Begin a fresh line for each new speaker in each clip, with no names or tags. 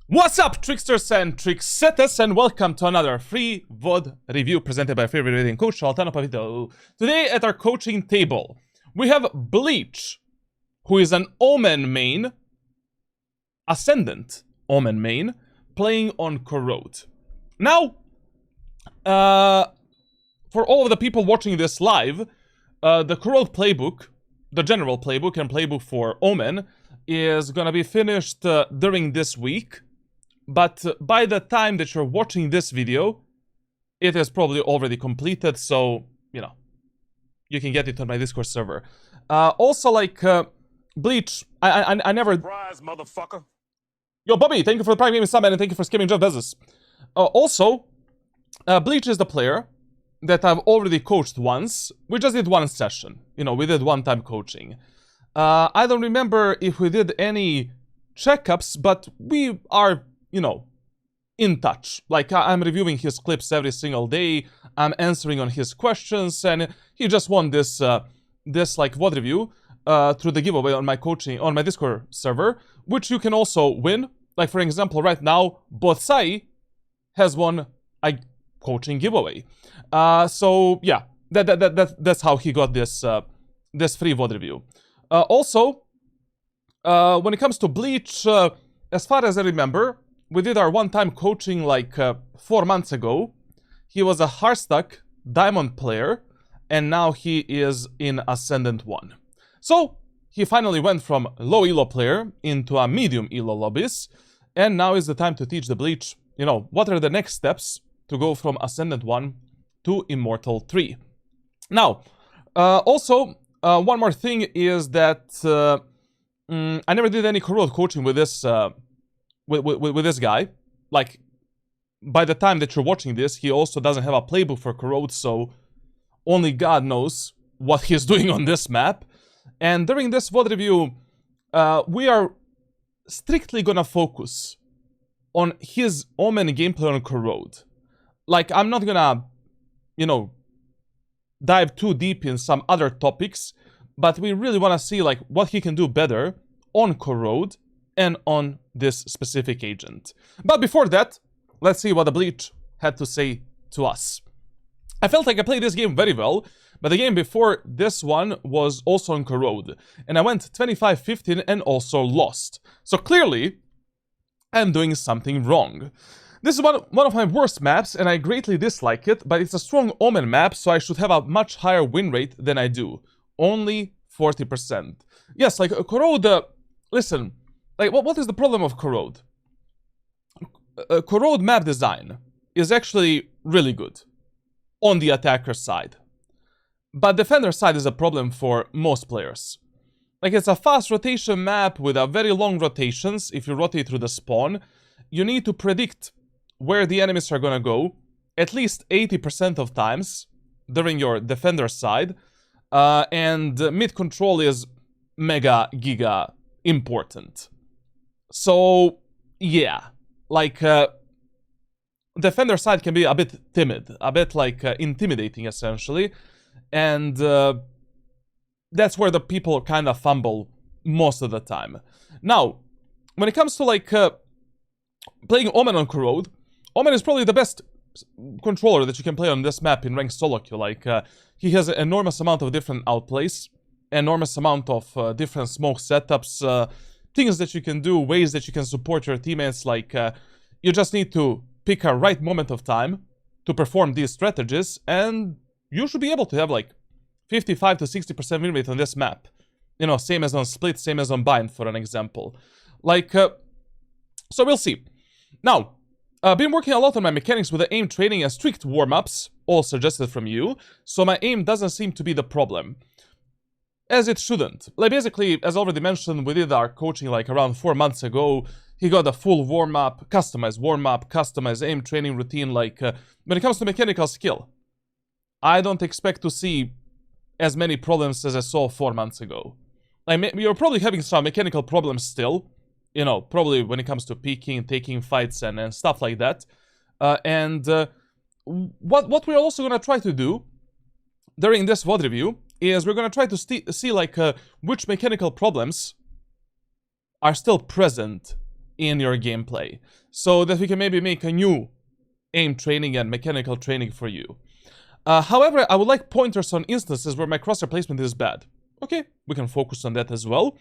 What's up, tricksters and tricksetters, and welcome to another free VOD review presented by favorite reading coach Altano Pavito. Today at our coaching table, we have Bleach, who is an Omen main, Ascendant Omen main, playing on Corrode. Now, for all of the people watching this live, the Corrode playbook, the general playbook and playbook for Omen, is gonna be finished during this week. But by the time that you're watching this video, it is probably already completed, so, you know, you can get it on my Discord server. Also, like, Bleach, I never...
Surprise, motherfucker.
Yo, Bobby, thank you for the Prime Gaming Summit, and thank you for skipping Jeff Bezos. Also, Bleach is the player that I've already coached once. We just did one session. You know, we did one-time coaching. I don't remember if we did any checkups, but we are... you know, in touch. Like, I'm reviewing his clips every single day, I'm answering on his questions, and he just won this, like, VOD review, through the giveaway on my coaching, on my Discord server, which you can also win. Like, for example, right now, Botsai has won a coaching giveaway. So, yeah, that's how he got this, this free VOD review. Also, when it comes to Bleach, as far as I remember, we did our one-time coaching like 4 months ago. He was a Hearthstone Diamond player, and now he is in Ascendant 1. So, he finally went from low elo player into a medium elo lobbies, and now is the time to teach the Bleach, you know, what are the next steps to go from Ascendant 1 to Immortal 3. Now, also, one more thing is that I never did any Corrode coaching with this with this guy. Like, by the time that you're watching this, he also doesn't have a playbook for Corrode, so only God knows what he's doing on this map. And during this VOD review, we are strictly gonna focus on his Omen gameplay on Corrode. Like, I'm not gonna, you know, dive too deep in some other topics, but we really wanna see, like, what he can do better on Corrode and on this specific agent. But before that, let's see what the Bleach had to say to us. I felt like I played this game very well, but the game before this one was also on Corrode, and I went 25-15 and also lost. So clearly, I'm doing something wrong. This is one of my worst maps, and I greatly dislike it, but it's a strong Omen map, so I should have a much higher win rate than I do. Only 40%. Yes, like, Corrode, listen, like, what is the problem of Corrode? Corrode map design is actually really good on the attacker side. But defender side is a problem for most players. Like, it's a fast rotation map with a very long rotations. If you rotate through the spawn, you need to predict where the enemies are gonna go at least 80% of times during your defender side. And mid control is mega giga important. So, yeah, like, defender side can be a bit timid, a bit, like, intimidating, essentially, and that's where the people kind of fumble most of the time. Now, when it comes to, like, playing Omen on Corrode, Omen is probably the best controller that you can play on this map in ranked solo queue. Like, he has an enormous amount of different outplays, enormous amount of different smoke setups, things that you can do, ways that you can support your teammates. Like, you just need to pick a right moment of time to perform these strategies, and you should be able to have, like, 55 to 60% win rate on this map. You know, same as on Split, same as on Bind, for an example. Like, so we'll see. Now, I've been working a lot on my mechanics with the aim training and strict warm-ups, all suggested from you, so my aim doesn't seem to be the problem. As it shouldn't. Like, basically, as already mentioned, we did our coaching like around 4 months ago. He got a full warm-up, customized aim training routine. Like, when it comes to mechanical skill, I don't expect to see as many problems as I saw 4 months ago. Like, you're probably having some mechanical problems still, you know, probably when it comes to peeking, taking fights, and stuff like that. What we're also gonna try to do during this VOD review is we're gonna try to see like which mechanical problems are still present in your gameplay, so that we can maybe make a new aim training and mechanical training for you. However, I would like pointers on instances where my crosshair placement is bad. Okay, we can focus on that as well.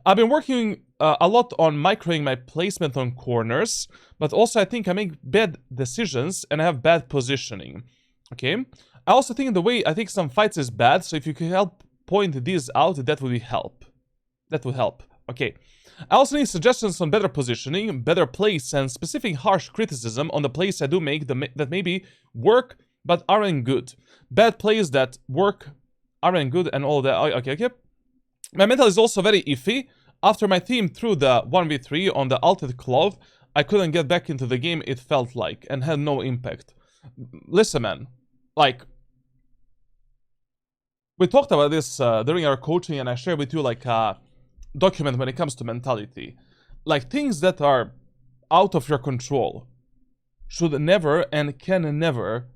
I've been working a lot on microing my placement on corners, but also I think I make bad decisions and I have bad positioning. Okay, I also think the way I think some fights is bad, so if you could help point these out, that would help. That would help. Okay. I also need suggestions on better positioning, better place, and specific harsh criticism on the plays I do make that maybe work but aren't good. Bad plays that work aren't good and all that. Okay. My mental is also very iffy. After my team threw the 1v3 on the Altered Clove, I couldn't get back into the game, it felt like, and had no impact. Listen, man. Like, we talked about this during our coaching, and I shared with you, like, document when it comes to mentality. Like, things that are out of your control should never and can never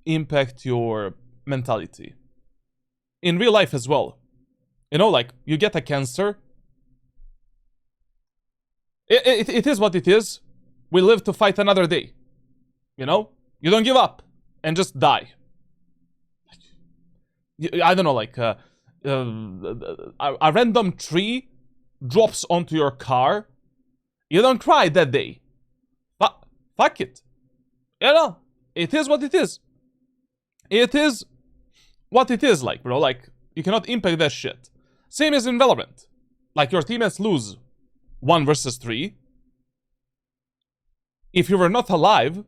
impact your mentality. In real life as well. You know, like, you get a cancer. It is what it is. We live to fight another day. You know? You don't give up and just die. I don't know, like, a random tree drops onto your car. You don't cry that day. Fuck it. You know, it is what it is. It is what it is, like, bro. Like, you cannot impact that shit. Same as in Valorant. Like, your teammates lose 1 versus 3. If you were not alive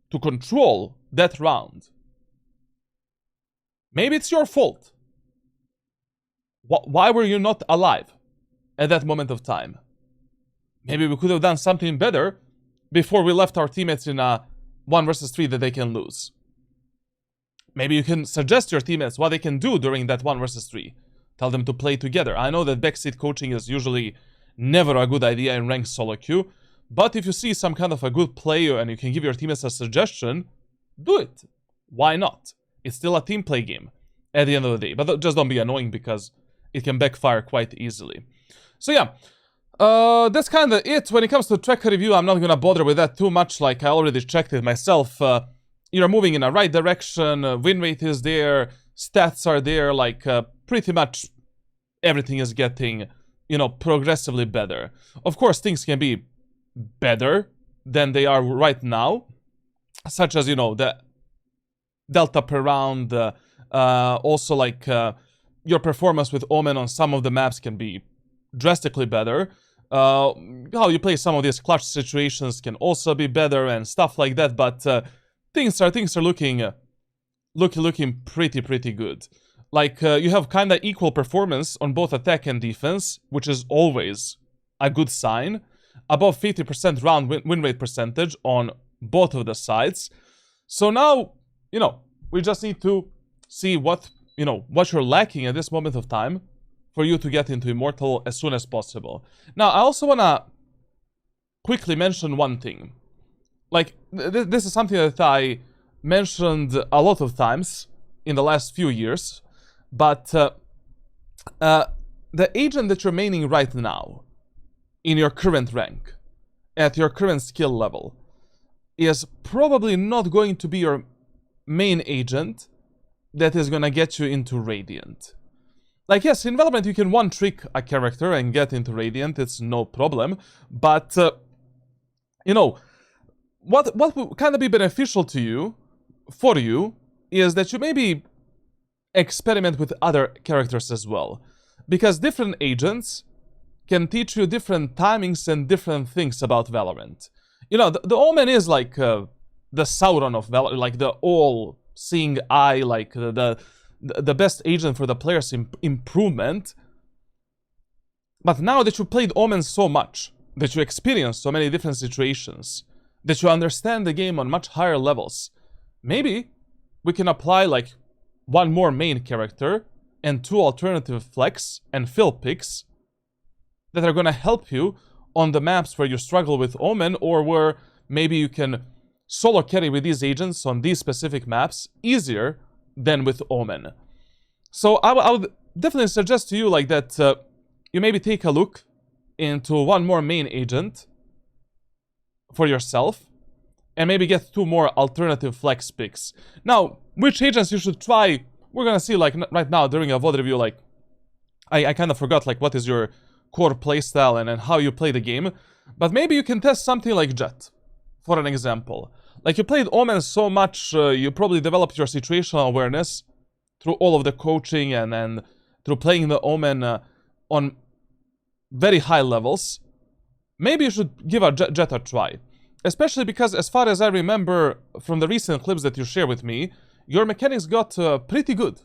to control that round, maybe it's your fault. Why were you not alive at that moment of time? Maybe we could have done something better before we left our teammates in a 1 versus 3 that they can lose. Maybe you can suggest to your teammates what they can do during that 1 versus 3. Tell them to play together. I know that backseat coaching is usually never a good idea in ranked solo queue, but if you see some kind of a good player and you can give your teammates a suggestion, do it. Why not? It's still a team play game at the end of the day. But just don't be annoying, because it can backfire quite easily. So yeah, that's kind of it. When it comes to tracker review, I'm not going to bother with that too much. Like, I already checked it myself. You're moving in the right direction. Win rate is there. Stats are there. Like, pretty much everything is getting, you know, progressively better. Of course, things can be better than they are right now. Such as, you know, the delta per round. Also, like, your performance with Omen on some of the maps can be drastically better. How you play some of these clutch situations can also be better and stuff like that. But things are looking pretty good. Like, you have kind of equal performance on both attack and defense, which is always a good sign. Above 50% round win rate percentage on both of the sides. So now, you know, we just need to see what you're lacking at this moment of time for you to get into Immortal as soon as possible. Now, I also want to quickly mention one thing. Like, this is something that I mentioned a lot of times in the last few years, but the agent that you're maining right now, in your current rank, at your current skill level, is probably not going to be your main agent that is gonna get you into Radiant. Like, yes, in Valorant you can one-trick a character and get into Radiant, it's no problem, but, you know, what would kind of be beneficial to you, for you, is that you maybe experiment with other characters as well. Because different agents can teach you different timings and different things about Valorant. You know, the Omen is like the Sauron of Valorant, like the all-seeing eye, like the best agent for the player's improvement. But now that you played Omen so much, that you experienced so many different situations, that you understand the game on much higher levels, maybe we can apply like one more main character and 2 alternative flex and fill picks that are gonna help you on the maps where you struggle with Omen, or where maybe you can solo carry with these agents on these specific maps easier than with Omen. So I would definitely suggest to you like that you maybe take a look into one more main agent for yourself, and maybe get 2 more alternative flex picks. Now, which agents you should try, we're gonna see, like, right now during a VOD review, like, I kind of forgot, like, what is your core playstyle and how you play the game. But maybe you can test something like Jett, for an example. Like, you played Omen so much, you probably developed your situational awareness through all of the coaching and through playing the Omen on very high levels. Maybe you should give a Jett a try. Especially because, as far as I remember from the recent clips that you share with me, your mechanics got pretty good.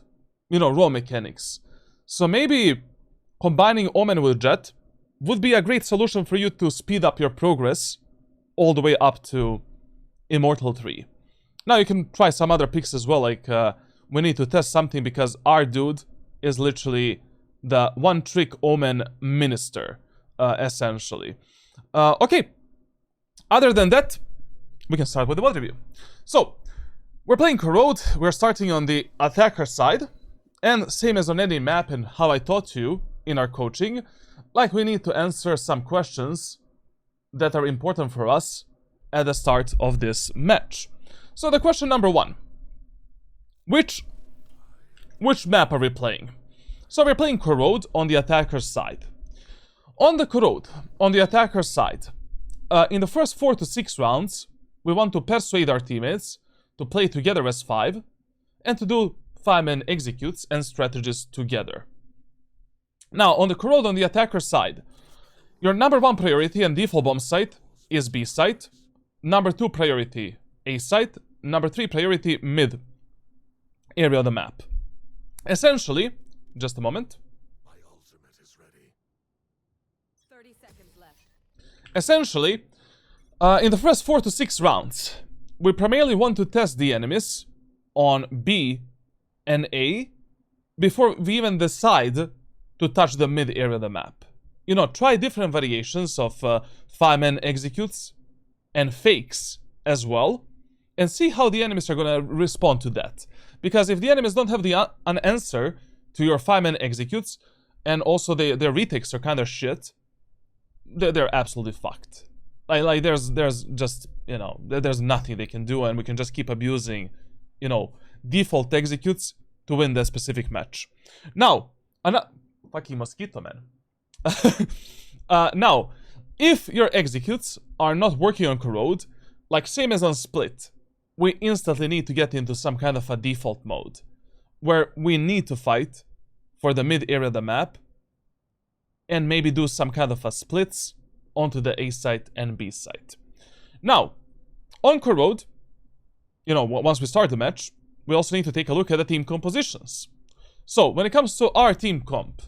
You know, raw mechanics. So maybe combining Omen with Jett would be a great solution for you to speed up your progress all the way up to Immortal 3. Now you can try some other picks as well, like we need to test something because our dude is literally the one-trick Omen minister, essentially. Okay, other than that, we can start with the VOD review. So, we're playing Corrode, we're starting on the attacker side, and same as on any map and how I taught you in our coaching, like we need to answer some questions that are important for us at the start of this match. So the question number 1. Which map are we playing? So we're playing Corrode on the attacker's side. On the Corrode, on the attacker's side, in the first 4 to 6 rounds, we want to persuade our teammates to play together as 5 and to do 5-man executes and strategies together. Now, on the Corrode on the attacker side, your number 1 priority and default bomb site is B site, number 2 priority A site, number 3 priority mid area of the map. Essentially, just a moment.
My ultimate is ready.
30 seconds left.
Essentially, in the first 4 to 6 rounds, we primarily want to test the enemies on B and A before we even decide to touch the mid area of the map. You know, try different variations of 5-man executes and fakes as well, and see how the enemies are gonna respond to that. Because if the enemies don't have an answer to your 5-man executes, and also their retakes are kind of shit, they're absolutely fucked. Like there's just, you know, there's nothing they can do, and we can just keep abusing, you know, default executes to win that specific match. Now, fucking mosquito, man. Now, if your executes are not working on Corrode, like same as on Split, we instantly need to get into some kind of a default mode, where we need to fight for the mid area of the map, and maybe do some kind of a splits onto the A site and B site. Now, on Corrode, you know, once we start the match, we also need to take a look at the team compositions. So, when it comes to our team comp,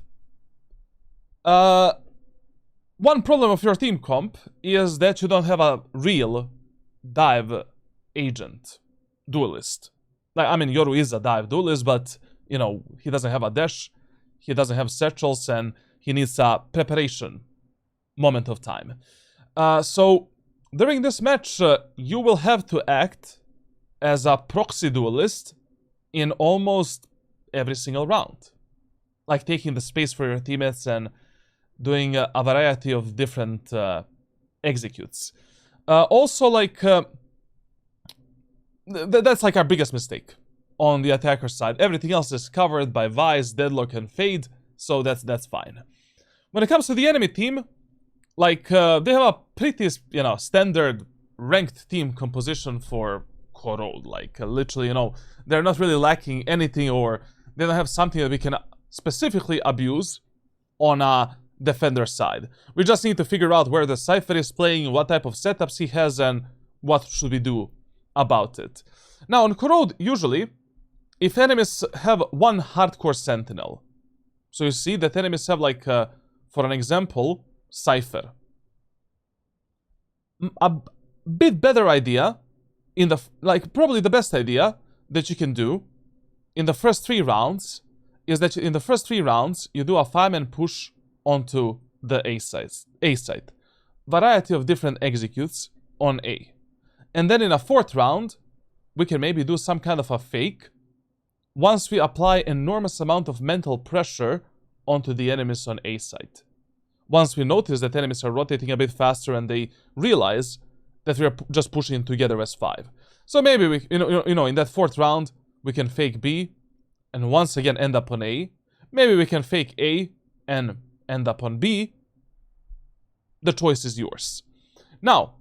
one problem of your team comp is that you don't have a real dive agent duelist. Like, I mean, Yoru is a dive duelist, but, you know, he doesn't have a dash, he doesn't have satchels, and he needs a preparation moment of time. So, during this match, you will have to act as a proxy duelist in almost every single round. Like, taking the space for your teammates and doing a variety of different executes. Also, like, that's like our biggest mistake on the attacker side. Everything else is covered by Vice, Deadlock, and Fade, so that's fine. When it comes to the enemy team, like, they have a pretty, you know, standard ranked team composition for Corrode. Like, literally, you know, they're not really lacking anything, or they don't have something that we can specifically abuse on a defender side. We just need to figure out where the Cypher is playing, what type of setups he has, and what should we do about it. Now, on Corrode, usually, if enemies have one hardcore sentinel, so you see that enemies have, like, for an example, Cypher. A bit better idea, like, probably the best idea that you can do in the first 3 rounds is that in the first 3 rounds, you do a 5-man push onto the A site. Variety of different executes on A. And then in a 4th round, we can maybe do some kind of a fake once we apply enormous amount of mental pressure onto the enemies on A site. Once we notice that enemies are rotating a bit faster and they realize that we're just pushing together as 5. So maybe we, in that 4th round, we can fake B and once again end up on A. Maybe we can fake A and end up on B. The choice is yours. Now,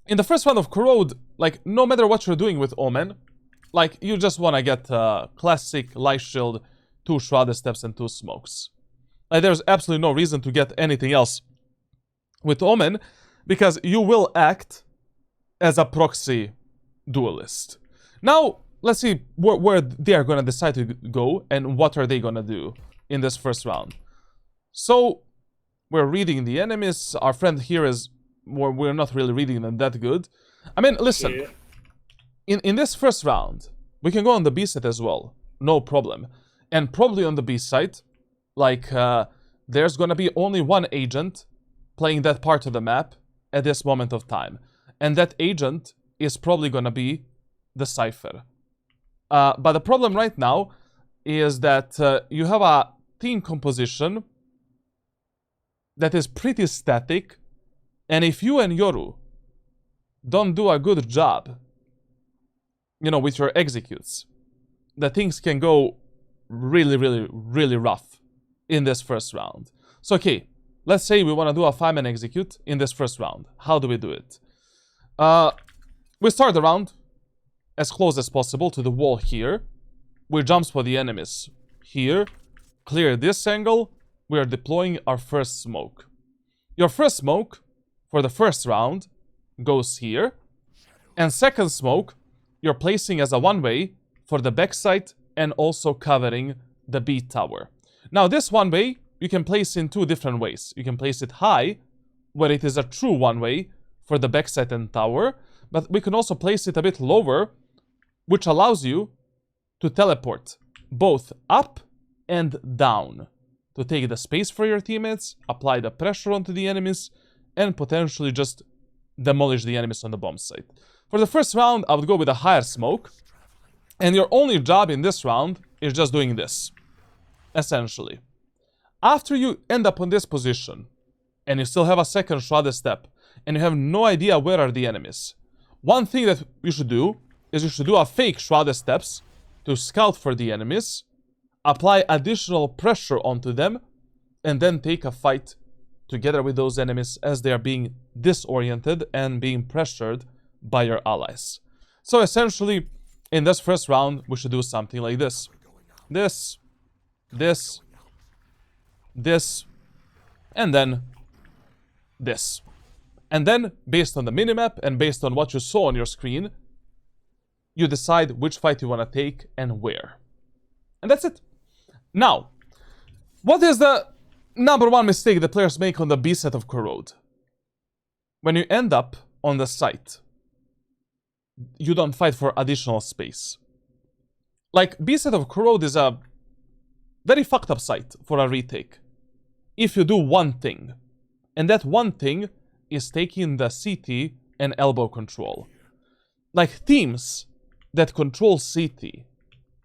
in the first round of Corrode, like, no matter what you're doing with Omen, like, you just want to get classic Light Shield, 2 Shrouded Steps and 2 Smokes. Like, there's absolutely no reason to get anything else with Omen, because you will act as a proxy duelist. Now, let's see where they are going to decide to go and what are they going to do in this first round. So, we're reading the enemies. Our friend here is... we're not really reading them that good. I mean, listen. In this first round, we can go on the B side as well. No problem. And probably on the B side, like, there's gonna be only one agent playing that part of the map at this moment of time. And that agent is probably gonna be the Cypher. But the problem right now is that you have a team composition that is pretty static. And if you and Yoru don't do a good job, with your executes, the things can go really, really, really rough in this first round. So, okay, let's say we want to do a 5-man execute in this first round. How do we do it? We start the round as close as possible to the wall here. We jump for the enemies here. Clear this angle. We are deploying our first smoke. Your first smoke for the first round goes here. And second smoke, you're placing as a one-way for the backside and also covering the B tower. Now, this one-way, you can place in 2 different ways. You can place it high, where it is a true one-way for the backside and tower. But we can also place it a bit lower, which allows you to teleport both up and down to take the space for your teammates, apply the pressure onto the enemies, and potentially just demolish the enemies on the bomb site. For the first round, I would go with a higher smoke. And your only job in this round is just doing this. Essentially. After you end up on this position, and you still have a second shrouded step, and you have no idea where are the enemies, one thing that you should do is you should do a fake shrouded steps to scout for the enemies, apply additional pressure onto them, and then take a fight together with those enemies as they are being disoriented and being pressured by your allies. So essentially, in this first round, we should do something like this. This, and then this. And then, based on the minimap and based on what you saw on your screen, you decide which fight you want to take and where. And that's it. Now, what is the number 1 mistake the players make on the B set of Corrode? When you end up on the site, you don't fight for additional space. Like, B set of Corrode is a very fucked up site for a retake. If you do one thing, and that one thing is taking the CT and elbow control. Like, teams that control CT,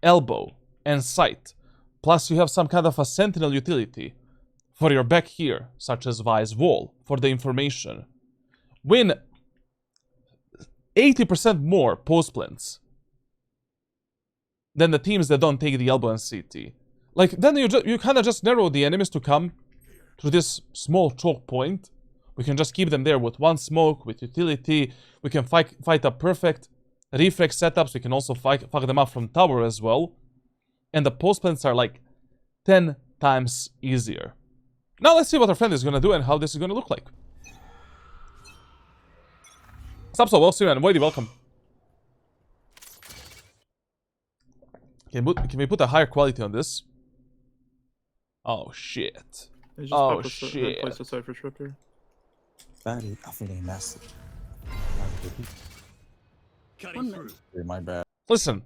elbow, and site, plus you have some kind of a sentinel utility for your back here, such as Vi's wall, for the information, win 80% more post plants than the teams that don't take the elbow and CT. Like, then you kind of just narrow the enemies to come to this small choke point. We can just keep them there with one smoke, with utility. We can fight up perfect reflex setups. We can also fuck them up from tower as well. And the post plants are like 10 times easier. Now let's see what our friend is going to do and how this is going to look like. Sup, so well, see you, man. Voidy, welcome. Can we put a higher quality on this? Oh, shit. Oh, shit.
Place a Cypher trip here.
Fatty, I feel nasty.
Cutting through.
My bad.
Listen.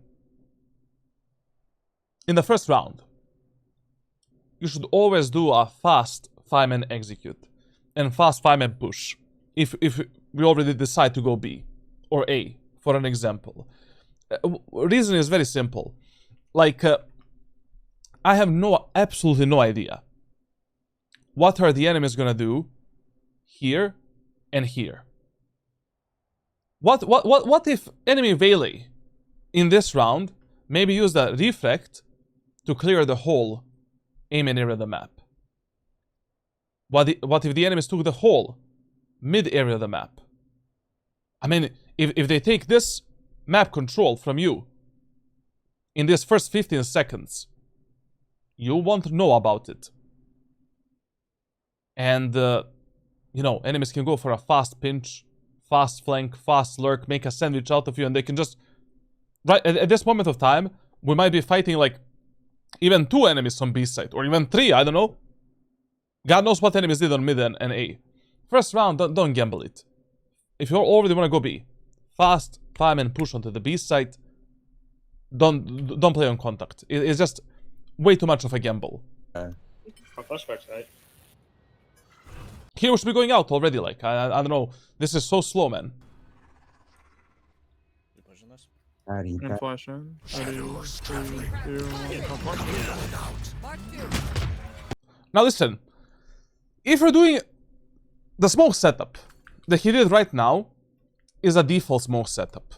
In the first round, you should always do a fast 5-man execute and fast 5-man push. If we already decide to go B or A, for an example. Reason is very simple. Like, I have absolutely no idea what are the enemies gonna do here and here. What if enemy Valley in this round maybe use the reflect to clear the whole Amen area of the map? What if the enemies took the whole mid area of the map? I mean, if they take this map control from you in this first 15 seconds, you won't know about it. And, you know, enemies can go for a fast pinch, fast flank, fast lurk, make a sandwich out of you, and they can just... Right, at this moment of time, we might be fighting, like, even 2 enemies on B side, or even 3, I don't know. God knows what enemies did on mid and A. First round, don't gamble it. If you already want to go B, fast, time, and push onto the B side, don't play on contact. It's just way too much of a gamble.
Flashbacks, right?
Here we should be going out already, like, I don't know. This is so slow, man.
You pushing this?
Batty,
And flash in. Ready, 3, 2, 1,
Mark 2.
Now listen, if you're doing the smoke setup that he did right now is a default smoke setup.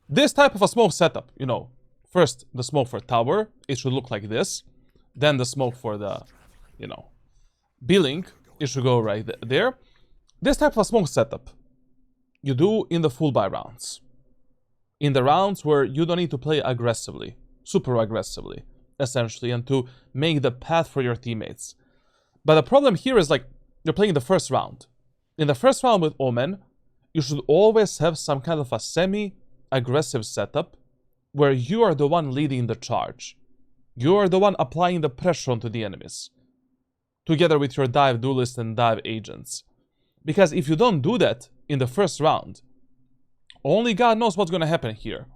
This type of a smoke setup, you know, first the smoke for tower, it should look like this. Then the smoke for the, you know, B-link, it should go right there. This type of a smoke setup you do in the full buy rounds. In the rounds where you don't need to play aggressively, super aggressively, essentially, and to make the path for your teammates. But the problem here is, like, you're playing the first round. In the first round with Omen, you should always have some kind of a semi-aggressive setup where you are the one leading the charge. You are the one applying the pressure onto the enemies, together with your dive duelist and dive agents. Because if you don't do that in the first round, only God knows what's gonna happen here.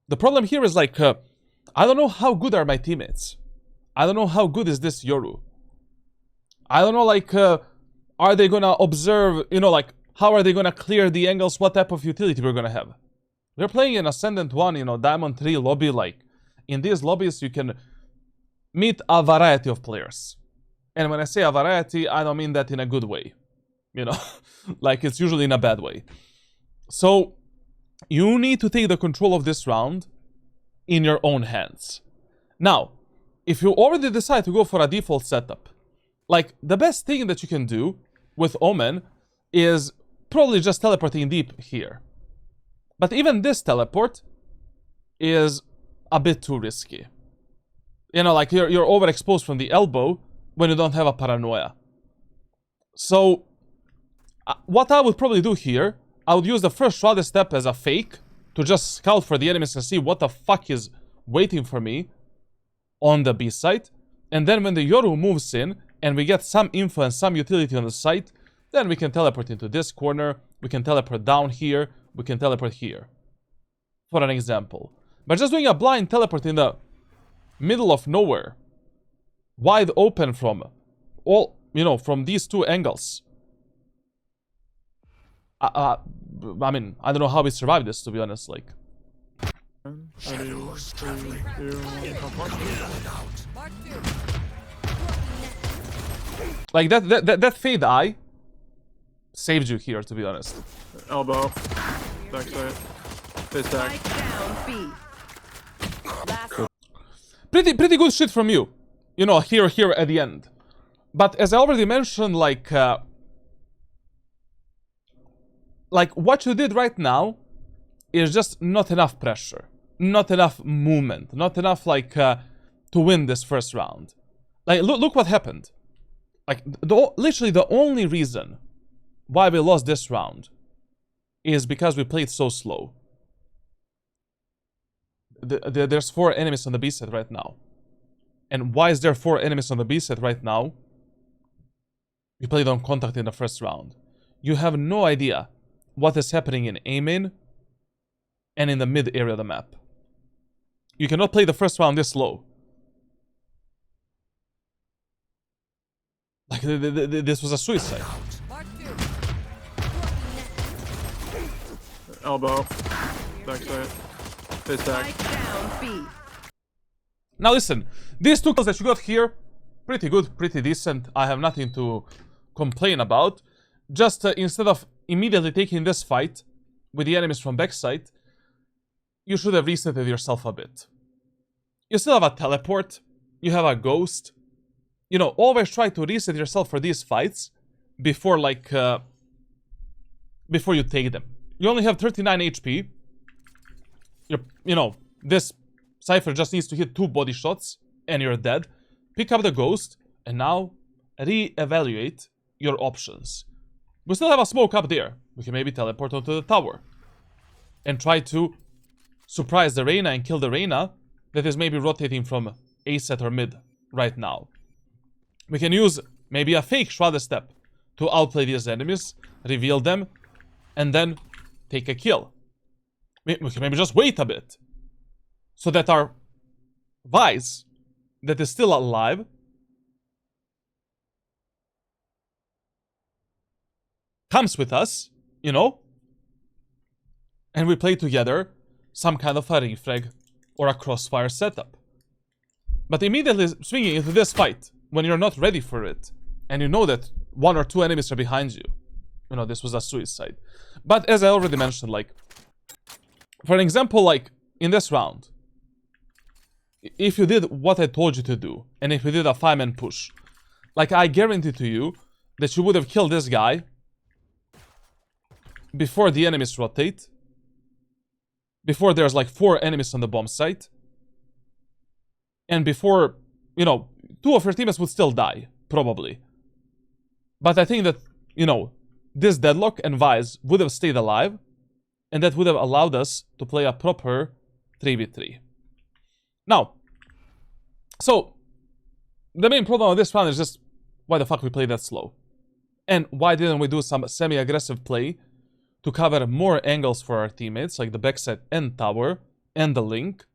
The problem here is, like, I don't know how good are my teammates. I don't know how good is this Yoru. I don't know, like, are they gonna observe, you know, like, how are they gonna clear the angles, what type of utility we're gonna have. We're playing in Ascendant 1, you know, Diamond 3 lobby, like, in these lobbies you can meet a variety of players. And when I say a variety, I don't mean that in a good way. You know, like, it's usually in a bad way. So, you need to take the control of this round in your own hands. Now, if you already decide to go for a default setup, like, the best thing that you can do with Omen is probably just teleporting deep here. But even this teleport is a bit too risky. You know, like, you're overexposed from the elbow when you don't have a paranoia. So, what I would probably do here, I would use the first shrouded step as a fake to just scout for the enemies and see what the fuck is waiting for me on the B site. And then when the Yoru moves in and we get some info and some utility on the site, then we can teleport into this corner, we can teleport down here, we can teleport here. For an example. But just doing a blind teleport in the middle of nowhere, wide open from all, you know, from these 2 angles. I mean, I don't know how we survived this, to be honest, like.
ready, 3, 2, 1,
Mark 2.
Like, that fade eye saved you here, to be honest.
elbow, backside, face back.
Strike down B. Last
Pretty good shit from you. You know, here at the end. But as I already mentioned, like what you did right now is just not enough pressure. Not enough movement. Not enough, like, to win this first round. Like, look what happened. Like, literally the only reason why we lost this round is because we played so slow. There's 4 enemies on the B set right now. And why is there 4 enemies on the B set right now? We played on contact in the first round. You have no idea what is happening in Amen and in the mid area of the map. You cannot play the first round this low. Like, this was a suicide.
Mark 2.
Elbow, backside, face back.
Strike down B.
Now listen, these 2 kills that you got here, pretty good, pretty decent. I have nothing to complain about. Just instead of immediately taking this fight with the enemies from backside, you should have resetted yourself a bit. You still have a teleport, you have a ghost. You know, always try to reset yourself for these fights before, like, before you take them. You only have 39 HP. You know, this Cypher just needs to hit 2 body shots and you're dead. Pick up the ghost and now re-evaluate your options. We still have a smoke up there. We can maybe teleport onto the tower and try to surprise the Reyna and kill the Reyna that is maybe rotating from A set or mid right now. We can use maybe a fake Shrouded Step to outplay these enemies, reveal them, and then take a kill. We can maybe just wait a bit so that our Vice that is still alive comes with us, you know, and we play together some kind of a refrag or a crossfire setup. But immediately swinging into this fight when you're not ready for it and you know that 1 or 2 enemies are behind you, you know, this was a suicide. But as I already mentioned, like, for an example, like in this round, if you did what I told you to do and if you did a 5-man push, like, I guarantee to you that you would have killed this guy before the enemies rotate, before there's like 4 enemies on the bomb site, and before, you know, 2 of your teammates would still die, probably. But I think that, you know, this Deadlock and Vice would have stayed alive, and that would have allowed us to play a proper 3v3. Now, so, the main problem with this round is just why the fuck we played that slow. And why didn't we do some semi-aggressive play to cover more angles for our teammates, like the backside and tower, and the link,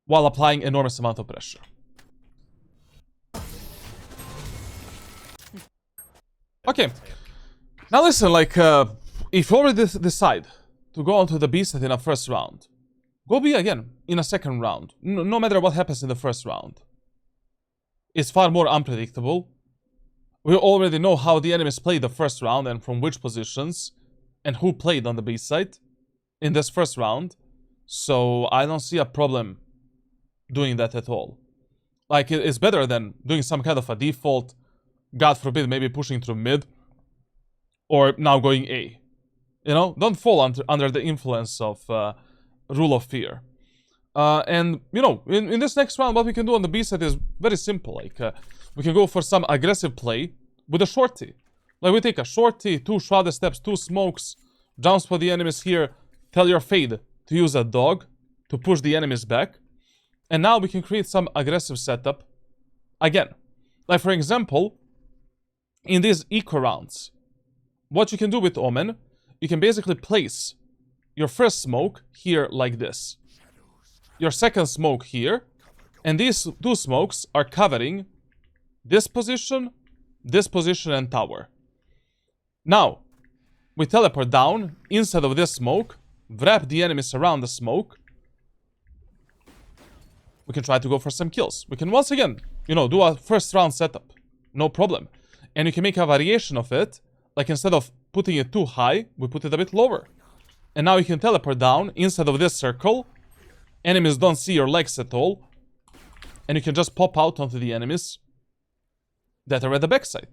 while applying enormous amount of pressure. Okay, now listen, like, if you already decide to go onto the B set in a first round, go B again in a second round, no matter what happens in the first round. It's far more unpredictable. We already know how the enemies played the first round and from which positions, and who played on the B side in this first round, so I don't see a problem doing that at all. Like, it's better than doing some kind of a default, God forbid, maybe pushing through mid, or now going A. You know, don't fall under the influence of Rule of Fear. And, you know, in this next round, what we can do on the B side is very simple. Like, we can go for some aggressive play with a shorty. Like, we take a shorty, 2 Shrouded Steps, 2 smokes, jumps for the enemies here, tell your Fade to use a dog to push the enemies back. And now we can create some aggressive setup again. Like, for example, in these eco rounds, what you can do with Omen, you can basically place your first smoke here like this, your second smoke here, and these 2 smokes are covering this position, and tower. Now, we teleport down inside of this smoke, wrap the enemies around the smoke. We can try to go for some kills. We can once again, you know, do a first round setup. No problem. And you can make a variation of it. Like, instead of putting it too high, we put it a bit lower. And now you can teleport down inside of this circle. Enemies don't see your legs at all. And you can just pop out onto the enemies that are at the backside,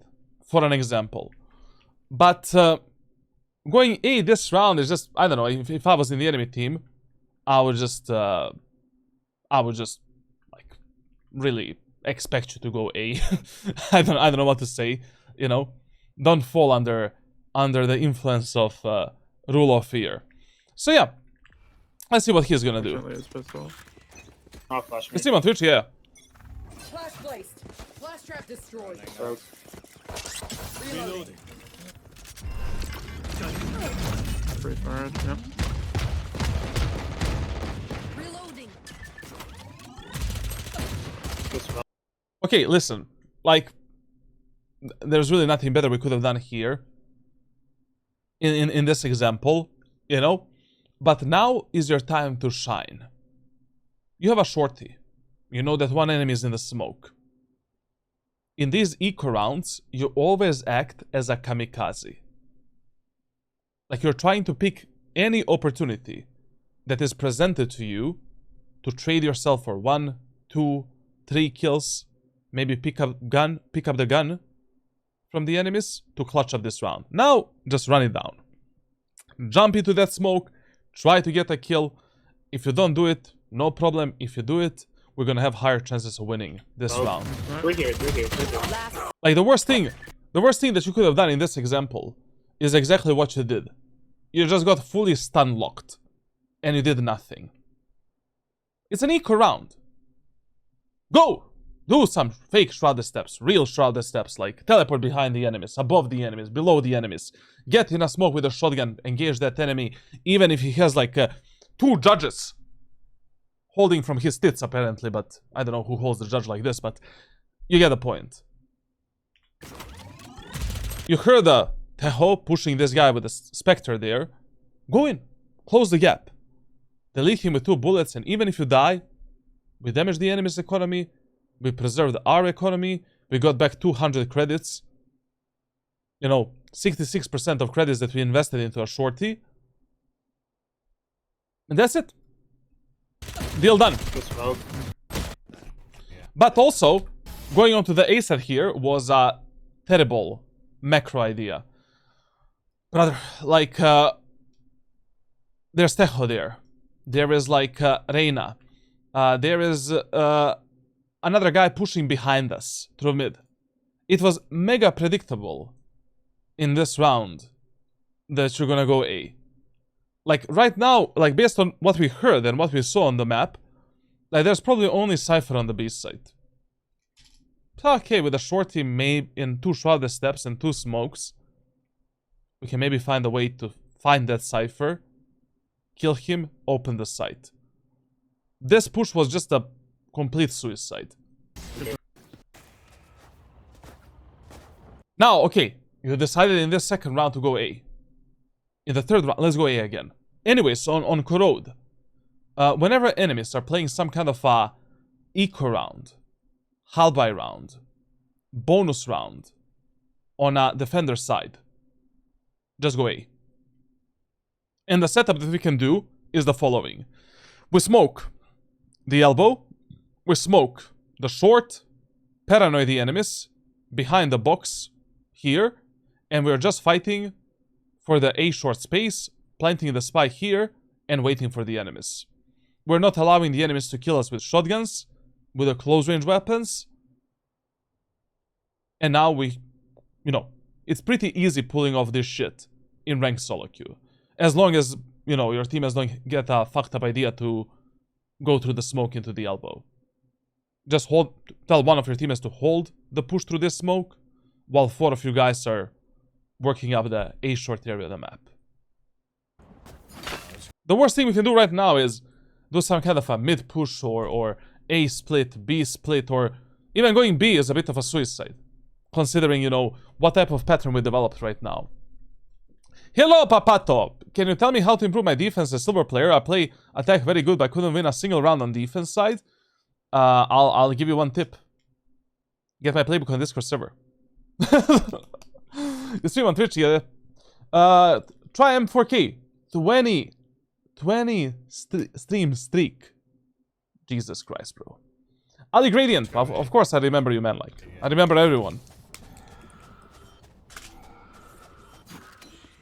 for an example. But going A this round is just, I don't know, if I was in the enemy team, I would just like really expect you to go A. I don't know what to say, you know. Don't fall under the influence of Rule of Fear. So yeah, let's see what he's gonna do.
Definitely his pistol.
I'll flash me.
You see him on Twitch, yeah.
Flash placed. Flash trap destroyed.
Broke.
Reloading.
Pretty far out, yeah.
Reloading.
This one.
Okay, listen, like, there's really nothing better we could have done here in this example, you know. But now is your time to shine. You have a shorty. You know that one enemy is in the smoke. in these eco rounds, you always act as a kamikaze. Like you're trying to pick any opportunity that is presented to you to trade yourself for 1, 2, 3 kills, maybe pick up the gun from the enemies to clutch up this round. Now, just run it down. Jump into that smoke, try to get a kill. If you don't do it, no problem. If you do it, we're gonna have higher chances of winning this round.
We're here.
Like the worst thing that you could have done in this example is exactly what you did. You just got fully stun locked and you did nothing. It's an eco round. Go! Do some fake shrouded steps, real shrouded steps, like teleport behind the enemies, above the enemies, below the enemies. Get in a smoke with a shotgun, engage that enemy, even if he has like 2 judges holding from his tits apparently, but I don't know who holds the judge like this, but you get the point. You heard the Teho pushing this guy with the Spectre there. Go in, close the gap. Delete him with 2 bullets, and even if you die, we damage the enemy's economy, we preserved our economy, we got back 200 credits. You know, 66% of credits that we invested into a shorty. And that's it. Deal done. But also, going on to the A set here was a terrible macro idea. Brother, like, there's Teho there. There is like Reina. There is another guy pushing behind us through mid. It was mega predictable in this round that you're gonna go A. Like right now, like based on what we heard and what we saw on the map, like there's probably only Cypher on the B side. Okay, with a shorty maybe in 2 shrouded steps and 2 smokes, we can maybe find a way to find that Cypher, kill him, open the site. This push was just a complete suicide. Now, okay, you decided in this second round to go A. In the third round, let's go A again. Anyways, on Corrode, whenever enemies are playing some kind of a eco round, halbye round, bonus round, on a defender side, just go A. And the setup that we can do is the following. We smoke the elbow, we smoke the short, paranoid the enemies, behind the box, here, and we're just fighting for the A short space, planting the spy here, and waiting for the enemies. We're not allowing the enemies to kill us with shotguns, with the close range weapons. And now we, you know, it's pretty easy pulling off this shit in ranked solo queue. As long as, you know, your teammates don't get a fucked up idea to go through the smoke into the elbow. Just tell one of your teammates to hold the push through this smoke, while 4 of you guys are working up the A short area of the map. The worst thing we can do right now is do some kind of a mid push or A split, B split, or even going B is a bit of a suicide, considering, you know, what type of pattern we developed right now. Hello, Papato! Can you tell me how to improve my defense as silver player? I play attack very good, but couldn't win a single round on defense side. I'll give you one tip. Get my playbook on Discord server. You stream on Twitch, yeah. Try M4K. 20 stream streak. Jesus Christ, bro. Ali Gradient. Of course I remember you, man. Like, I remember everyone.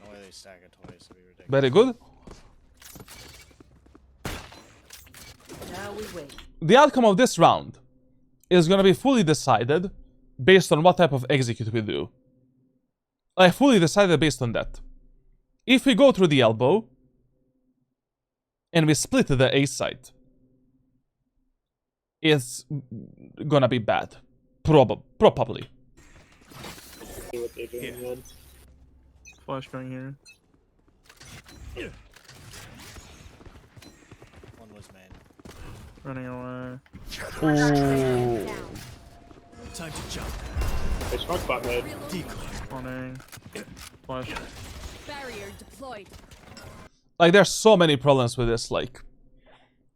No way they stack it twice. It'd be ridiculous.
Very good.
Now we wait.
The outcome of this round is gonna be fully decided based on what type of execute we do. I fully decided based on that. If we go through the elbow and we split the A side, it's gonna be bad. Probably.
See what they're doing, man.
Flash going here.
One was man.
Running away.
Ooh.
Time to jump.
They smoke bot mid.
Spawning. Flash.
Barrier deployed.
Like, there's so many problems with this, like,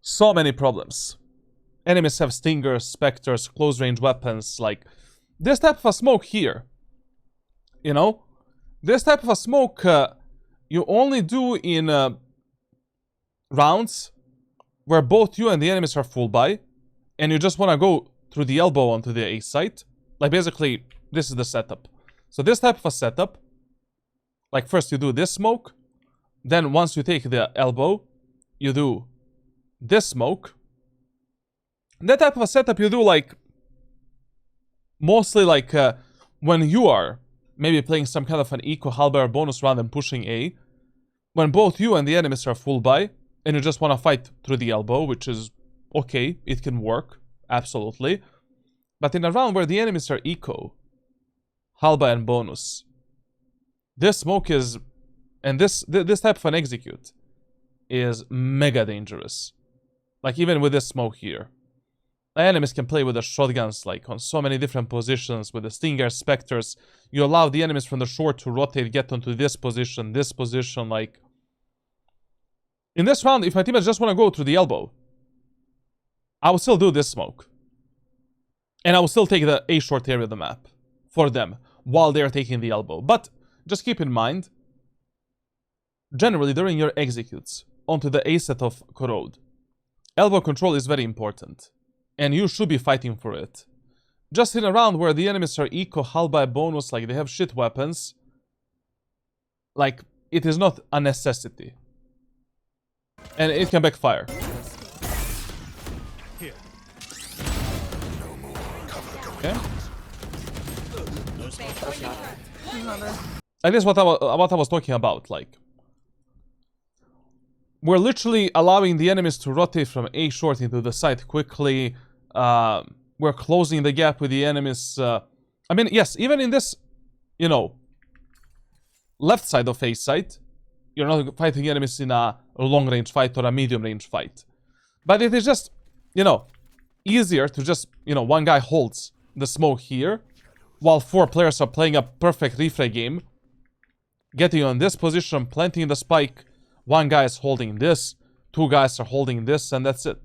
so many problems. Enemies have stingers, specters, close range weapons, like, this type of a smoke here, you know, this type of a smoke you only do in rounds where both you and the enemies are full buy, and you just want to go through the elbow onto the A site. Like, basically, this is the setup. So this type of a setup, like, first you do this smoke, then once you take the elbow, you do this smoke. That type of a setup you do, like, mostly, like, when you are maybe playing some kind of an eco halberd bonus round and pushing A, when both you and the enemies are full buy, and you just want to fight through the elbow, which is okay, it can work, absolutely. But in a round where the enemies are eco, halba and bonus, this smoke is, and this type of an execute is mega dangerous. Like, even with this smoke here, enemies can play with the shotguns, like, on so many different positions, with the Stinger Spectres. You allow the enemies from the short to rotate, get onto this position, like... In this round, if my teammates just want to go through the elbow, I will still do this smoke. And I will still take the A short area of the map for them while they're taking the elbow. But just keep in mind, generally during your executes onto the A set of Corrode, elbow control is very important. And you should be fighting for it. Just in a round where the enemies are eco, halba, bonus, like they have shit weapons, like, it is not a necessity. And it can backfire.
Here.
Okay. And this is what I was talking about, like... We're literally allowing the enemies to rotate from A short into the site quickly. We're closing the gap with the enemies. I mean, yes, even in this, you know, left side of A site, you're not fighting enemies in a long-range fight or a medium-range fight. But it is just, you know, easier to just, you know, one guy holds the smoke here, while 4 players are playing a perfect refray game, getting on this position, planting the spike. One guy is holding this, 2 guys are holding this, and that's it.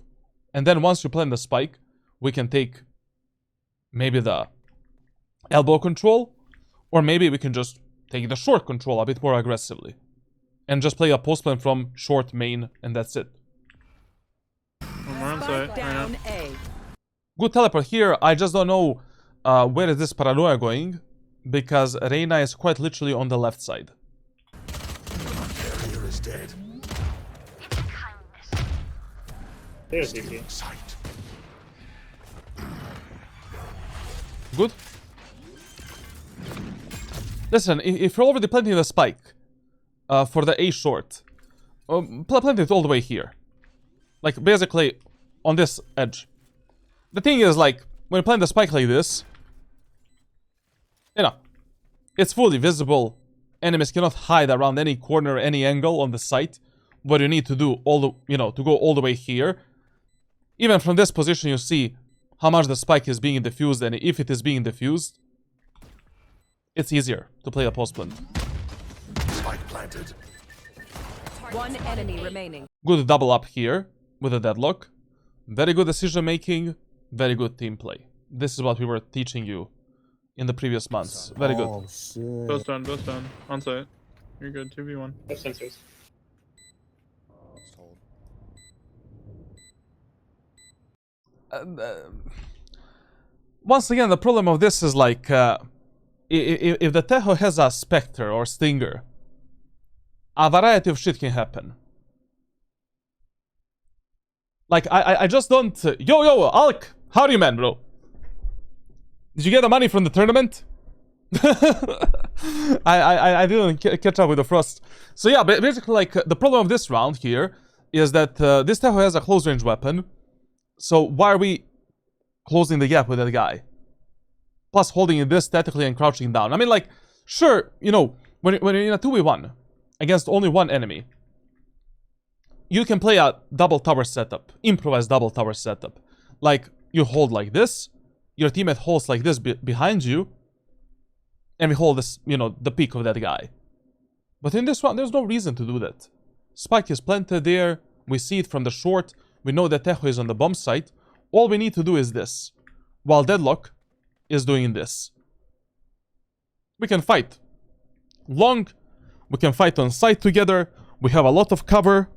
And then once you plant the spike, we can take maybe the elbow control, or maybe we can just take the short control a bit more aggressively. And just play a post plan from short main, and that's it.
One more on site. Right now.
Down A.
Good teleport here. I just don't know where is this paranoia going, because Reyna is quite literally on the left side.
There's DP.
Good. Listen, if you're already planting the spike for the A short, plant it all the way here. Like, basically, on this edge. The thing is, like, when you plant the spike like this, you know, it's fully visible. Enemies cannot hide around any corner, any angle on the site. What you need to do, all the, you know, to go all the way here. Even from this position, you see how much the spike is being diffused, and if it is being diffused, it's easier to play a post plant.
Spike planted.
One enemy remaining.
Good double up here with a deadlock. Very good decision making. Very good team play. This is what we were teaching you in the previous months. Very good.
Oh, shit.
Both done. On site. You're good. 2v1.
Have sensors.
Let's hold.
Once again, the problem of this is like, if the Tejo has a Spectre or Stinger, a variety of shit can happen. Like, I just don't... Yo, Alk! How are you, man, bro? Did you get the money from the tournament? I didn't catch up with the Frost. So yeah, basically, like, the problem of this round here is that this Tejo has a close-range weapon. So why are we closing the gap with that guy? Plus holding this statically and crouching down. I mean, like, sure, you know, when you're in a 2v1 against only one enemy, you can play a double tower setup, improvised double tower setup. Like, you hold like this, your teammate holds like this behind you, and we hold this, you know, the peak of that guy. But in this one, there's no reason to do that. Spike is planted there, we see it from the short, we know that Tejo is on the bomb site. All we need to do is this. While deadlock, is doing this. We can fight long, we can fight on site together, we have a lot of cover,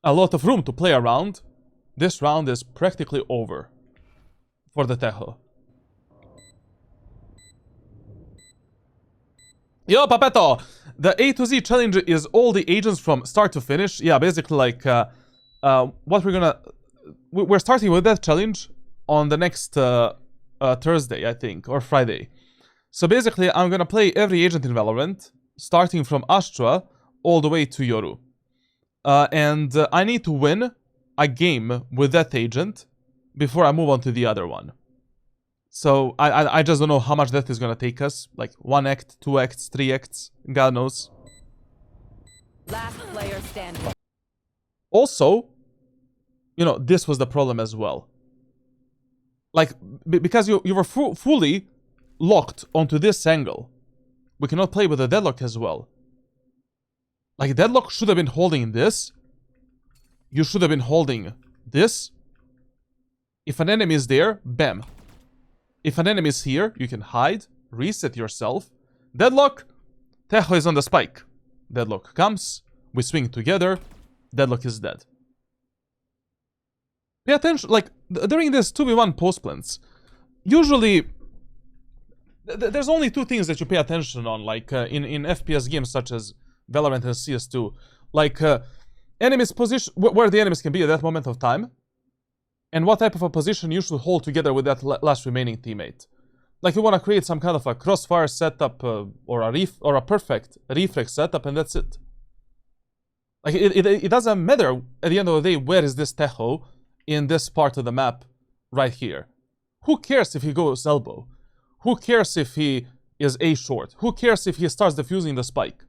a lot of room to play around. This round is practically over for the Tejo. Yo, Papetto! The A to Z challenge is all the agents from start to finish. Yeah, basically like, what we're gonna... We're starting with that challenge on the next Thursday, I think, or Friday. So basically, I'm gonna play every agent in Valorant, starting from Astra all the way to Yoru. And I need to win a game with that agent before I move on to the other one. So I just don't know how much that is gonna take us. Like 1 act, 2 acts, 3 acts, God knows.
Last player standing.
Also, you know, this was the problem as well. Like, because you were fully locked onto this angle, we cannot play with the deadlock as well. Like, deadlock should have been holding this. You should have been holding this. If an enemy is there, bam. If an enemy is here, you can hide, reset yourself. Deadlock, Tejo is on the spike. Deadlock comes, we swing together, deadlock is dead. Pay attention, like, during this 2v1 post plants, usually, there's only 2 things that you pay attention on, like, in FPS games such as Valorant and CS2. Like, enemies' position, where the enemies can be at that moment of time, and what type of a position you should hold together with that last remaining teammate. Like, you want to create some kind of a crossfire setup, or a perfect reflex setup, and that's it. Like, it doesn't matter at the end of the day where is this Tejo in this part of the map right here. Who cares if he goes elbow? Who cares if he is A short? Who cares if he starts defusing the spike?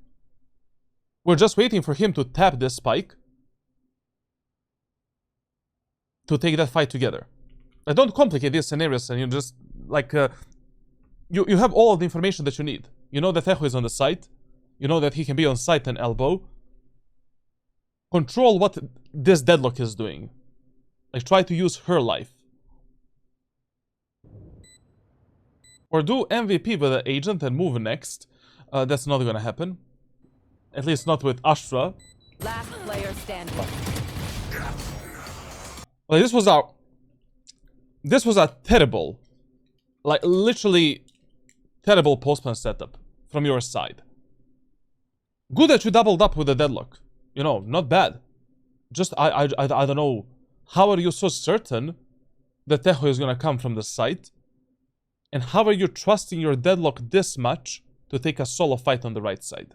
We're just waiting for him to tap this spike to take that fight together. I don't complicate these scenarios, and you just, like, you have all of the information that you need. You know that Tejo is on the site. You know that he can be on site and elbow. Control what this deadlock is doing. Like, try to use her life. Or do MVP with the agent and move next. That's not gonna happen. At least not with Astra.
Last player standing.
Like, this was a terrible, like, literally terrible post-plan setup from your side. Good that you doubled up with the deadlock. You know, not bad. Just, I don't know, how are you so certain that Tejo is gonna come from the site? And how are you trusting your deadlock this much to take a solo fight on the right side?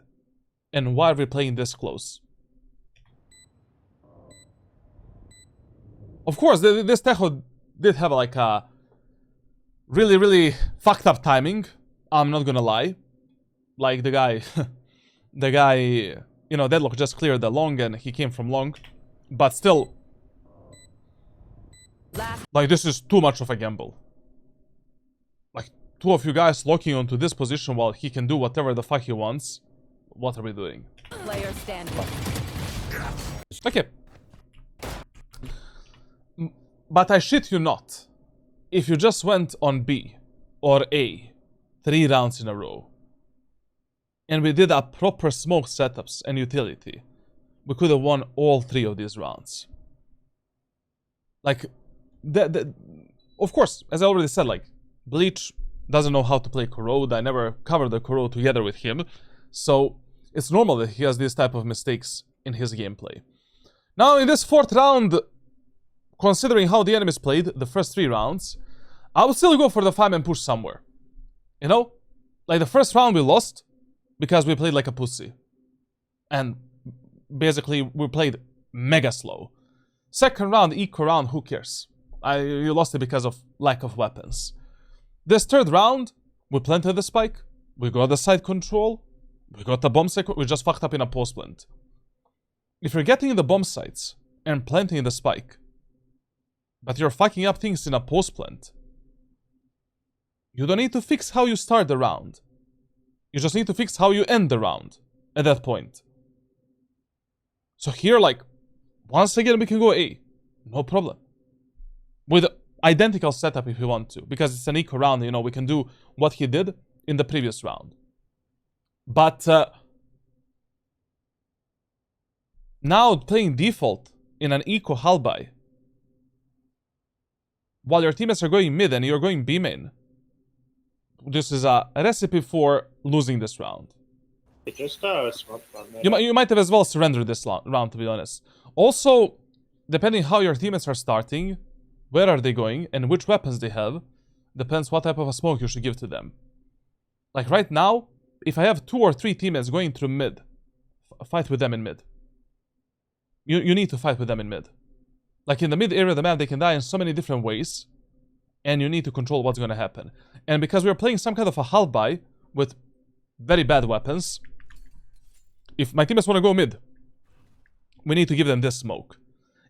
And why are we playing this close? Of course, this Tejo did have like a really, really fucked up timing. I'm not gonna lie. Like, the guy, you know, deadlock just cleared the long and he came from long. But still, like, this is too much of a gamble. Like, 2 of you guys locking onto this position while he can do whatever the fuck he wants. What are we doing?
Player standing.
Okay. But I shit you not. If you just went on B or A 3 rounds in a row, and we did a proper smoke setups and utility, we could have won all 3 of these rounds. Like, of course, as I already said, like, Bleach doesn't know how to play Corrode. I never covered the Corrode together with him. So, it's normal that he has these type of mistakes in his gameplay. Now, in this 4th round, considering how the enemies played the first 3 rounds, I would still go for the 5-man push somewhere. You know? Like, the first round we lost because we played like a pussy. And basically, we played mega slow. Second round, eco round, who cares? You lost it because of lack of weapons. This 3rd round, we planted the spike, we got the side control, we got the bomb site, we just fucked up in a post plant. If you're getting the bomb sites and planting the spike, but you're fucking up things in a post plant, you don't need to fix how you start the round. You just need to fix how you end the round at that point. So here, like, once again we can go A, no problem. With identical setup if we want to, because it's an eco round, you know, we can do what he did in the previous round. But now playing default in an eco halbay, while your teammates are going mid and you're going B main, this is a recipe for losing this round.
They just smoke bomb mid.
You might have as well surrendered this round, to be honest. Also, depending how your teammates are starting, where are they going, and which weapons they have, depends what type of a smoke you should give to them. Like right now, if I have 2 or 3 teammates going through mid, fight with them in mid. You need to fight with them in mid. Like in the mid area of the map, they can die in so many different ways, and you need to control what's going to happen. And because we're playing some kind of a halbay with very bad weapons, if my teammates want to go mid, we need to give them this smoke.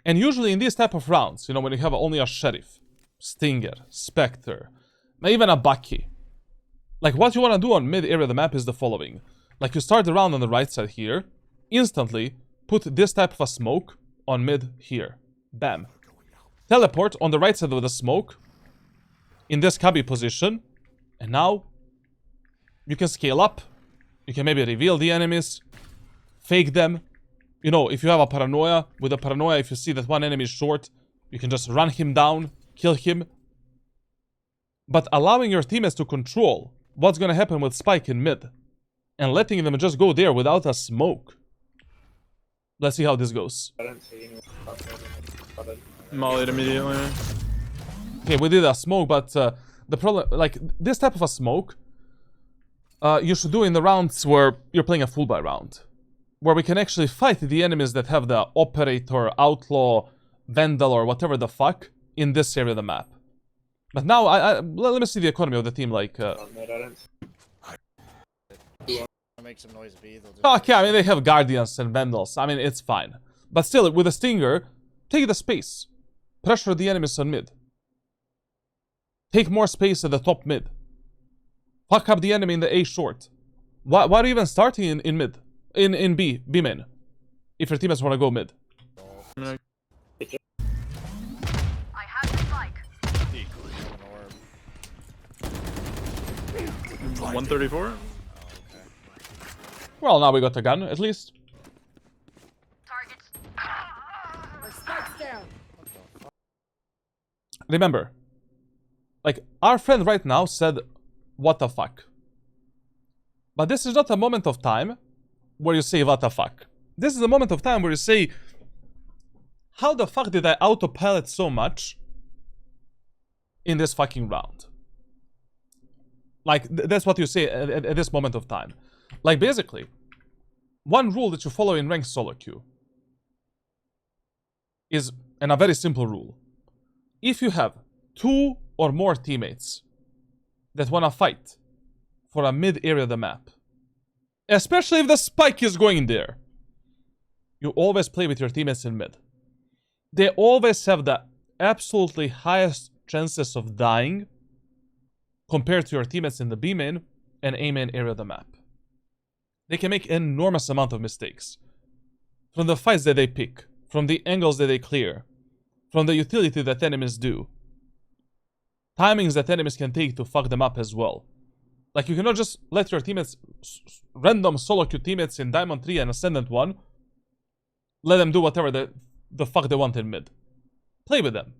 And usually in these type of rounds, you know, when you have only a Sheriff, Stinger, Spectre, even a Bucky, like what you want to do on mid area of the map is the following. Like you start the round on the right side here, instantly put this type of a smoke on mid here. Bam. Teleport on the right side of the smoke in this cubby position, and now you can scale up. You can maybe reveal the enemies, fake them. You know, if you have a paranoia, with a paranoia, if you see that one enemy is short, you can just run him down, kill him. But allowing your teammates to control what's going to happen with Spike in mid, and letting them just go there without a smoke. Let's see how this goes.
I don't see anyone.
Mollied immediately.
Okay, we did a smoke, but the problem, like, this type of a smoke, you should do in the rounds where you're playing a full buy round. Where we can actually fight the enemies that have the Operator, Outlaw, Vandal, or whatever the fuck in this area of the map. But now, let me see the economy of the team, like...
Make some noise B. They'll just
Okay, I mean, they have Guardians and Vandals. I mean, it's fine. But still, with a Stinger, take the space. Pressure the enemies on mid. Take more space at the top mid. Fuck up the enemy in the A short. Why are you even starting in mid? In B main. If your teammates want to go mid.
I have the spike.
134?
Well, now we got a gun, at least.
Targets.
Our spike's down.
Remember, like, our friend right now said, what the fuck? But this is not a moment of time where you say, what the fuck? This is a moment of time where you say, how the fuck did I autopilot so much in this fucking round? Like, that's what you say at this moment of time. Like, basically, one rule that you follow in ranked solo queue is, and a very simple rule. If you have 2 or more teammates that want to fight for a mid area of the map, especially if the spike is going there, you always play with your teammates in mid. They always have the absolutely highest chances of dying compared to your teammates in the B main and A main area of the map. They can make an enormous amount of mistakes. From the fights that they pick, from the angles that they clear, from the utility that enemies do. Timings that enemies can take to fuck them up as well. Like, you cannot just let your teammates, random solo queue teammates in Diamond 3 and Ascendant 1, let them do whatever the fuck they want in mid. Play with them.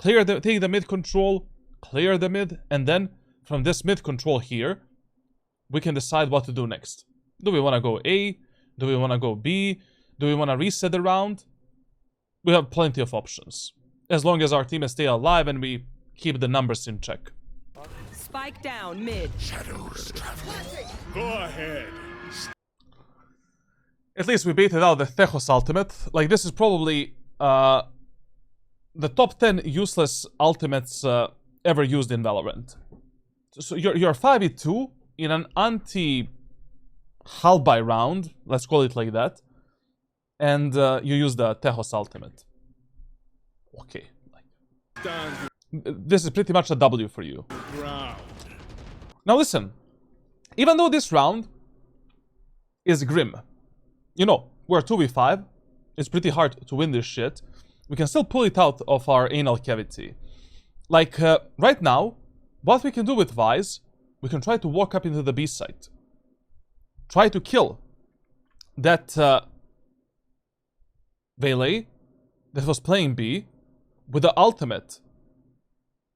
Take the mid control, clear the mid, and then from this mid control here, we can decide what to do next. Do we want to go A? Do we want to go B? Do we want to reset the round? We have plenty of options. As long as our teammates stay alive and we keep the numbers in check.
Spike down mid.
Shadows traveling.
Go ahead.
At least we baited out the Thejos ultimate. Like, this is probably the top 10 useless ultimates ever used in Valorant. So you're 5v2 in an anti-halbay round, let's call it like that, and you use the Thejos ultimate. Okay. This is pretty much a W for you. Now listen, even though this round is grim, you know, we're 2v5, it's pretty hard to win this shit, we can still pull it out of our anal cavity. Like, right now, what we can do with Vise, we can try to walk up into the B site. Try to kill that Valet that was playing B with the ultimate.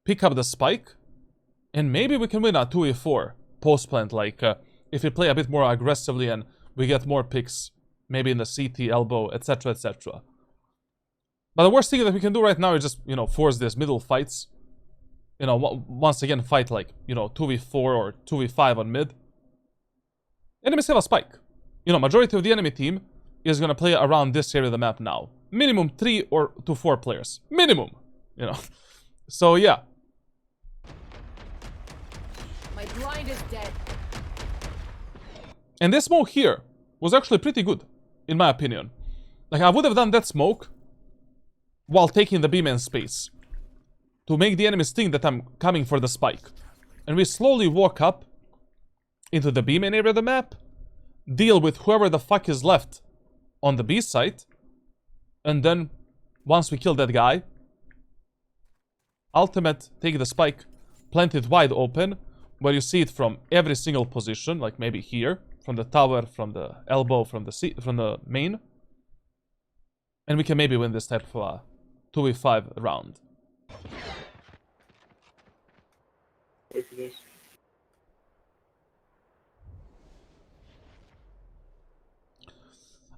Pick up the spike, and maybe we can win a 2v4 post-plant, like, if we play a bit more aggressively and we get more picks, maybe in the CT, elbow, etc, etc. But the worst thing that we can do right now is just, you know, force these middle fights. You know, once again, fight like, you know, 2v4 or 2v5 on mid. Enemies have a spike. You know, majority of the enemy team is gonna play around this area of the map now. Minimum 3 or to 4 players. Minimum! You know. So, yeah.
My blind is dead.
And this smoke here was actually pretty good, in my opinion. Like, I would have done that smoke while taking the B-man space, to make the enemies think that I'm coming for the spike. And we slowly walk up into the B-man area of the map, deal with whoever the fuck is left on the B site, and then, once we kill that guy, ultimate, take the spike, plant it wide open, where you see it from every single position, like maybe here, from the tower, from the elbow, from the main. And we can maybe win this type of a 2v5 round.
Wait for this.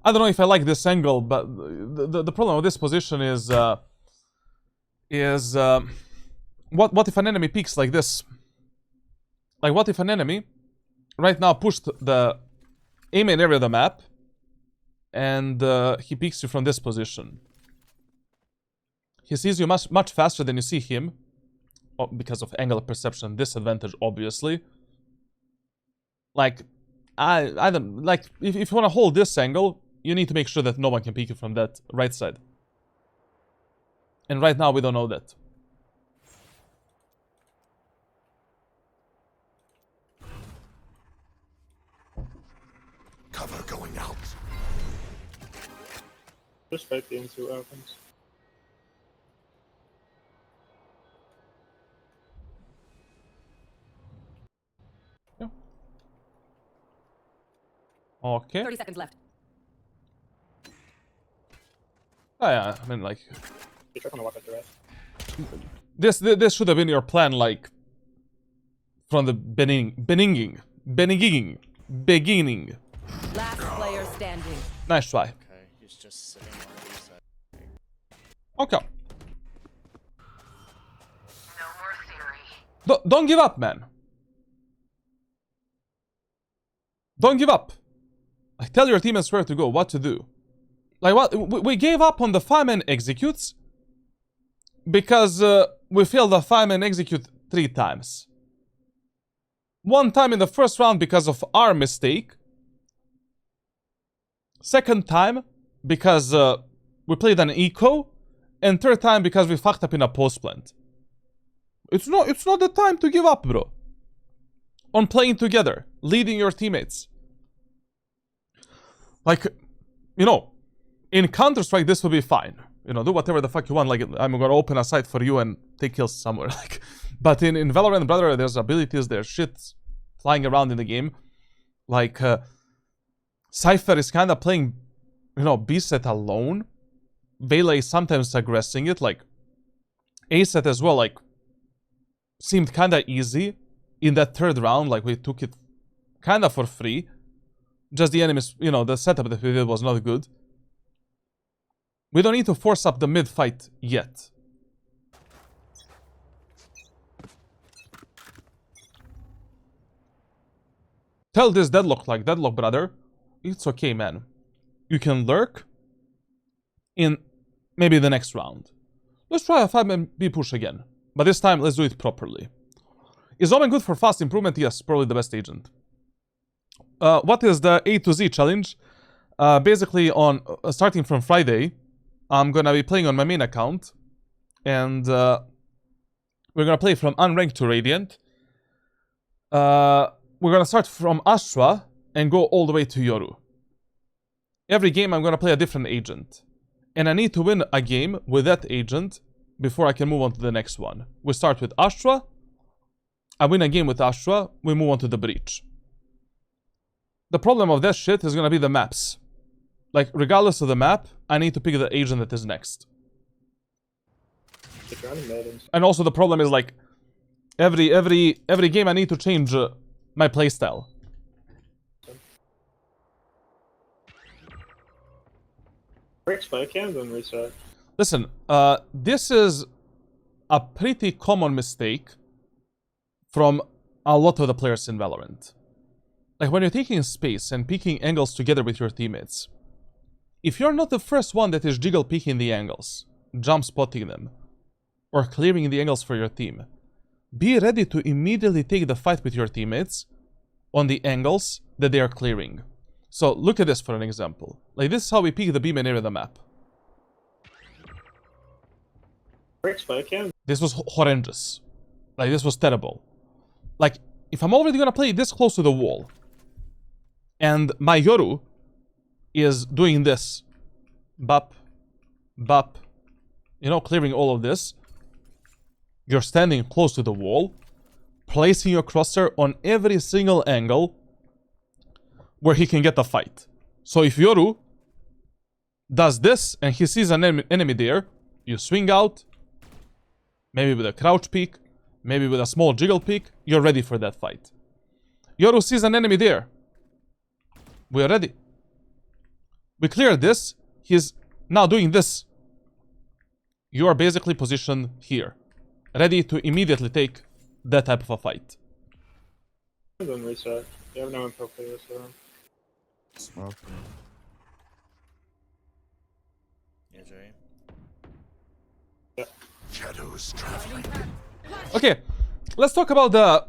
I don't know if I like this angle, but the problem with this position is what if an enemy peeks like this? Like, what if an enemy right now pushed the A-main area of the map and he peeks you from this position? He sees you much faster than you see him, because of angle perception disadvantage, obviously. Like, I don't like, if you want to hold this angle, you need to make sure that no one can peek you from that right side. And right now we don't know that.
Cover going out.
Just fight the into opens.
Okay.
30 seconds left.
Oh yeah, I mean, like,
Be careful to walk at the right.
this should have been your plan, like, from the beginning.
Last player standing.
Nice try.
Okay, he's just sitting on the side.
Okay.
No more theory.
Don't give up, man. Don't give up. Like, tell your teammates where to go, what to do. Like, what? We gave up on the fireman executes because we failed the fireman execute 3 times. 1 time in the first round because of our mistake. 2nd time because we played an eco. And 3rd time because we fucked up in a post plant. It's not the time to give up, bro. On playing together, leading your teammates. Like, you know, in Counter-Strike this will be fine. You know, do whatever the fuck you want. Like, I'm gonna open a site for you and take kills somewhere. Like, but in Valorant, brother, there's abilities, there's shit flying around in the game. Like, Cypher is kind of playing, you know, B set alone. Vela is sometimes aggressing it. Like, A set as well, like, seemed kind of easy in that 3rd round. Like, we took it kind of for free. Just the enemies, you know, the setup that we did was not good. We don't need to force up the mid fight yet. Tell this deadlock, like, deadlock, brother. It's okay, man. You can lurk in maybe the next round. Let's try a 5-man B push again. But this time, let's do it properly. Is Omen good for fast improvement? Yes, probably the best agent. What is the A to Z challenge? Basically, on starting from Friday, I'm gonna be playing on my main account. And we're gonna play from Unranked to Radiant. We're gonna start from Astra and go all the way to Yoru. Every game I'm gonna play a different agent. And I need to win a game with that agent before I can move on to the next one. We start with Astra. I win a game with Astra. We move on to the breach. The problem of that shit is gonna be the maps. Like, regardless of the map, I need to pick the agent that is next. And also the problem is like, every game I need to change my playstyle.
Breaks by cans and reset.
Listen, this is a pretty common mistake from a lot of the players in Valorant. Like, when you're taking space and picking angles together with your teammates, if you're not the first one that is jiggle picking the angles, jump spotting them, or clearing the angles for your team, be ready to immediately take the fight with your teammates on the angles that they are clearing. So, look at this for an example. Like, this is how we pick the beam and area of the map.
Breaks by cans.
This was horrendous. Like, this was terrible. Like, if I'm already gonna play this close to the wall, and my Yoru is doing this, bop, bop, you know, clearing all of this, you're standing close to the wall, placing your crosshair on every single angle where he can get the fight. So if Yoru does this and he sees an enemy there, you swing out, maybe with a crouch peek, maybe with a small jiggle peek, you're ready for that fight. Yoru sees an enemy there. We are ready. We cleared this. He's now doing this. You are basically positioned here, ready to immediately take that type of a fight.
And then reset. You have no info for this round.
Smoke.
Yeah, Jerry.
Shadows traveling.
Okay, let's talk about the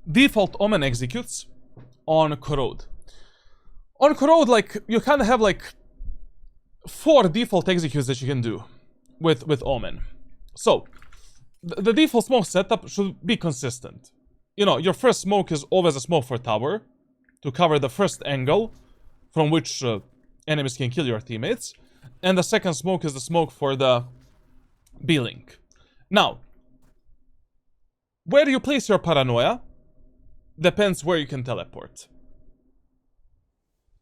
default Omen executes on Corrode. On Corrode, like, you kind of have like 4 default executes that you can do with Omen. So, the default smoke setup should be consistent. You know, your first smoke is always a smoke for tower to cover the first angle from which enemies can kill your teammates. And the second smoke is the smoke for the B-Link. Now, where you place your paranoia depends where you can teleport.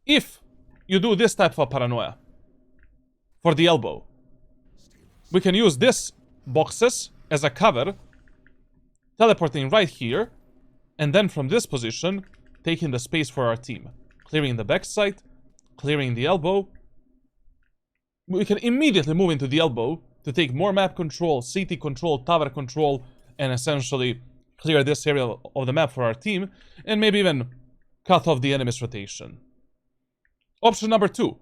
If you do this type of paranoia for the elbow, we can use this boxes as a cover, teleporting right here, and then from this position, taking the space for our team, clearing the backside, clearing the elbow. We can immediately move into the elbow to take more map control, CT control, tower control, and essentially clear this area of the map for our team, and maybe even cut off the enemy's rotation. Option number 2.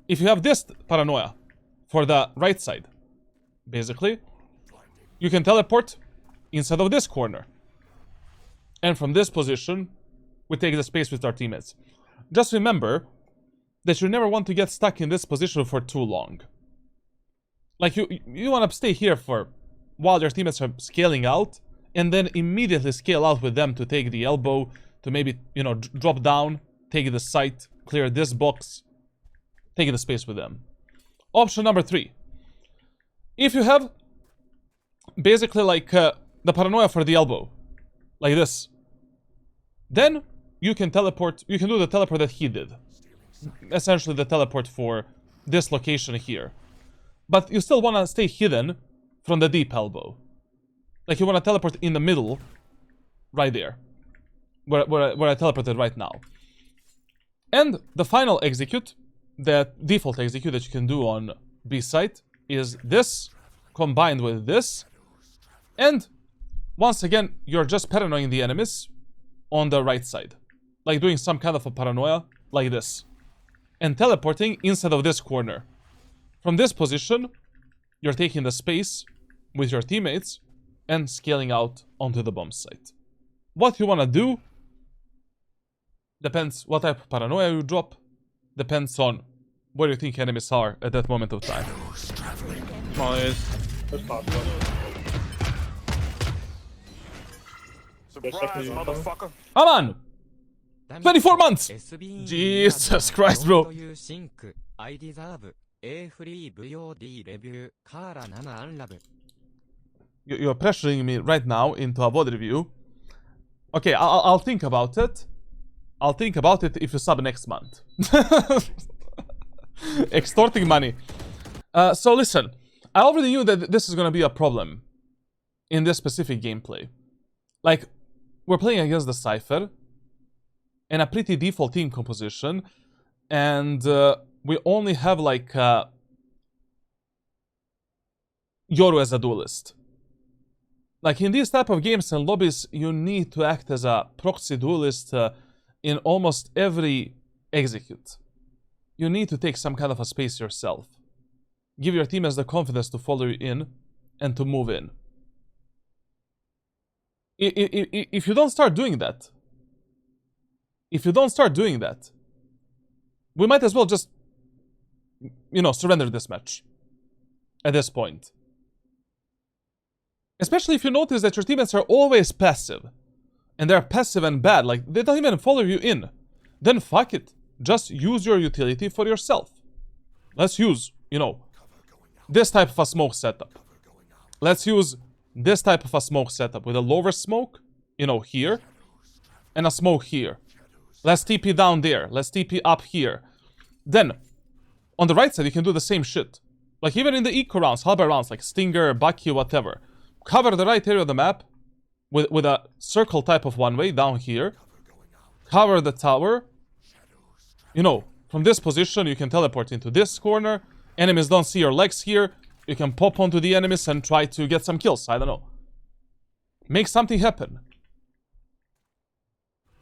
If you have this paranoia for the right side, basically, you can teleport inside of this corner. And from this position, we take the space with our teammates. Just remember that you never want to get stuck in this position for too long. Like, you want to stay here for while your teammates are scaling out, and then immediately scale out with them to take the elbow, to maybe, you know, drop down, take the site, clear this box, take the space with them. Option number 3. If you have basically like the paranoia for the elbow, like this, then you can teleport, you can do the teleport that he did. Essentially the teleport for this location here. But you still want to stay hidden from the deep elbow. Like, you want to teleport in the middle, right there, where I teleported right now. And the final execute, the default execute that you can do on B site, is this combined with this. And once again, you're just paranoing the enemies on the right side. Like doing some kind of a paranoia, like this. And teleporting inside of this corner. From this position, you're taking the space with your teammates and scaling out onto the bomb site. What you want to do depends what type of paranoia you drop, depends on where you think enemies are at that moment of time.
Small is.
There's possible.
Surprise, motherfucker.
Aman! 24 months! Jesus Christ, bro.
A free VOD review カーラ7アンラブ
You're pressuring me right now into a VOD review. Okay, I'll think about it. I'll think about it if you sub next month. Extorting money. So listen, I already knew that this is gonna be a problem in this specific gameplay. Like, we're playing against the Cypher in a pretty default team composition, and we only have like Yoru as a duelist. Like, in these type of games and lobbies, you need to act as a proxy duelist in almost every execute. You need to take some kind of a space yourself. Give your teammates the confidence to follow you in and to move in. If you don't start doing that, we might as well just, you know, surrender this match at this point. Especially if you notice that your teammates are always passive. And they're passive and bad, like, they don't even follow you in. Then fuck it. Just use your utility for yourself. Let's use, you know, this type of a smoke setup. Let's use this type of a smoke setup with a lower smoke, you know, here. And a smoke here. Let's TP down there. Let's TP up here. Then, on the right side, you can do the same shit. Like, even in the eco rounds, halberd rounds, like Stinger, Bucky, whatever. Cover the right area of the map with a circle type of one-way down here. Cover the tower. You know, from this position, you can teleport into this corner. Enemies don't see your legs here. You can pop onto the enemies and try to get some kills. I don't know. Make something happen.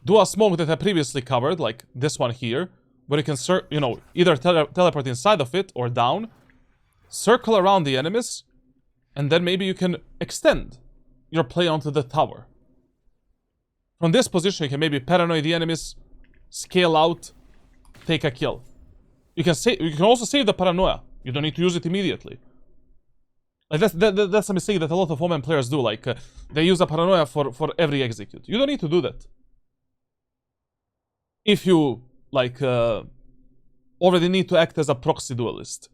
Do a smoke that I previously covered, like this one here, where you can, you know, either teleport inside of it or down. Circle around the enemies. And then maybe you can extend your play onto the tower. From this position, you can maybe paranoid the enemies, scale out, take a kill. You can also save the paranoia. You don't need to use it immediately. Like that's a mistake that a lot of Omen players do. Like they use a paranoia for every execute. You don't need to do that. If you like already need to act as a proxy duelist.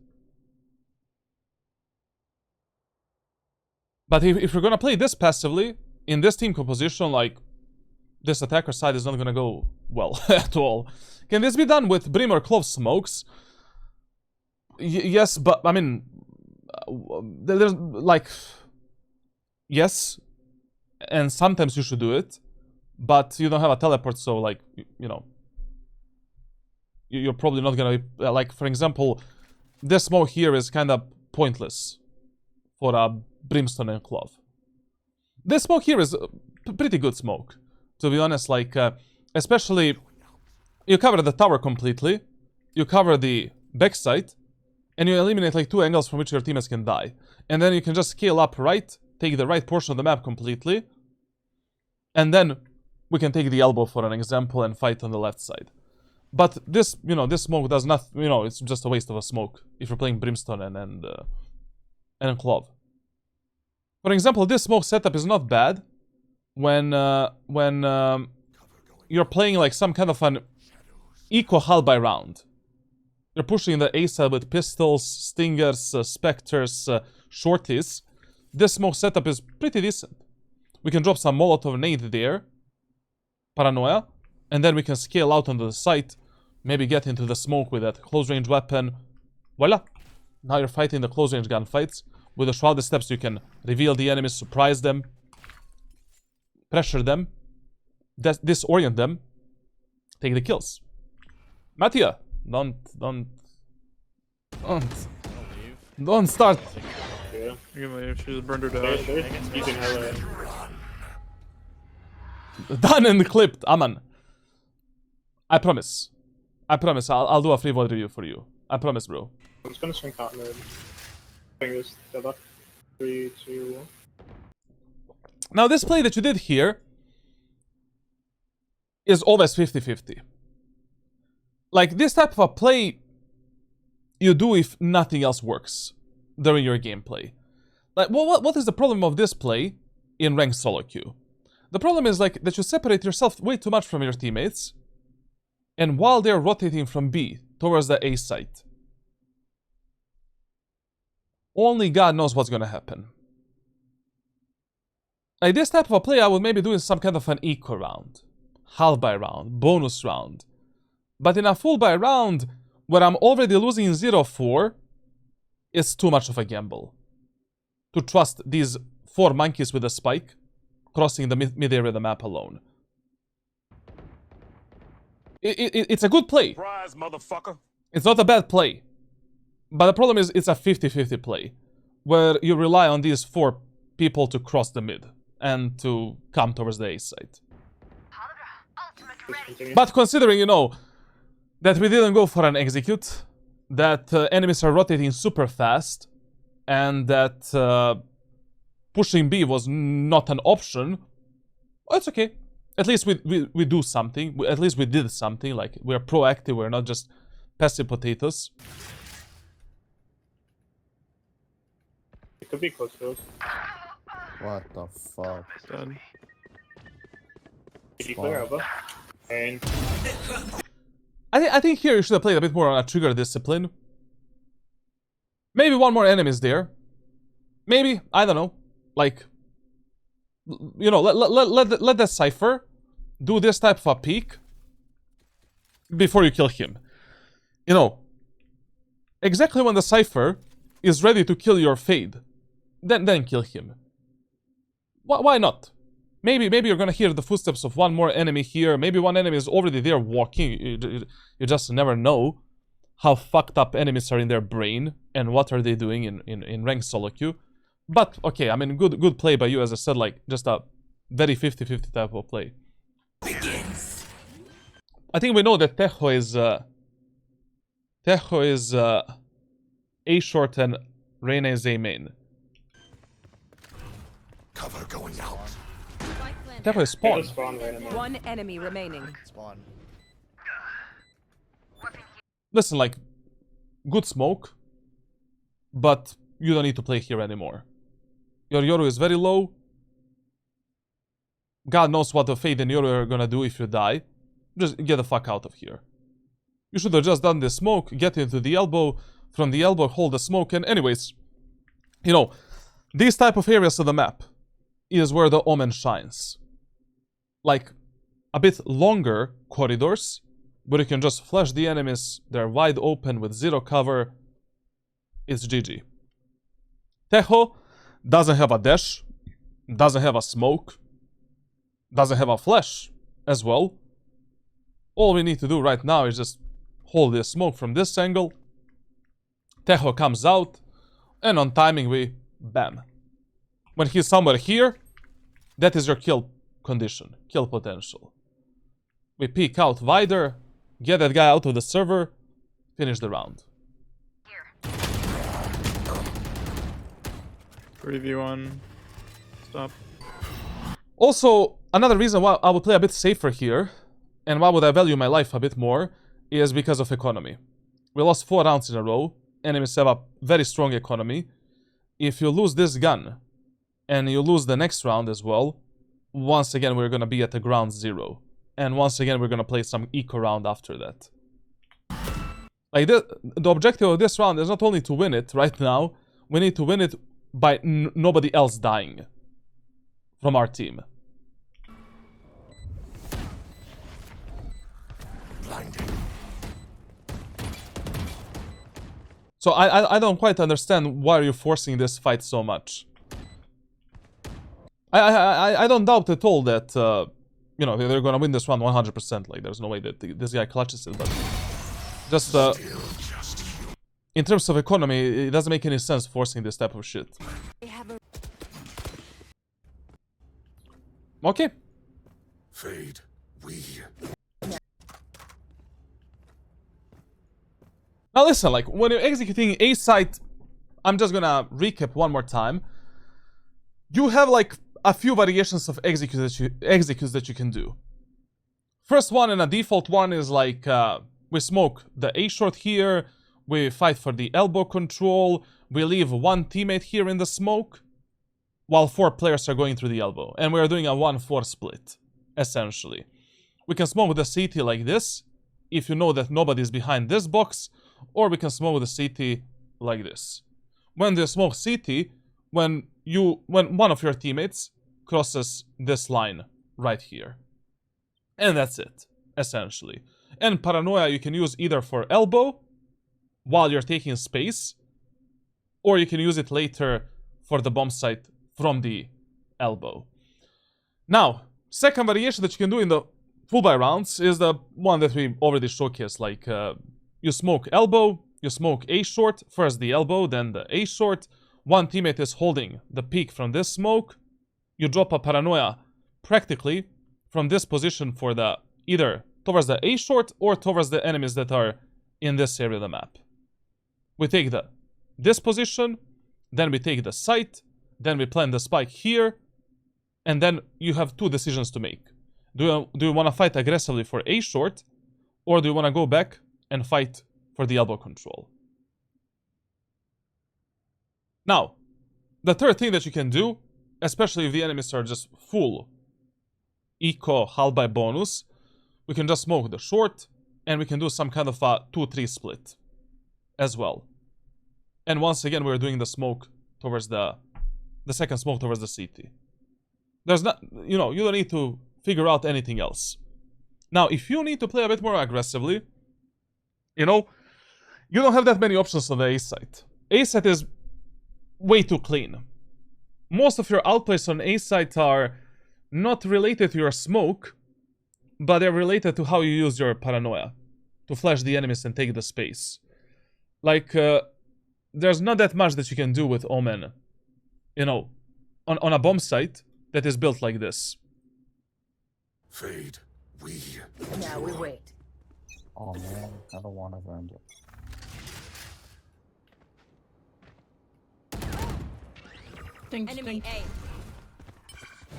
But if you're gonna play this passively, in this team composition, like, this attacker side is not gonna go well at all. Can this be done with Brim or Clove smokes? Yes, but, I mean, there's, like, yes, and sometimes you should do it, but you don't have a teleport, so, like, you know, you're probably not gonna be, like, for example, this smoke here is kind of pointless for a Brimstone and Clove. This smoke here is a pretty good smoke, to be honest. Like, especially, you cover the tower completely, you cover the backside, and you eliminate like 2 angles from which your teammates can die. And then you can just scale up right, take the right portion of the map completely, and then we can take the elbow for an example and fight on the left side. But this, you know, this smoke does not, you know, it's just a waste of a smoke if you're playing Brimstone and Clove. For example, this smoke setup is not bad when you're playing like some kind of an eco hull by round. You're pushing the A side with pistols, stingers, specters, shorties. This smoke setup is pretty decent. We can drop some Molotov nade there, paranoia, and then we can scale out onto the site, maybe get into the smoke with that close range weapon. Voila! Now you're fighting the close range gunfights. With the shrouded steps, you can reveal the enemies, surprise them, pressure them, disorient them, take the kills. Mattia, don't start.
Yeah.
You're gonna leave. She just burned her
They're
down.
using her.
Done and clipped, Aman. I promise. I'll do a free VOD review for you. I promise, bro.
I'm just gonna swing top mid. Fingers together. 3, 2, 1.
Now, this play that you did here is always 50-50. Like, this type of a play you do if nothing else works during your gameplay. Like, what is the problem of this play in ranked solo queue? The problem is, like, that you separate yourself way too much from your teammates, and while they're rotating from B towards the A site, Only God knows what's gonna happen. Like this type of a play, I would maybe do in some kind of an eco round, half buy round, bonus round. But in a full buy round, where I'm already losing 0-4, it's too much of a gamble. To trust these 4 monkeys with a spike, crossing the mid area of the map alone. It's a good play.
Surprise, motherfucker.
It's not a bad play. But the problem is, it's a 50-50 play, where you rely on these 4 people to cross the mid, and to come towards the A side. But considering, you know, that we didn't go for an execute, that enemies are rotating super fast, and that pushing B was not an option, well, it's okay. At least we do something. At least we did something. Like, we're proactive, we're not just passive potatoes.
It could be close to us.
What the fuck?
Dead.
Did you clear over? And
I think here you should have played a bit more on a trigger discipline. Maybe one more enemy is there. Maybe, I don't know. Like, you know, let the Cypher do this type of a peek before you kill him. You know, exactly when the Cypher is ready to kill your Fade, then kill him. Why not? Maybe you're gonna hear the footsteps of one more enemy here. Maybe one enemy is already there walking. You just never know how fucked up enemies are in their brain and what are they doing in ranked solo queue. But okay, I mean, good play by you, as I said, like just a very 50-50 type of play. Begins. I think we know that Tejo is A short and Reyna is A main.
Cover going out.
Tejo is spawn.
spawn right in there.
One enemy remaining.
Spawn.
Listen, like, good smoke, but you don't need to play here anymore. Your Yoru is very low. God knows what the Fade and Yoru are gonna do if you die. Just get the fuck out of here. You should have just done this smoke, get into the elbow, from the elbow hold the smoke, and anyways, you know, these type of areas of the map is where the Omen shines. Like, a bit longer corridors, but you can just flash the enemies, they're wide open with 0 cover. It's GG. Tejo doesn't have a dash, doesn't have a smoke, doesn't have a flash as well. All we need to do right now is just hold this smoke from this angle. Tejo comes out, and on timing we bam. When he's somewhere here, that is your kill condition, kill potential. We peek out wider, get that guy out of the server, finish the round.
3v1. Stop.
Also, another reason why I would play a bit safer here, and why would I value my life a bit more, is because of economy. We lost 4 rounds in a row, enemies have a very strong economy. If you lose this gun, and you lose the next round as well, once again we're gonna be at the ground 0. And once again we're gonna play some eco round after that. Like, the objective of this round is not only to win it right now, we need to win it by nobody else dying from our team.
Blinding.
So I don't quite understand why you're forcing this fight so much. I don't doubt at all that, you know, they're gonna win this round 100%. Like, there's no way that this guy clutches it, but just, in terms of economy, it doesn't make any sense forcing this type of shit. Okay.
Fade. We.
Now listen, like, when you're executing A site, I'm just gonna recap one more time. You have, like, a few variations of executes that you can do. First one, and a default one, is like, we smoke the A short here, we fight for the elbow control, we leave one teammate here in the smoke, while 4 players are going through the elbow. And we're doing a 1-4 split, essentially. We can smoke with the CT like this, if you know that nobody's behind this box, or we can smoke with the CT like this. when they smoke CT, when one of your teammates crosses this line right here. And that's it, essentially. And Paranoia you can use either for elbow, while you're taking space, or you can use it later for the bomb site from the elbow. Now, second variation that you can do in the full buy rounds is the one that we already showcased, like you smoke elbow, you smoke A short, first the elbow, then the A short, one teammate is holding the peak from this smoke, you drop a Paranoia practically from this position for the either towards the A short or towards the enemies that are in this area of the map. We take this position, then we take the site, then we plant the spike here, and then you have two decisions to make. Do you want to fight aggressively for A short, or do you want to go back and fight for the elbow control? Now, the third thing that you can do, especially if the enemies are just full eco hull by bonus, we can just smoke the short, and we can do some kind of a 2-3 split as well. And once again, we're doing the smoke towards the second smoke towards the CT. There's not, you know, you don't need to figure out anything else. Now, if you need to play a bit more aggressively, you know, you don't have that many options on the A site. A site is way too clean. Most of your outplays on A site are not related to your smoke, but they're related to how you use your Paranoia to flash the enemies and take the space. Like, there's not that much that you can do with Omen, you know, on a bomb site that is built like this.
Fade, we
Now we wait.
Oh man, I don't want to burn it.
Enemy A.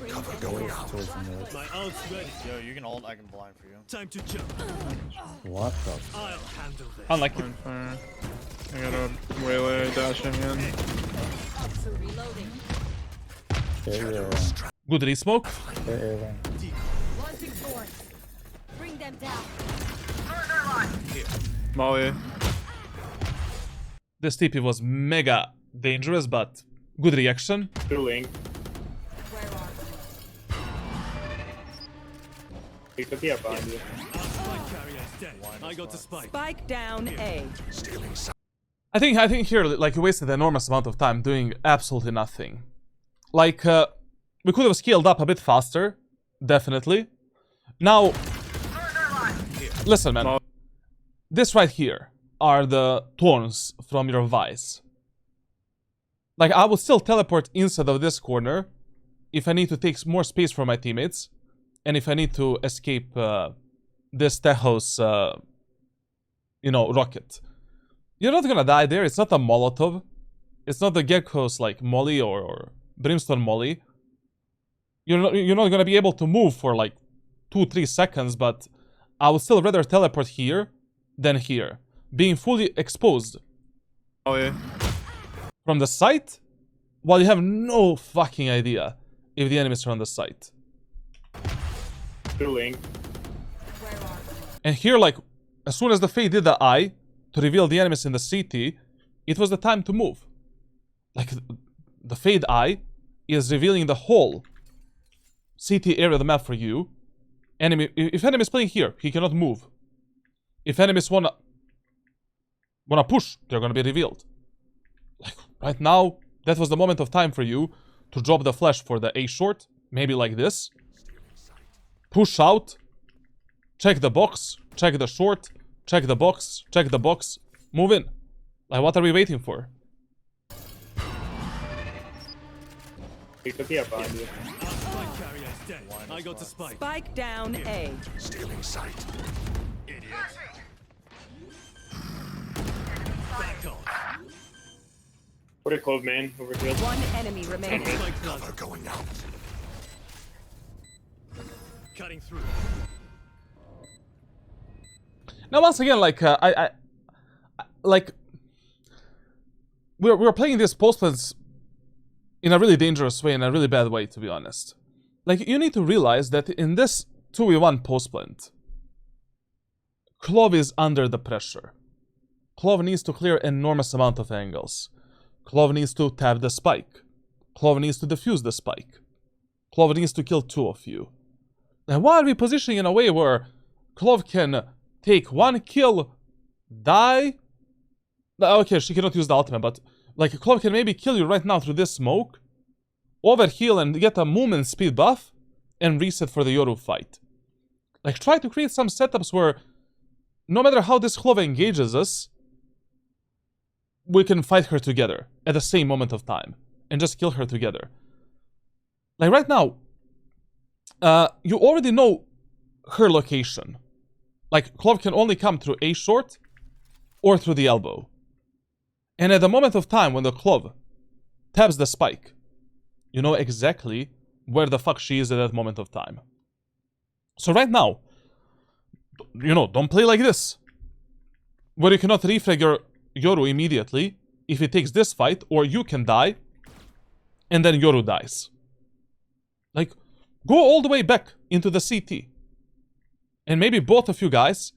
cover going out.
Towards the mid.
My ult's ready.
Yo, you can ult, I can blind for you.
Time to jump.
What the?
I'll handle this.
Unlike it.
On fire. I got a waylay dashing in.
Reloading.
Good resmoke.
Launching force.
Bring them down.
Molly.
This TP was mega dangerous, but good reaction.
Doing.
Where are
He could be up behind you.
Spike carrier's dead. I got the spike.
Spike down A.
Stealing sight.
I think here, like, you wasted an enormous amount of time doing absolutely nothing. Like, we could have scaled up a bit faster, definitely. Now, listen, man. This right here are the thorns from your vise. Like, I will still teleport inside of this corner if I need to take more space for my teammates, and if I need to escape this Tejo's, you know, rocket. You're not gonna die there. It's not a Molotov. It's not the Gecko's, like, Molly or Brimstone Molly. You're not gonna be able to move for, like, 2-3 seconds, but I would still rather teleport here than here. Being fully exposed
Molly.
from the site, while you have no fucking idea if the enemies are on the site.
Doing.
And here, like, as soon as the Fade did the eye to reveal the enemies in the CT, it was the time to move. Like, the Fade eye is revealing the whole CT area of the map for you. If enemy is playing here, he cannot move. If enemies wanna push, they're gonna be revealed. Like, right now, that was the moment of time for you to drop the flash for the A short, maybe like this. Push out, check the box, check the short, check the box, check the box, move in. Like, what are we waiting for?
He could be up behind you.
Spike carrier's dead. I got the spike.
Spike down A.
Stealing sight.
Idiot. Back off.
What a clove main over here.
One enemy remaining.
Spike planted.
Cover going out.
Cutting through.
Now, once again, like, we're playing these post plans in a really dangerous way, in a really bad way, to be honest. Like, you need to realize that in this 2v1 post plant, Clove is under the pressure. Clove needs to clear enormous amount of angles. Clove needs to tap the spike. Clove needs to defuse the spike. Clove needs to kill 2 of you. And why are we positioning in a way where Clove can take 1 kill, die? Okay, she cannot use the ultimate, but like Clove can maybe kill you right now through this smoke, overheal and get a movement speed buff, and reset for the Yoru fight. Like, try to create some setups where no matter how this Clove engages us, we can fight her together at the same moment of time and just kill her together. Like right now, you already know her location. Like, Clove can only come through A short or through the elbow. And at the moment of time when the Clove taps the spike, you know exactly where the fuck she is at that moment of time. So right now, you know, don't play like this, where you cannot refrag your Yoru immediately if he takes this fight, or you can die, and then Yoru dies. Like, go all the way back into the CT. And maybe both of you guys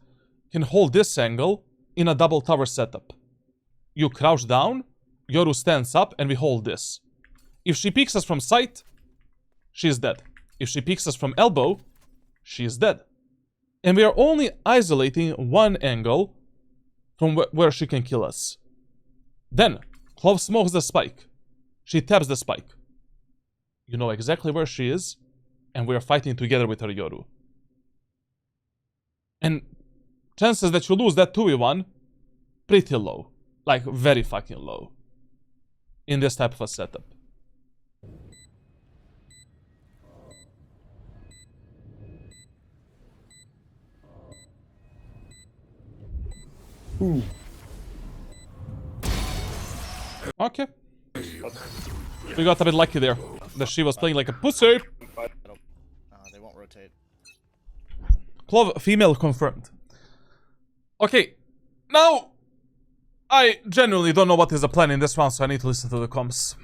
can hold this angle in a double tower setup. You crouch down, Yoru stands up, and we hold this. If she peeks us from sight, she is dead. If she peeks us from elbow, she is dead. And we are only isolating 1 angle from where she can kill us. Then, Clove smokes the spike. She taps the spike. You know exactly where she is, and we are fighting together with her Yoru. And chances that you lose that 2v1, pretty low. Like, very fucking low. In this type of a setup. Okay. We got a bit lucky there. That she was playing like a pussy.
They won't rotate.
Clove, female confirmed. Okay. Now, I genuinely don't know what is the plan in this round, so I need to listen to the comms.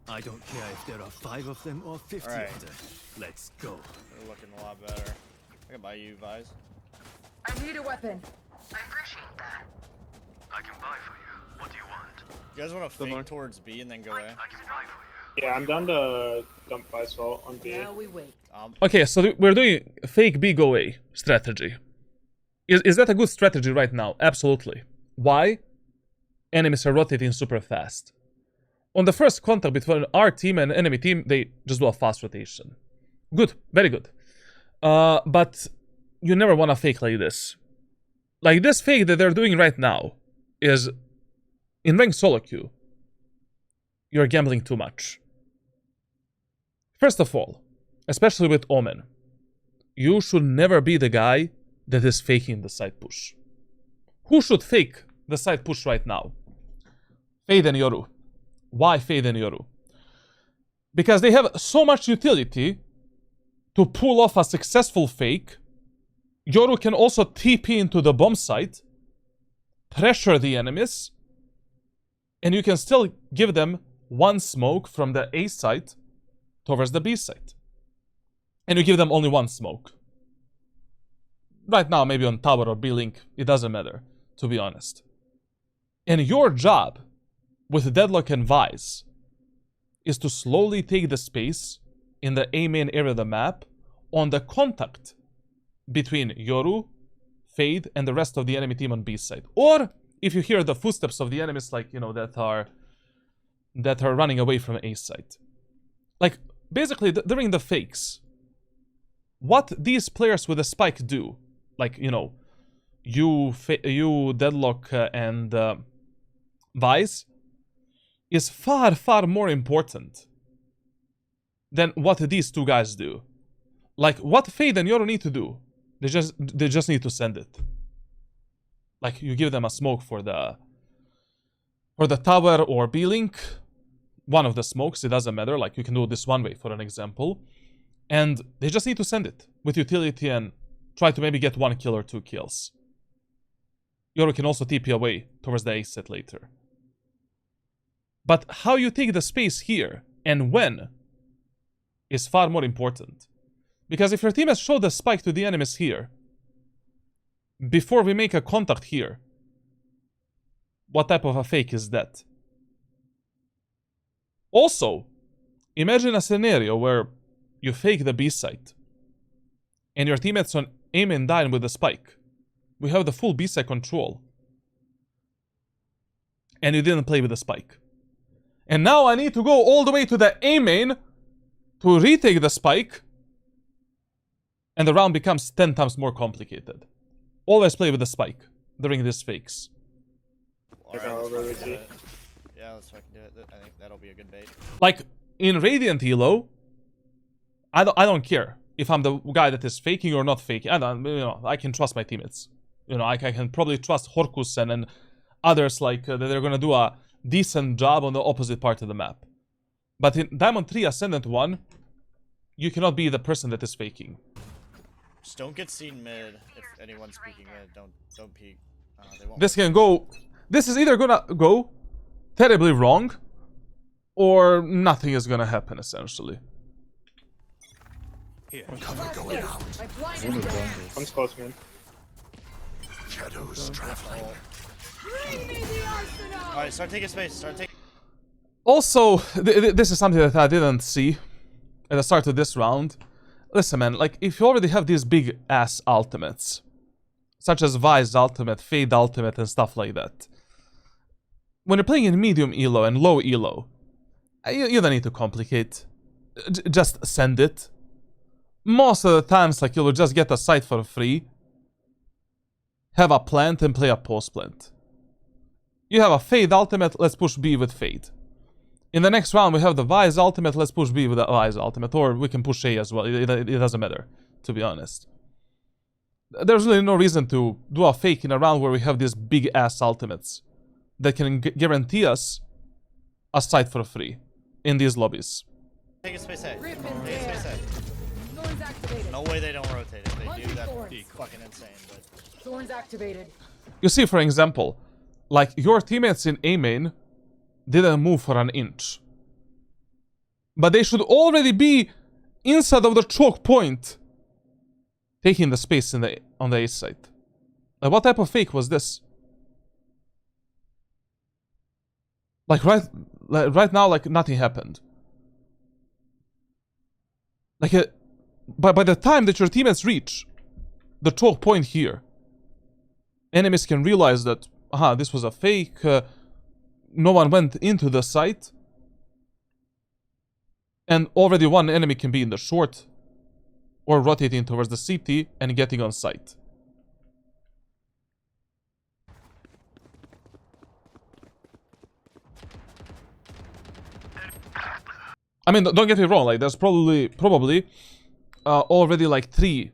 I don't care if there are 5 of them or 50
Alright.
of them. Let's go.
They're looking a lot better. I can buy you, Vise.
I need a weapon.
I appreciate that. I can buy for you. What do you want?
You guys want to
Good
fake
luck.
towards B and then go A?
I can buy for you.
Yeah, I'm down to dump by Salt on B.
Now we wait.
Okay, so we're doing fake B go A strategy. Is that a good strategy right now? Absolutely. Why? Enemies are rotating super fast. On the first contact between our team and enemy team, they just do a fast rotation. Good, very good. But you never want to fake like this. Like this fake that they're doing right now is in ranked solo queue. You're gambling too much. First of all, especially with Omen, you should never be the guy that is faking the side push. Who should fake the side push right now? Fade and Yoru. Why Fade and Yoru? Because they have so much utility to pull off a successful fake. Yoru can also TP into the bomb site, pressure the enemies, and you can still give them 1 smoke from the A site towards the B site. And you give them only 1 smoke. Right now, maybe on tower or B-link, it doesn't matter, to be honest. And your job with Deadlock and Vise is to slowly take the space in the A main area of the map on the contact between Yoru, Fade, and the rest of the enemy team on B side. Or if you hear the footsteps of the enemies, like, you know, that are running away from A side. Like, basically, during the fakes, what these players with the spike do, like, you know, you Deadlock and Vise, is far, far more important than what these 2 guys do. Like, what Fade and Yoru need to do, they just need to send it. Like, you give them a smoke for the tower or B-link, one of the smokes, it doesn't matter, like, you can do this one way, for an example, and they just need to send it with utility and try to maybe get 1 kill or 2 kills. Yoru can also TP away towards the A set later. But how you take the space here and when is far more important. Because if your team has showed the spike to the enemies here, before we make a contact here, what type of a fake is that? Also, imagine a scenario where you fake the B site and your teammates on aim and dine with the spike. We have the full B site control. And you didn't play with the spike. And now I need to go all the way to the A main to retake the spike. And the round becomes 10 times more complicated. Always play with the spike during these fakes.
Alright, let's fucking do it. Yeah, let's fucking do it. I think that'll be a good bait.
Like, in Radiant Elo, I don't care if I'm the guy that is faking or not faking. I can trust my teammates. I can probably trust Horkusen and others that they're gonna do a decent job on the opposite part of the map. But in Diamond 3 Ascendant 1, you cannot be the person that is faking.
Just don't get seen mid if anyone's peeking mid. Don't peek. They won't.
This can go. This is either gonna go terribly wrong, or nothing is gonna happen essentially.
Flash placed. I blinded you.
One's close, man.
Shadows traveling.
Bring me the arsenal.
Alright, start taking space. Start taking.
Also, this is something that I didn't see at the start of this round. Listen, man, if you already have these big ass ultimates, such as Vi's ultimate, Fade ultimate, and stuff like that, when you're playing in medium elo and low elo, you don't need to complicate. Just send it. Most of the times, you'll just get a site for free, have a plant, and play a post plant. You have a Fade ultimate, let's push B with Fade. In the next round, we have the Vi's ultimate, let's push B with the Vi's ultimate, or we can push A as well, it doesn't matter, to be honest. There's really no reason to do a fake in a round where we have these big-ass ultimates that can guarantee us a site for free in these lobbies.
Take a space A.
Rip
Take
and
a
tear.
space A.
Thorns activated.
No way they don't rotate. If they
Lunge
do, that'd
thorns.
be fucking insane. But
Thorns activated.
You see, for example, your teammates in A main didn't move for an inch. But they should already be inside of the choke point, taking the space on the A side. What type of fake was this? Right now, nothing happened. By the time that your teammates reach the choke point here, enemies can realize that, this was a fake, no one went into the site, and already one enemy can be in the short, or rotating towards the CT and getting on site. I mean, don't get me wrong, there's probably already 3,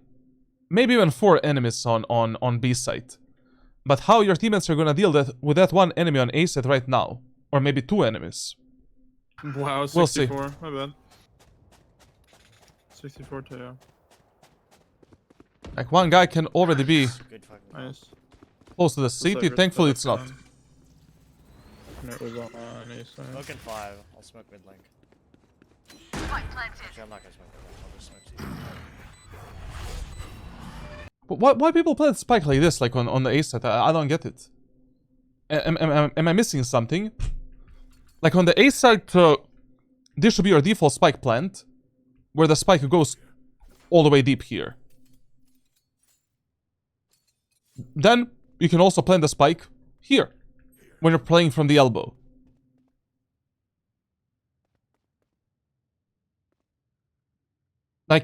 maybe even 4 enemies on B site. But how your teammates are gonna deal with that one enemy on A site right now, or maybe 2 enemies.
Wow,
We'll see.
64. My bad. 64 to yeah.
One guy can already be
good fucking.
Nice.
close to the CT. Thankfully, it's not.
No, it was on A side.
Smoking 5. I'll smoke mid link. Actually, I'm not gonna smoke mid link. I'll just smoke CT.
But why people play spike like this, on the A side? I don't get it. Am I missing something? On the A side, this should be your default spike plant, where the spike goes all the way deep here. Then you can also plant the spike here, when you're playing from the elbow. I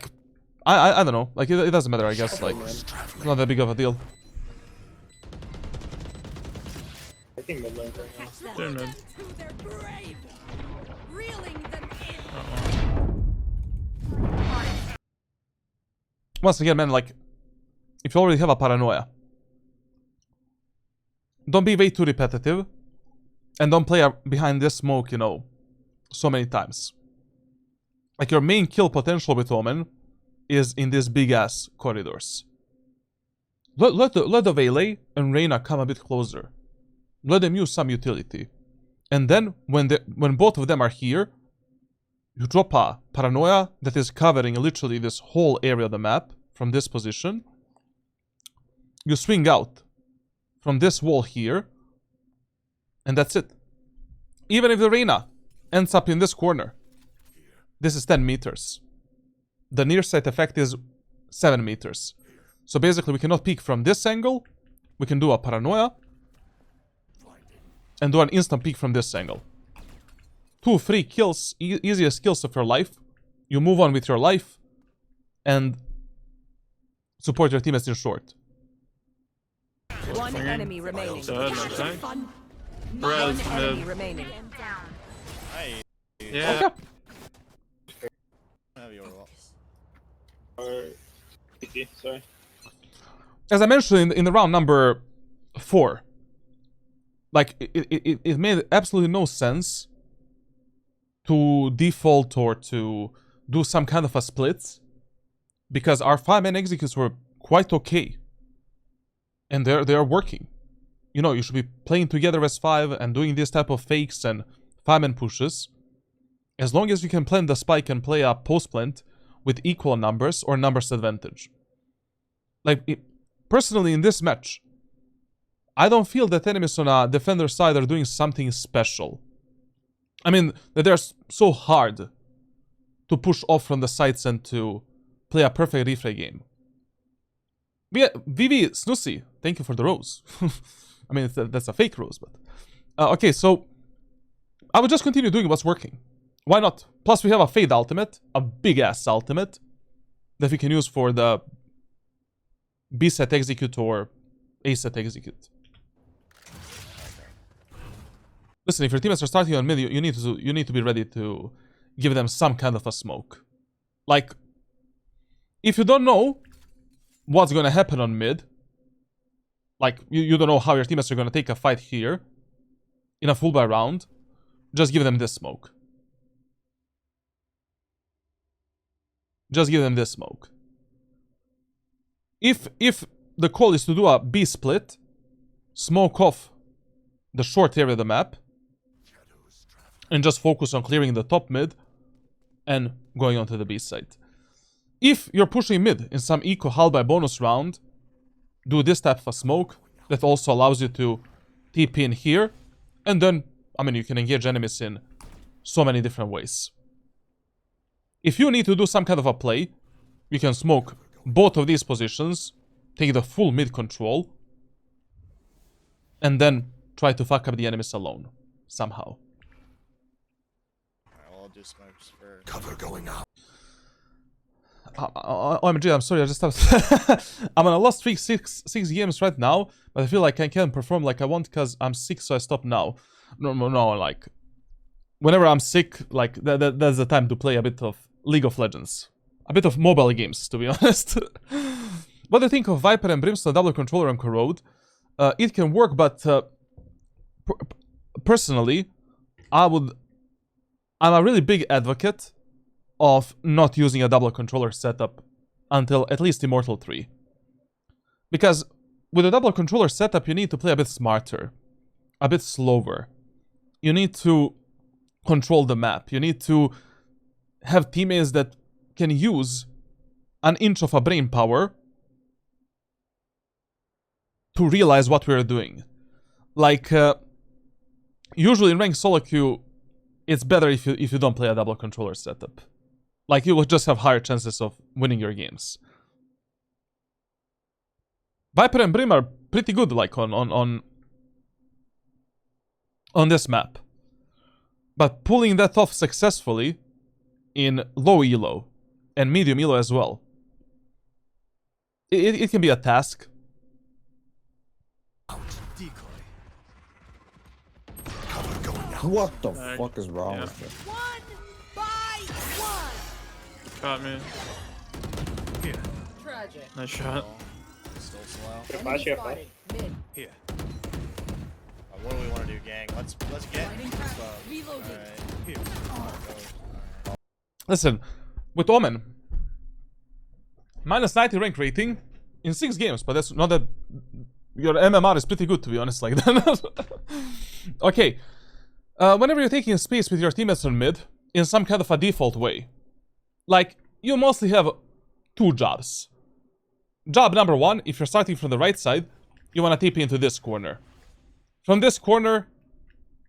don't know. It doesn't matter, I guess. It's not that big of a deal.
I think mid lane right now.
They're mid.
Their grave. Reeling them in.
Once again, man, if you already have a paranoia, don't be way too repetitive, and don't play behind this smoke, so many times. Your main kill potential with Omen is in these big-ass corridors. Let the Valet and Reyna come a bit closer. Let them use some utility. And then, when both of them are here, you drop a Paranoia that is covering literally this whole area of the map from this position. You swing out from this wall here, and that's it. Even if the Reyna ends up in this corner. This is 10 meters. The near sight effect is 7 meters. So basically we cannot peek from this angle. We can do a paranoia. And do an instant peek from this angle. 2 free kills, easiest kills of your life. You move on with your life. And support your teammates in short.
One enemy remaining.
Dead, I think.
One
Res
enemy
mid.
remaining.
Hey,
Yeah.
Okay.
have your wall.
Or PT, sorry.
As I mentioned in the round number 4, like it made absolutely no sense to default or to do some kind of a split, because our 5-man executes were quite okay, and they are working. You know, you should be playing together as 5 and doing this type of fakes and 5-man pushes. As long as you can plant the spike and play a post plant with equal numbers or numbers advantage. Like, personally in this match, I don't feel that enemies on a defender side are doing something special. I mean, that they're so hard to push off from the sides and to play a perfect replay game. VV Snussy, thank you for the rose. I mean, that's a fake rose, but... okay, so... I would just continue doing what's working. Why not? Plus we have a Fade ultimate, a big-ass ultimate, that we can use for the B-set execute or A-set execute. Listen, if your teammates are starting on mid, you need to be ready to give them some kind of a smoke. Like, if you don't know what's gonna happen on mid, like, you don't know how your teammates are gonna take a fight here, in a full buy round, just give them this smoke. Just give them this smoke. If the call is to do a B split, smoke off the short area of the map, and just focus on clearing the top mid and going on to the B side. If you're pushing mid in some eco hull by bonus round, do this type of a smoke that also allows you to TP in here, and then, I mean, you can engage enemies in so many different ways. If you need to do some kind of a play, you can smoke both of these positions, take the full mid control, and then try to fuck up the enemies alone, somehow.
Alright, well, I'll do smokes for...
Cover going up.
OMG, I'm sorry, I just have... I'm on a lost streak, six games right now, but I feel like I can't perform like I want because I'm sick, so I stop now. No, like... Whenever I'm sick, like, that's the time to play a bit of League of Legends. A bit of mobile games, to be honest. What do you think of Viper and Brimstone double controller on Corrode? It can work, but... personally, I'm a really big advocate of not using a double controller setup until at least Immortal 3. Because with a double controller setup, you need to play a bit smarter, a bit slower. You need to control the map. You need to have teammates that can use an inch of a brain power to realize what we're doing. Like, usually in ranked solo queue, it's better if you don't play a double controller setup. Like, you will just have higher chances of winning your games. Viper and Brim are pretty good, like, on this map. But pulling that off successfully in low elo and medium elo as well, it can be a task.
What the fuck is wrong
Yeah.
with this?
One by one.
Got me.
Tragic.
Nice shot.
Still slow.
Good flash, you have flash.
Spotted. Mid.
What do we want to do, gang? Let's get...
Reloading.
Alright.
Listen, with Omen, minus 90 rank rating in 6 games, but that's not that... Your MMR is pretty good, to be honest, like that. Okay. Whenever you're taking space with your teammates on mid, in some kind of a default way, like, you mostly have 2 jobs. Job number 1, if you're starting from the right side, you want to TP into this corner. From this corner,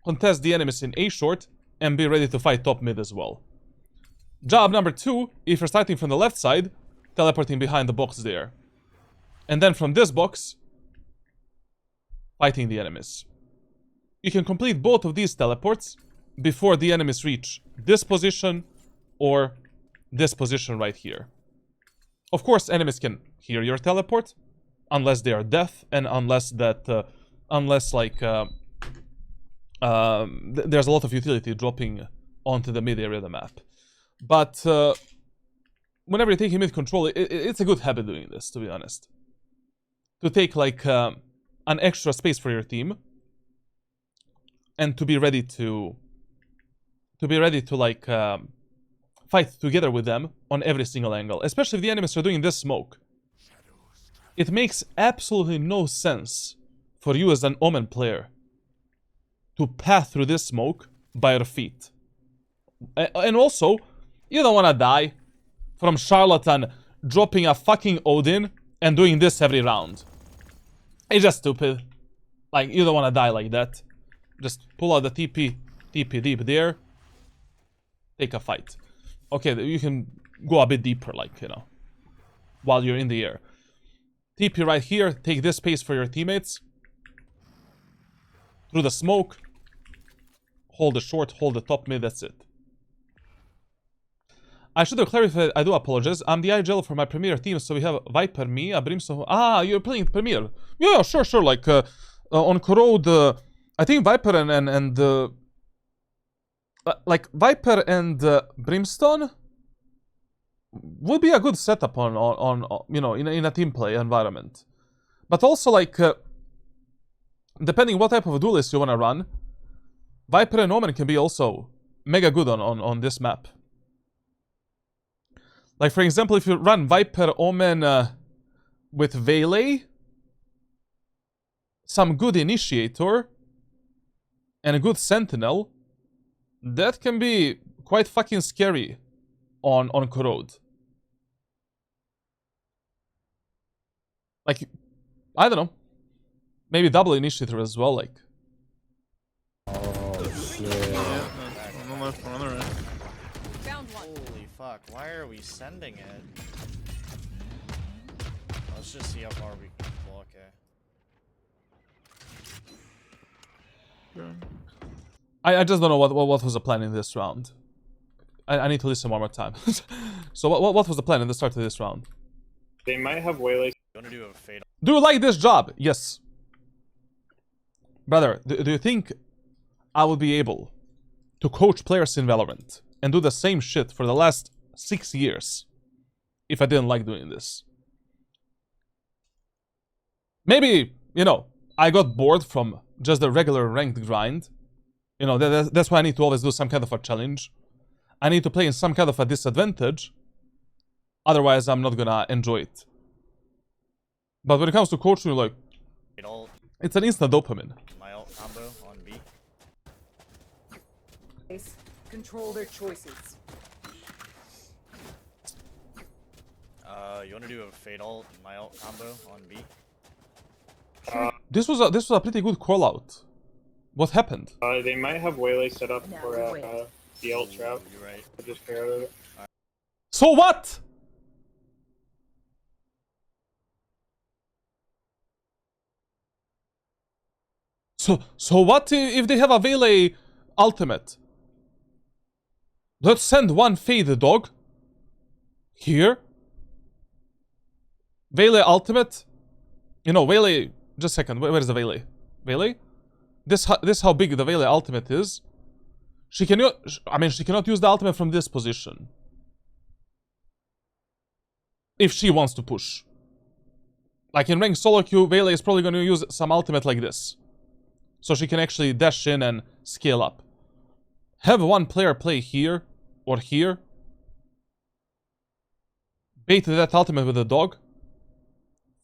contest the enemies in A short, and be ready to fight top mid as well. Job number 2, if you're starting from the left side, teleporting behind the box there. And then from this box, fighting the enemies. You can complete both of these teleports before the enemies reach this position or this position right here. Of course, enemies can hear your teleport, unless they are deaf, and unless that, there's a lot of utility dropping onto the mid area of the map. But whenever you're taking mid control, it's a good habit doing this, to be honest. To take like an extra space for your team, and to be ready to like fight together with them on every single angle, especially if the enemies are doing this smoke. It makes absolutely no sense for you as an Omen player to path through this smoke by your feet. And also, you don't want to die from Charlatan dropping a fucking Odin and doing this every round. It's just stupid. Like, you don't want to die like that. Just pull out the TP deep there. Take a fight. Okay, you can go a bit deeper, like, you know, while you're in the air. TP right here, take this space for your teammates. Through the smoke. Hold the short, hold the top mid, that's it. I should have clarified, I do apologize. I'm the IGL for my Premier team, so we have Viper, me, a Brimstone. Ah, you're playing Premier. Yeah, sure. Like, on Corrode, I think Viper and like, Viper and Brimstone would be a good setup on you know, in a team play environment. But also, like, depending what type of duelist you want to run, Viper and Omen can be also mega good on this map. Like, for example, if you run Viper, Omen with Valet, some good Initiator, and a good Sentinel, that can be quite fucking scary on Corrode. Like, I don't know. Maybe double Initiator as well, like.
Oh, shit.
Yeah, one left, one on the right.
Found one.
Holy fuck, why are we sending it? Let's just see how far we can block it.
Yeah.
I just don't know what was the plan in this round. I need to listen one more time. So what was the plan in the start of this round?
They might have waylay.
You wanna do a fade?
Do you like this job? Yes. Brother, do you think I would be able to coach players in Valorant and do the same shit for the last 6 years if I didn't like doing this? Maybe, you know, I got bored from just the regular ranked grind. You know, that's why I need to always do some kind of a challenge. I need to play in some kind of a disadvantage. Otherwise, I'm not gonna enjoy it. But when it comes to coaching, like, it's an instant dopamine.
My ult combo on B.
Control their choices.
You wanna do a fade ult, my ult combo on B?
This was a pretty good call out. What happened?
They might have waylay set up
Now
for
wait.
the ult trap.
You're right.
I just clear out of it.
So what? So what if they have a Valet ultimate? Let's send one fade dog. Here. Valet ultimate. You know, Valet. Just a second. Where's the Valet? Valet? This how big the Valet ultimate is. She cannot. I mean, she cannot use the ultimate from this position. If she wants to push. Like in ranked solo queue, Valet is probably going to use some ultimate like this. So she can actually dash in and scale up. Have one player play here or here. Bait that ultimate with the dog.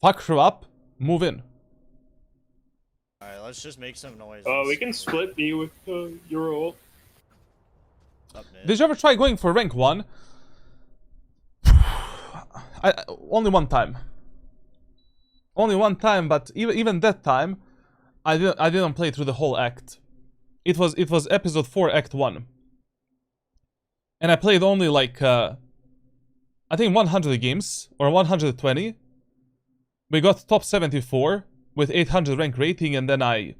Fuck her up. Move in.
Alright, let's just make some noise.
We can split B with your ult.
Up mid.
Did you ever try going for rank 1? Only one time. Only one time, but even that time, I didn't play through the whole act. It was episode 4, act 1. And I played only like, I think 100 games, or 120. We got top 74 with 800 rank rating, and then I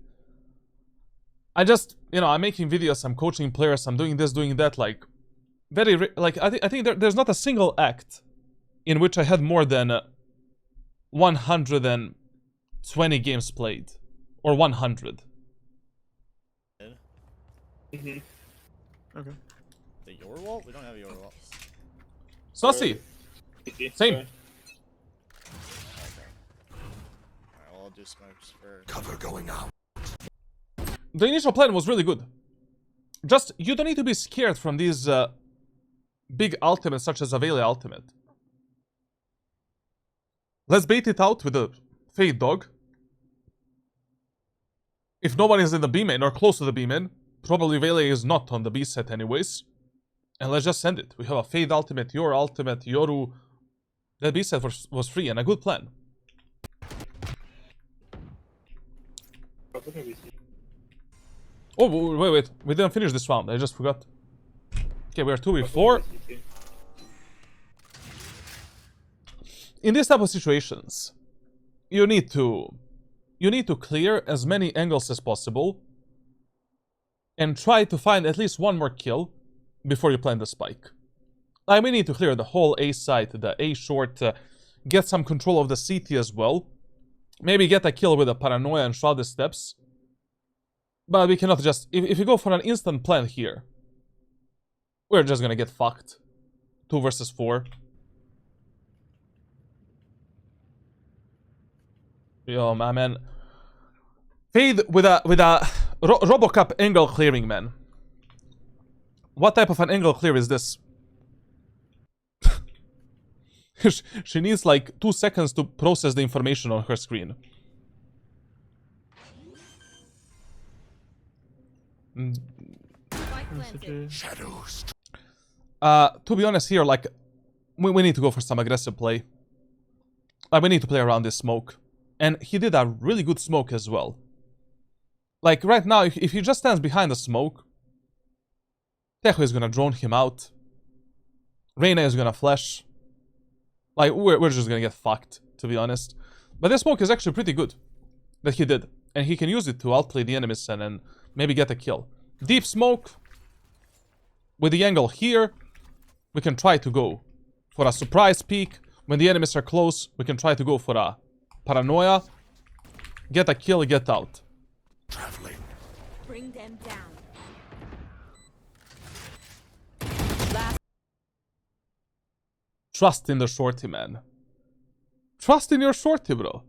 just, you know, I'm making videos, I'm coaching players, I'm doing this, doing that, like, like, I think there's not a single act in which I had more than 120 games played. Or 100.
Mm-hmm.
Okay.
The your wall? We don't have your wall.
Saucy! Same.
Alright, well, I'll do smokes for...
Cover going out.
The initial plan was really good. Just, you don't need to be scared from these big ultimates such as a Vele ultimate. Let's bait it out with a Fade Dog. If no one is in the B main or close to the B main, probably Vele is not on the B set anyways. And let's just send it. We have a Fade ultimate, your ultimate, Yoru. That B set was free and a good plan. Oh, wait. We didn't finish this round. I just forgot. Okay, we are 2v4. In these type of situations, you need to clear as many angles as possible and try to find at least one more kill before you plant the spike. Like, we need to clear the whole A side, the A short, get some control of the CT as well. Maybe get a kill with a Paranoia and Shrouded Steps. But we cannot just... If you go for an instant plant here, we're just gonna get fucked. 2 versus 4. Yo, my man. Fade with a Robocup angle clearing, man. What type of an angle clear is this? She needs like 2 seconds to process the information on her screen.
Shadows.
To be honest here, like, we need to go for some aggressive play. Like, we need to play around this smoke. And he did a really good smoke as well. Like, right now, if he just stands behind the smoke, Tejo is gonna drone him out. Reyna is gonna flash. Like, we're just gonna get fucked, to be honest. But this smoke is actually pretty good that he did. And he can use it to outplay the enemies and maybe get a kill. Deep smoke. With the angle here, we can try to go for a surprise peek. When the enemies are close, we can try to go for a Paranoia. Get a kill, get out.
Traveling.
Bring them down.
Trust in the shorty, man. Trust in your shorty, bro.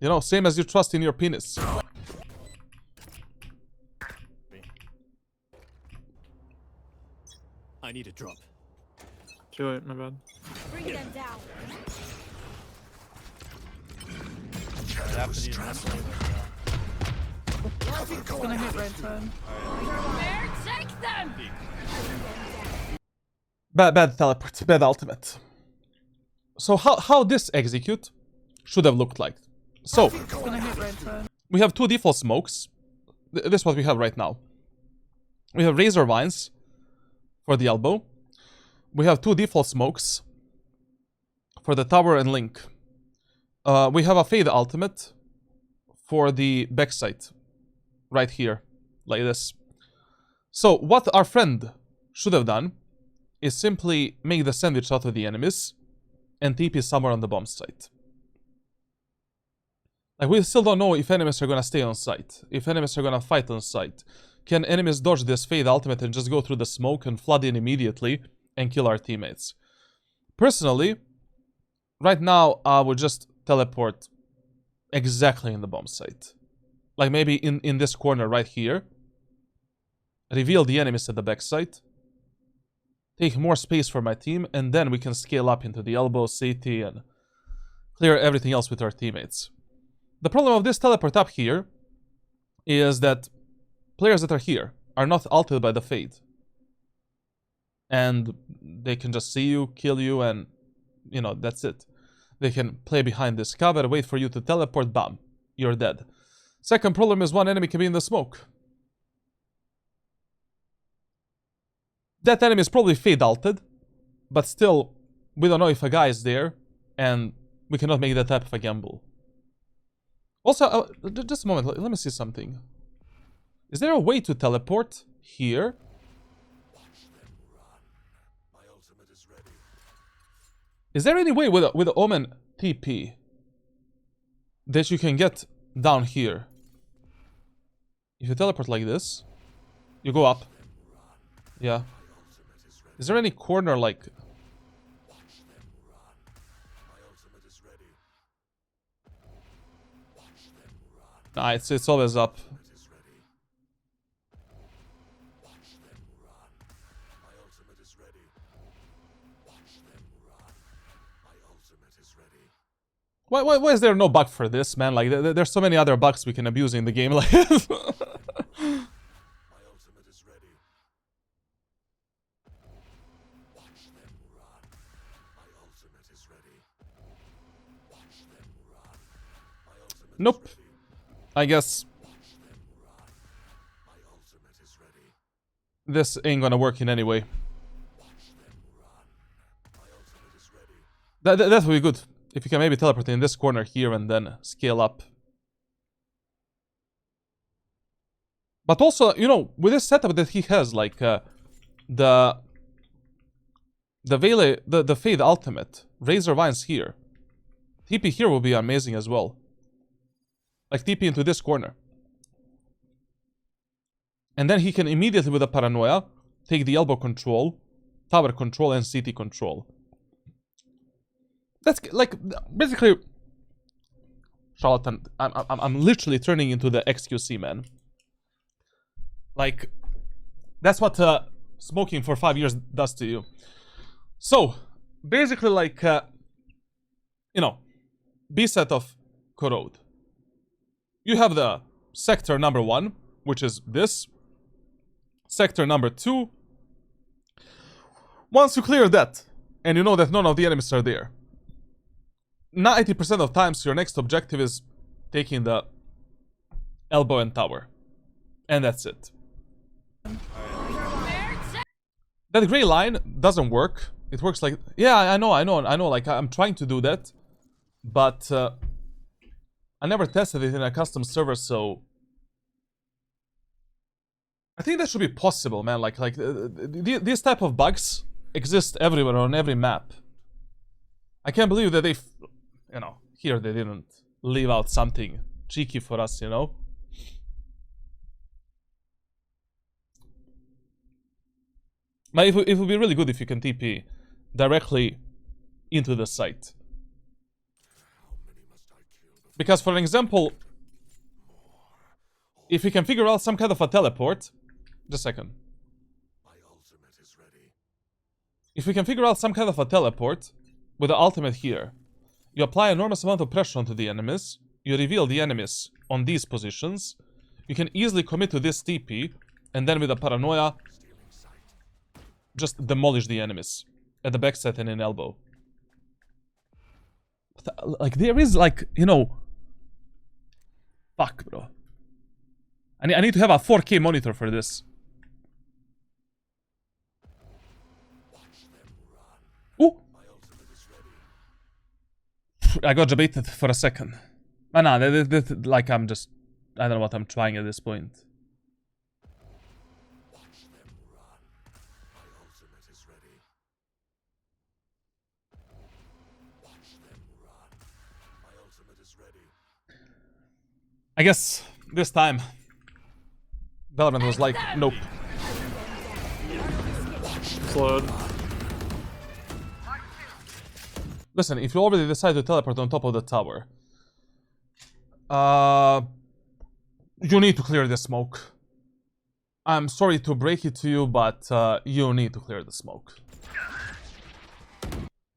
You know, same as you trust in your penis.
I need a drop.
Too late, my bad.
Bring them down.
Japanese wrestling.
Gonna hit red side.
Where? Take them!
Bad teleport, bad ultimate. So how this execute should have looked like. So,
Gonna hit red side.
we have 2 default smokes. This is what we have right now. We have Razor Vines for the elbow. We have 2 default smokes for the tower and link. We have a Fade ultimate for the backside. Right here. Like this. So, what our friend should have done is simply make the sandwich out of the enemies and TP somewhere on the bomb site. Like, we still don't know if enemies are gonna stay on site, if enemies are gonna fight on site. Can enemies dodge this Fade ultimate and just go through the smoke and flood in immediately and kill our teammates? Personally, right now I would just teleport exactly in the bomb site. Like maybe in this corner right here. Reveal the enemies at the backside. Take more space for my team, and then we can scale up into the elbow, CT, and clear everything else with our teammates. The problem of this teleport up here is that players that are here are not altered by the Fade. And they can just see you, kill you, and, you know, that's it. They can play behind this cover, wait for you to teleport, bam, you're dead. Second problem is one enemy can be in the smoke. That enemy is probably fade ulted, but still, we don't know if a guy is there, and we cannot make that type of a gamble. Also, just a moment, let me see something. Is there a way to teleport here? Is there any way with the Omen TP that you can get down here? If you teleport like this, you go up. Yeah. Is there any corner like... Nah, it's always up. Why is there no bug for this, man? Like, there's so many other bugs we can abuse in the game. Like, nope. I guess this ain't gonna work in any way. That would be good. If you can maybe teleport in this corner here and then scale up. But also, you know, with this setup that he has, like the Fade ultimate, Razor Vines here. TP here will be amazing as well. Like TP into this corner. And then he can immediately with a Paranoia take the elbow control, tower control, and CT control. That's like basically charlatan. I'm literally turning into the XQC, man. Like that's what smoking for 5 years does to you. So basically, like you know, B set of Corrode. You have the sector number 1, which is this. Sector number 2. Once you clear that, and you know that none of the enemies are there, 90% of times your next objective is taking the elbow and tower. And that's it. That gray line doesn't work. It works like... Yeah, I know. Like, I'm trying to do that. But I never tested it in a custom server, so... I think that should be possible, man. Like these type of bugs exist everywhere on every map. I can't believe that they... You know, here they didn't leave out something cheeky for us, you know? But it would be really good if you can TP directly into the site. Because, for example, if we can figure out some kind of a teleport... Just a second. If we can figure out some kind of a teleport with the ultimate here, you apply enormous amount of pressure onto the enemies, you reveal the enemies on these positions, you can easily commit to this TP, and then with a Paranoia, just demolish the enemies at the backside and in elbow. But, like, there is, like, you know... Fuck, bro. I need to have a 4K monitor for this. Ooh! I got debated for a second. But nah, like I'm just... I don't know what I'm trying at this point. I guess this time Valorant was like, nope.
Flood.
Listen, if you already decide to teleport on top of the tower, you need to clear the smoke. I'm sorry to break it to you, but you need to clear the smoke.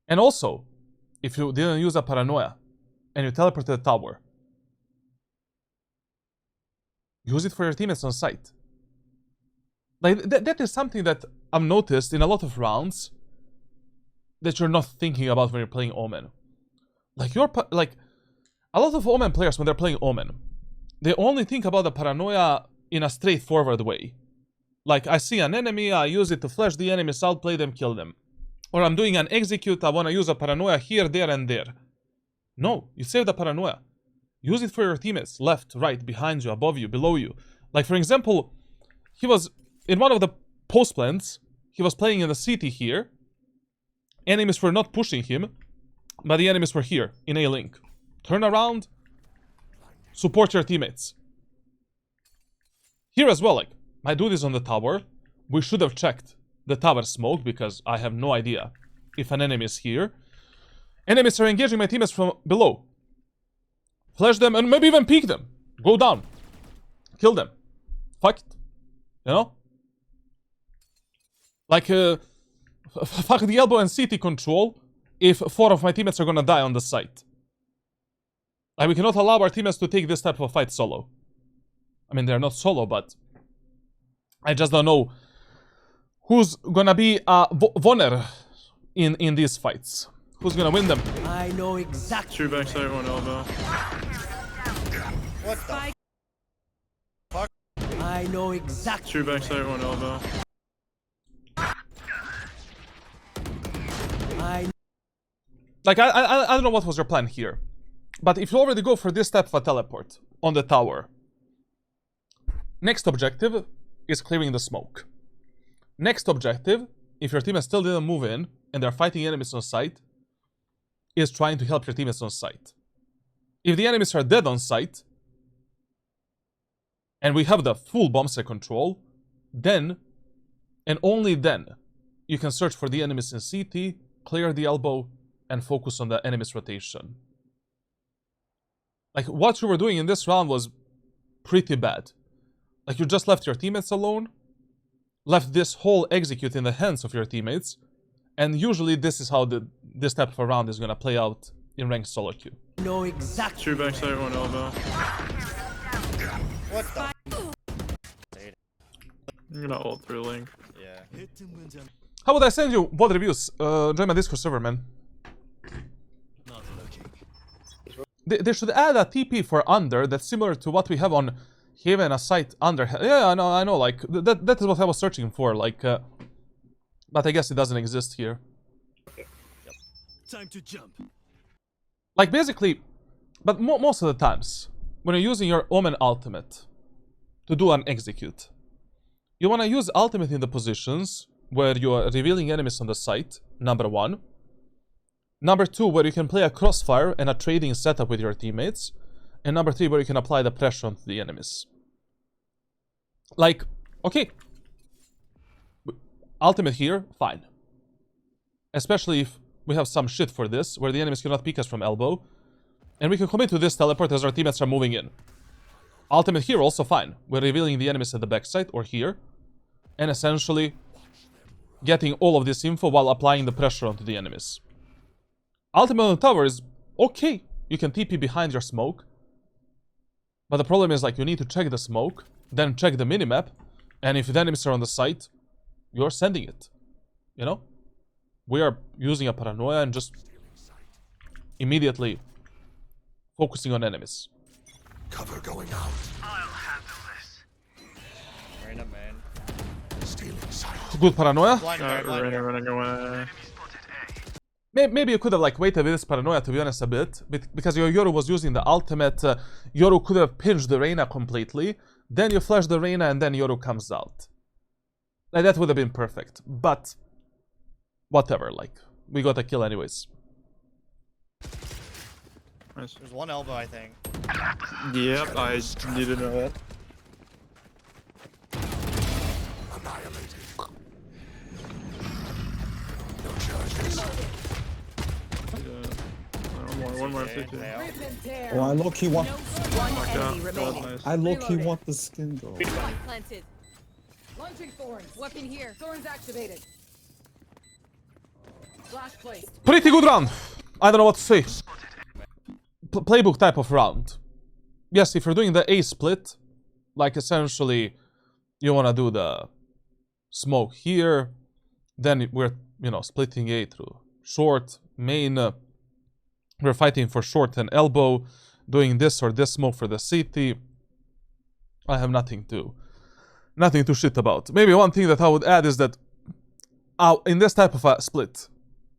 And also, if you didn't use a Paranoia and you teleport to the tower, use it for your teammates on site. Like, that is something that I've noticed in a lot of rounds that you're not thinking about when you're playing Omen. Like, a lot of Omen players, when they're playing Omen, they only think about the Paranoia in a straightforward way. Like, I see an enemy, I use it to flash the enemies, outplay them, kill them. Or I'm doing an execute, I want to use a paranoia here, there, and there. No, you save the paranoia. Use it for your teammates, left, right, behind you, above you, below you. Like, for example, he was, in one of the post plans, he was playing in the city here. Enemies were not pushing him, but the enemies were here, in A-Link. Turn around, support your teammates. Here as well, like, my dude is on the tower. We should have checked the tower smoke, because I have no idea if an enemy is here. Enemies are engaging my teammates from below. Flash them and maybe even peek them. Go down. Kill them. Fuck it. You know? Like, fuck the elbow and CT control if 4 of my teammates are gonna die on the site. Like, we cannot allow our teammates to take this type of fight solo. I mean, they're not solo, but I just don't know who's gonna be a winner in these fights. Who's gonna win them?
I know exactly.
Two backside, one elbow.
What the fuck?
I know exactly.
Two backside, one elbow.
Like, I don't know what was your plan here. But if you already go for this type of a teleport on the tower, next objective is clearing the smoke. Next objective, if your team still didn't move in and they're fighting enemies on site, is trying to help your teammates on site. If the enemies are dead on site, and we have the full bombset control, then, and only then, you can search for the enemies in CT, clear the elbow, and focus on the enemy's rotation. Like, what you were doing in this round was pretty bad. Like, you just left your teammates alone, left this whole execute in the hands of your teammates, and usually this is how this type of a round is gonna play out in ranked solo queue.
No exact.
Two backside, one elbow.
What the?
I'm gonna ult through Link.
Yeah.
How would I send you VOD reviews? Join my Discord server, man. They should add a TP for under that's similar to what we have on Haven, a site under. Yeah, I know, like, that is what I was searching for, like, but I guess it doesn't exist here.
Time to jump.
Like, basically, but most of the times, when you're using your Omen ultimate to do an execute, you want to use ultimate in the positions where you are revealing enemies on the site, number 1. Number 2, where you can play a crossfire and a trading setup with your teammates. And number 3, where you can apply the pressure onto the enemies. Like, okay. Ultimate here, fine. Especially if we have some shit for this, where the enemies cannot peek us from elbow. And we can commit to this teleport as our teammates are moving in. Ultimate here, also fine. We're revealing the enemies at the backside, or here. And essentially getting all of this info while applying the pressure onto the enemies. Ultimate on the tower is okay. You can TP behind your smoke. But the problem is, like, you need to check the smoke, then check the minimap, and if the enemies are on the site, you're sending it. You know? We are using a paranoia and just immediately focusing on enemies.
Cover going out. I'll handle this.
Reyna, man.
Stealing sight.
Good paranoia.
Blind, blind, blind.
Reyna running away.
Maybe you could have, like, waited with this paranoia, to be honest, a bit. Because your Yoru was using the ultimate. Yoru could have pinched the Reyna completely. Then you flash the Reyna and then Yoru comes out. Like, that would have been perfect. But whatever, like, we got a kill anyways.
Nice.
There's one elbow, I think.
Yep, I need to know that.
Annihilated. No charges.
One more
Okay,
50.
they out.
Rip and tear.
Oh, I low-key want...
One enemy remaining.
Nice.
I low-key
Reloading.
want the skin, though.
Planted.
Launching thorns.
Weapon here.
Thorns activated. Flash placed.
Pretty good round. I don't know what to say. Playbook type of round. Yes, if you're doing the A split, like, essentially, you want to do the smoke here. Then we're, you know, splitting A through short, main. We're fighting for short and elbow. Doing this or this smoke for the CT. I have nothing to nothing to shit about. Maybe one thing that I would add is that in this type of a split,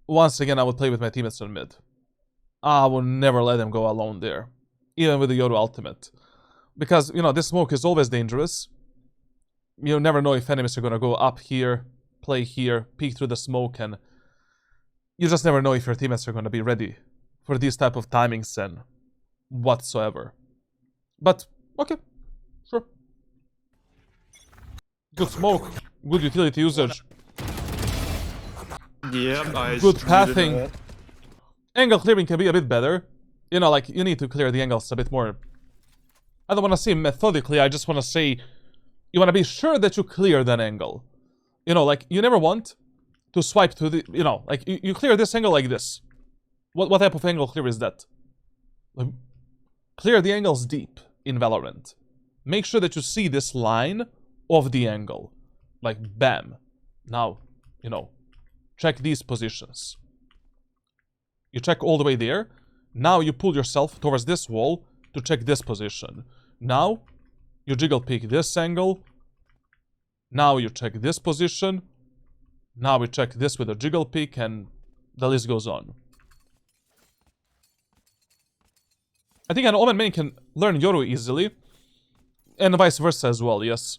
once again I would play with my teammates on mid. I would never let them go alone there, even with the Yoru ultimate. Because, you know, this smoke is always dangerous. You never know if enemies are gonna go up here, play here, peek through the smoke, and you just never know if your teammates are gonna be ready for these type of timings and whatsoever. But, okay, sure. Good smoke, good utility usage,
Yeah, nice.
good pathing. Angle clearing can be a bit better. You know, like, you need to clear the angles a bit more. I don't want to say methodically, I just want to say you want to be sure that you clear that angle. You know, like, you never want to swipe to the, you know, like, you clear this angle like this. What type of angle clear is that? Like, clear the angles deep in Valorant. Make sure that you see this line of the angle. Like, bam. Now, you know, check these positions. You check all the way there. Now you pull yourself towards this wall to check this position. Now, you jiggle peek this angle. Now you check this position. Now we check this with a jiggle peek, and the list goes on. I think an Omen main can learn Yoru easily. And vice versa as well, yes.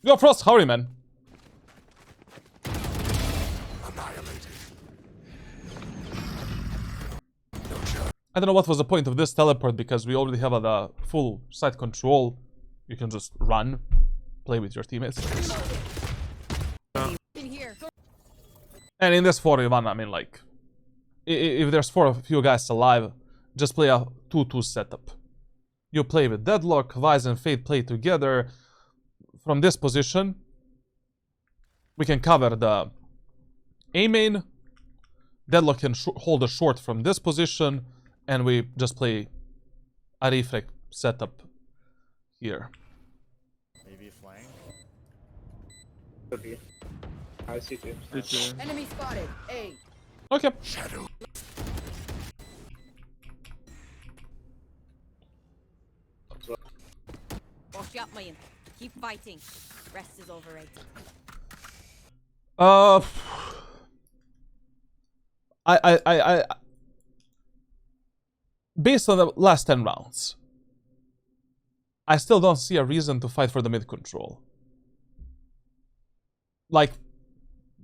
Yo, Frost, how are you, man? I don't know what was the point of this teleport, because we already have the full side control. You can just run, play with your teammates.
In here.
And in this 4v1, I mean, like, if there's a few guys alive, just play a 2-2 setup. You play with Deadlock, Vice and Fade play together. From this position, we can cover the A main. Deadlock can hold a short from this position. And we just play a reflect setup here.
Maybe flank.
Could be. I see two.
Enemy spotted. A.
Okay.
Wash up, man. Keep fighting. Rest is overrated.
Based on the last 10 rounds, I still don't see a reason to fight for the mid control. Like,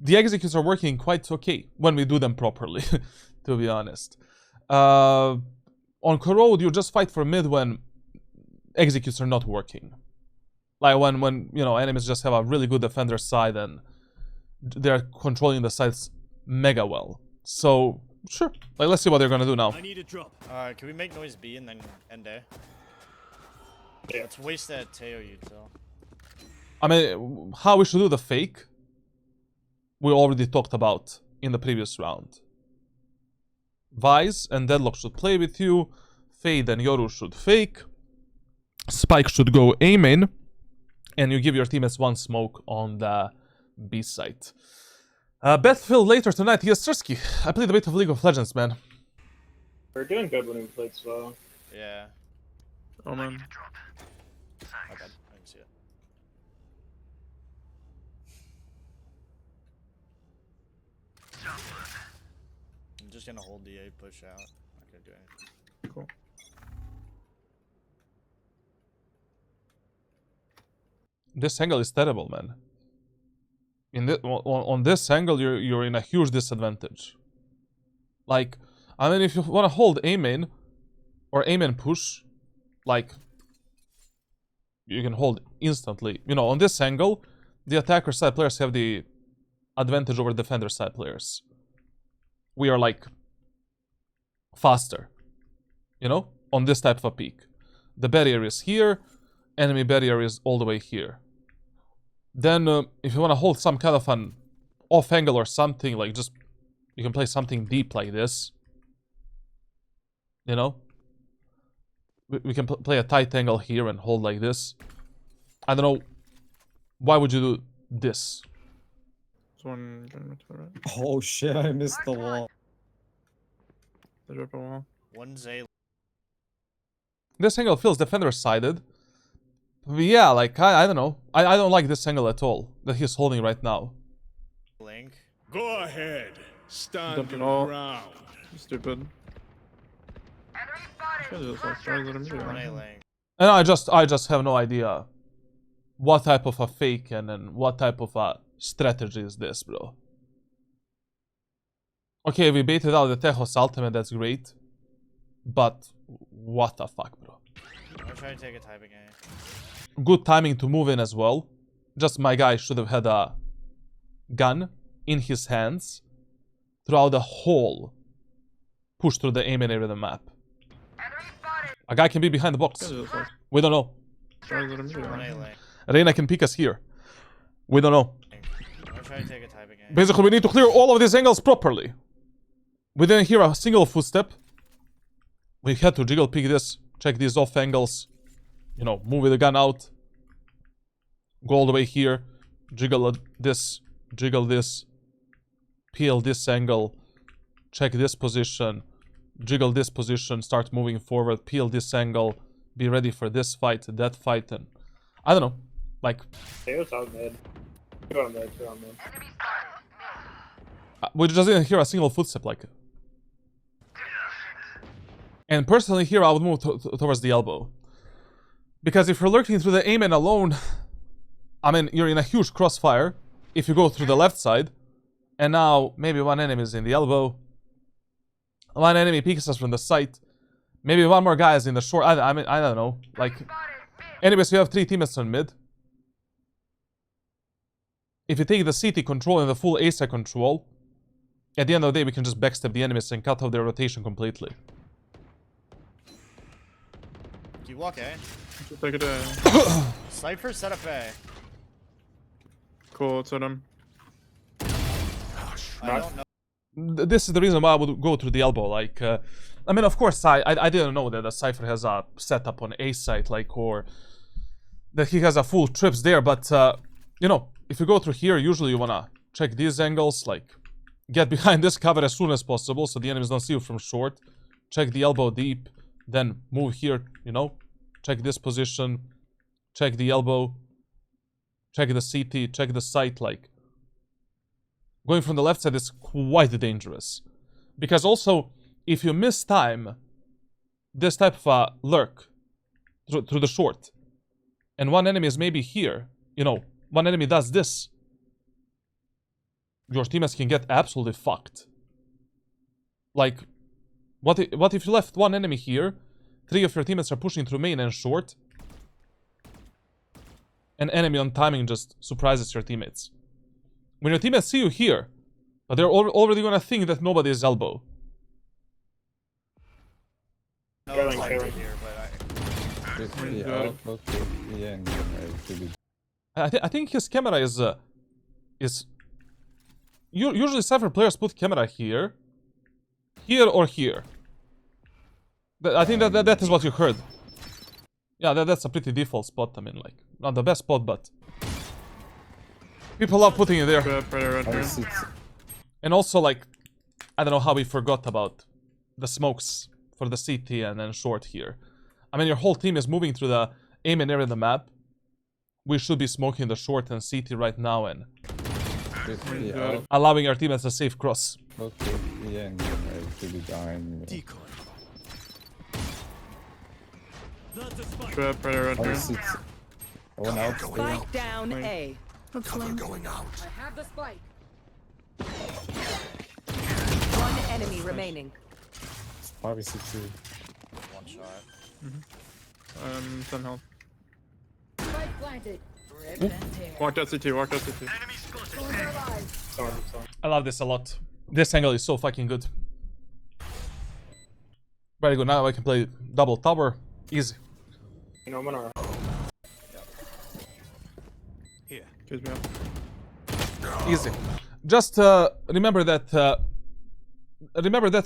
the executes are working quite okay when we do them properly, to be honest. On Corrode, you just fight for mid when executes are not working. Like when you know, enemies just have a really good defender side and they're controlling the sides mega well. So, sure. Like, let's see what they're gonna do now.
I need a drop.
Can we make noise B and then end A?
Yeah.
Let's waste that Teo util.
I mean, how we should do the fake, we already talked about in the previous round. Vice and Deadlock should play with you. Fade and Yoru should fake. Spike should go A main. And you give your teammates one smoke on the B side. Battlefield later tonight. Yes, Trisky. I played a bit of League of Legends, man.
We're doing good when we played slow.
Yeah.
Omen.
My bad. I didn't see it. I'm just gonna hold the A push out. Not gonna do anything.
Cool.
This angle is terrible, man. On this angle, you're in a huge disadvantage. Like, I mean, if you want to hold A main or A main push, like, you can hold instantly. You know, on this angle, the attacker side players have the advantage over defender side players. We are like faster, you know, on this type of a peak. The barrier is here, enemy barrier is all the way here. Then, if you want to hold some kind of an off angle or something, like just, you can play something deep like this. You know? We can play a tight angle here and hold like this. I don't know. Why would you do this?
There's one gun to the right.
Oh shit, I missed the wall.
There's up a wall.
One's A.
This angle feels defender-sided. Yeah, like, I don't know. I don't like this angle at all that he's holding right now.
Link.
Go ahead. Stand
Dumping
your
all.
ground.
Stupid. Just like trying to let him do
One
it.
A link.
And I just have no idea what type of a fake and then what type of a strategy is this, bro. Okay, we baited out the Tejos ultimate, that's great. But what the fuck, bro?
I'm trying to take a typing A.
Good timing to move in as well. Just my guy should have had a gun in his hands throughout the whole push through the aim area of the map. A guy can be behind the box.
Just like
We don't know.
trying to let him do
One A
it.
link.
Reyna can pick us here. We don't know.
I'm trying to take a typing A.
Basically, we need to clear all of these angles properly. We didn't hear a single footstep. We had to jiggle pick this, check these off angles. You know, move with the gun out. Go all the way here. Jiggle this, jiggle this. Peel this angle. Check this position. Jiggle this position, start moving forward. Peel this angle. Be ready for this fight, that fight, and... I don't know. Like...
Theo's out mid. Two on mid, two on mid.
we just didn't hear a single footstep, like... And personally here I would move towards the elbow. Because if you're lurking through the aim alone, I mean, you're in a huge crossfire if you go through the left side. And now, maybe one enemy is in the elbow. One enemy peeks us from the side. Maybe one more guy is in the short. I mean, I don't know. Like, anyways, we have 3 teammates on mid. If you take the CT control and the full A side control, at the end of the day, we can just backstab the enemies and cut off their rotation completely.
Do you walk A?
Just take it a
Cypher set up A.
cool, it's on him.
I don't know.
This is the reason why I would go through the elbow. Like, I mean, of course, I didn't know that the Cypher has a setup on A side, like, or that he has a full trips there. But you know, if you go through here, usually you wanna check these angles, like, get behind this cover as soon as possible, so the enemies don't see you from short. Check the elbow deep, then move here. You know, check this position, check the elbow, check the CT, check the sight, like. Going from the left side is quite dangerous. Because also, if you miss time, this type of a lurk through the short, and one enemy is maybe here, you know, one enemy does this, your teammates can get absolutely fucked. Like, what if you left one enemy here, 3 of your teammates are pushing through main and short, an enemy on timing just surprises your teammates. When your teammates see you here, but they're already gonna think that nobody is elbow.
No,
Going,
it's like
going.
here, but
I think his camera is usually Cypher players put camera here or here. I think that is what you heard. Yeah, that's a pretty default spot. I mean, like, not the best spot, but people love putting it there.
Good, right here.
And also, like, I don't know how we forgot about the smokes for the CT and then short here. I mean, your whole team is moving through the aim and area of the map. We should be smoking the short and CT right now and allowing our teammates a safe cross.
Decoy.
Good, right here.
Spike down A. I have the spike. 1 enemy remaining.
Probably 60.
one shot.
10 health.
Spike planted.
Walk that CT, walk that CT.
Storms are alive.
Sorry, sorry.
I love this a lot. This angle is so fucking good. Very good. Now I can play double tower. Easy.
You know, Omen or...
Here.
Excuse me up.
Easy. Just remember that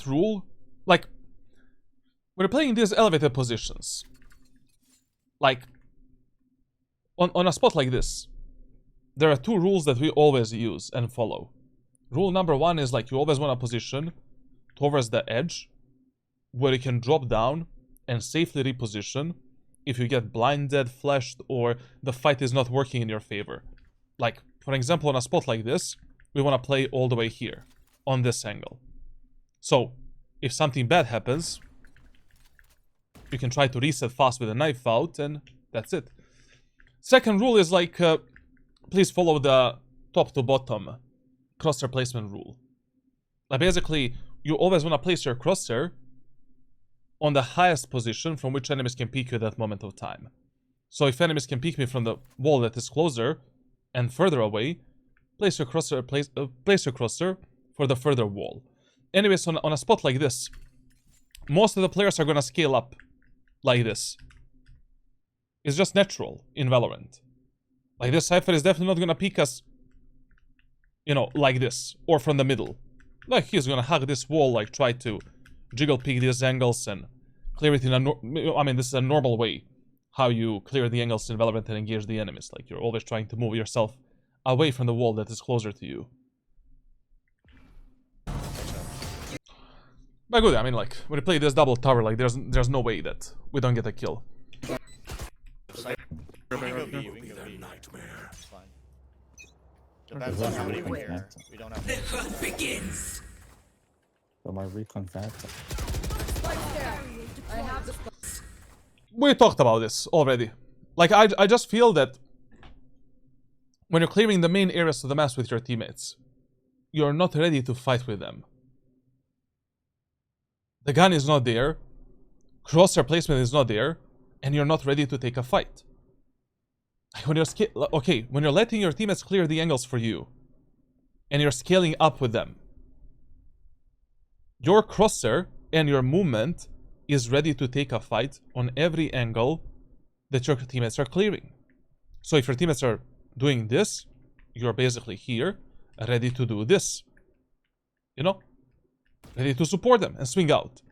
rule. Like, when you're playing these elevated positions, like on a spot like this, there are 2 rules that we always use and follow. Rule number 1 is, like, you always want to position towards the edge where you can drop down and safely reposition if you get blinded, flashed, or the fight is not working in your favor. Like, for example, on a spot like this, we want to play all the way here, on this angle. So, if something bad happens, you can try to reset fast with a knife out, and that's it. Second rule is like, please follow the top to bottom crosshair placement rule. Like basically, you always want to place your crosshair on the highest position from which enemies can peek you at that moment of time. So if enemies can peek me from the wall that is closer and further away, place your crosshair, place your crosshair for the further wall. Anyways, on a spot like this, most of the players are going to scale up like this. It's just natural in Valorant. Like this Cypher is definitely not going to peek us, you know, like this, or from the middle. Like he's going to hug this wall, like try to jiggle peek these angles and clear it in a I mean, this is a normal way how you clear the angles in Valorant and engage the enemies. Like you're always trying to move yourself away from the wall that is closer to you. But good, I mean, like when you play this double tower, like there's no way that we don't get a kill.
We can go B, we can go B. It's fine. Depends on how many we here. We don't have. The hunt begins.
So my recon fat.
I have the
We talked about this already. Like I just feel that when you're clearing the main areas of the map with your teammates, you're not ready to fight with them. The gun is not there, crosshair placement is not there, and you're not ready to take a fight. When you're when you're letting your teammates clear the angles for you, and you're scaling up with them, your crosshair and your movement is ready to take a fight on every angle that your teammates are clearing. So if your teammates are doing this, you're basically here, ready to do this. You know? Ready to support them and swing out.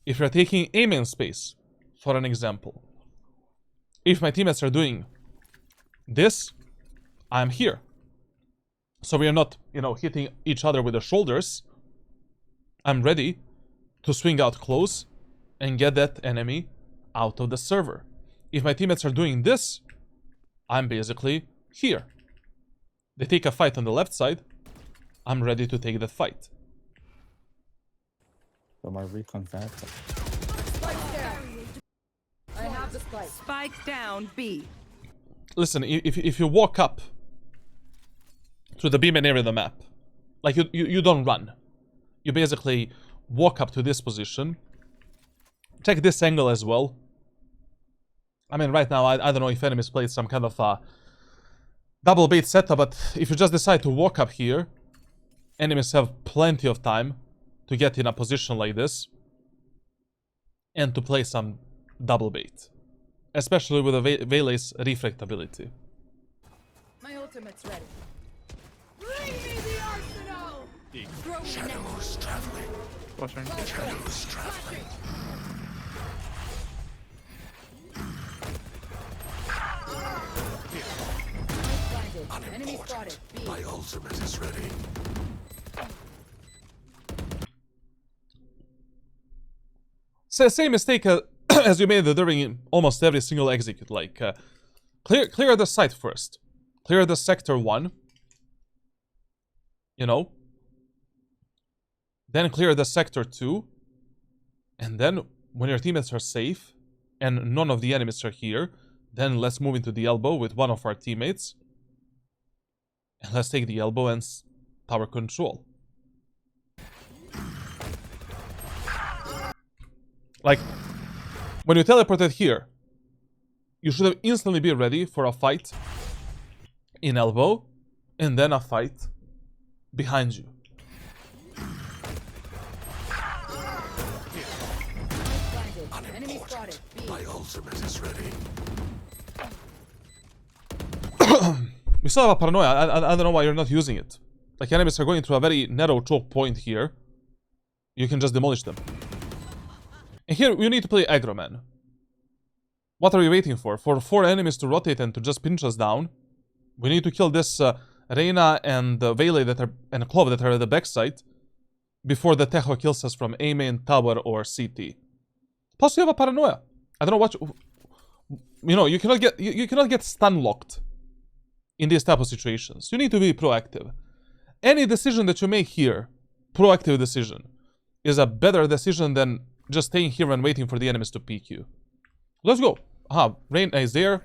If you're taking Omen space, for an example, if my teammates are doing this, I'm here. So we are not, you know, hitting each other with the shoulders. I'm ready to swing out close and get that enemy out of the server. If my teammates are doing this, I'm basically here. They take a fight on the left side, I'm ready to take that fight.
So my recon fat.
spike down. I have the spike.
Spike down B.
Listen, if you walk up to the B main area of the map, like you don't run. You basically walk up to this position. Check this angle as well. I mean, right now, I don't know if enemies played some kind of a double bait setup, but if you just decide to walk up here, enemies have plenty of time to get in a position like this and to play some double bait. Especially with the Veile's refractability.
My ultimate's ready. Bring me the arsenal!
Shadows traveling.
Flashing.
Shadows traveling.
Enemy spotted. B.
My ultimate is ready.
Same mistake as you made during almost every single execute. Like, clear the site first. Clear the sector 1. You know? Then clear the sector 2. And then, when your teammates are safe, and none of the enemies are here, then let's move into the elbow with one of our teammates. And let's take the elbow and tower control. Like, when you teleported here, you should have instantly been ready for a fight in elbow, and then a fight behind you.
Enemy spotted. B.
My ultimate is ready.
We still have a paranoia. I don't know why you're not using it. Like, enemies are going through a very narrow choke point here. You can just demolish them. And here, you need to play aggro, man. What are we waiting for? For 4 enemies to rotate and to just pinch us down? We need to kill this Reyna and Veile that are, and Clove that are at the backside before the Tejo kills us from A main, tower, or CT. Plus, we have a paranoia. I don't know you know, you cannot get stun locked in these type of situations. You need to be proactive. Any decision that you make here, proactive decision, is a better decision than just staying here and waiting for the enemies to peek you. Let's go. Aha, Reyna is there.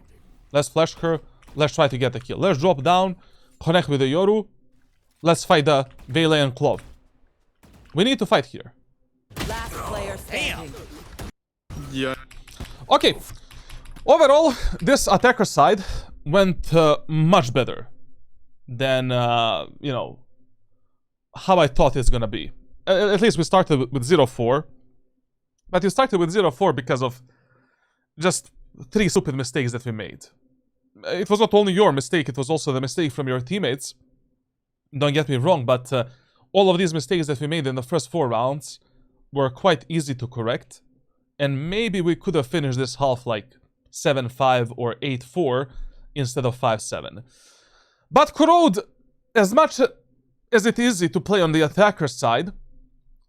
Let's flash her. Let's try to get the kill. Let's drop down, connect with the Yoru. Let's fight the Veiley and Clove. We need to fight here.
Last player standing.
Yeah.
Okay. Overall, this attacker side went much better than, you know, how I thought it's gonna be. At least we started with 0-4. But we started with 0-4 because of just 3 stupid mistakes that we made. It was not only your mistake, it was also the mistake from your teammates. Don't get me wrong, but all of these mistakes that we made in the first 4 rounds were quite easy to correct. And maybe we could have finished this half like 7-5 or 8-4 instead of 5-7. But Corrode, as much as it is easy to play on the attacker side,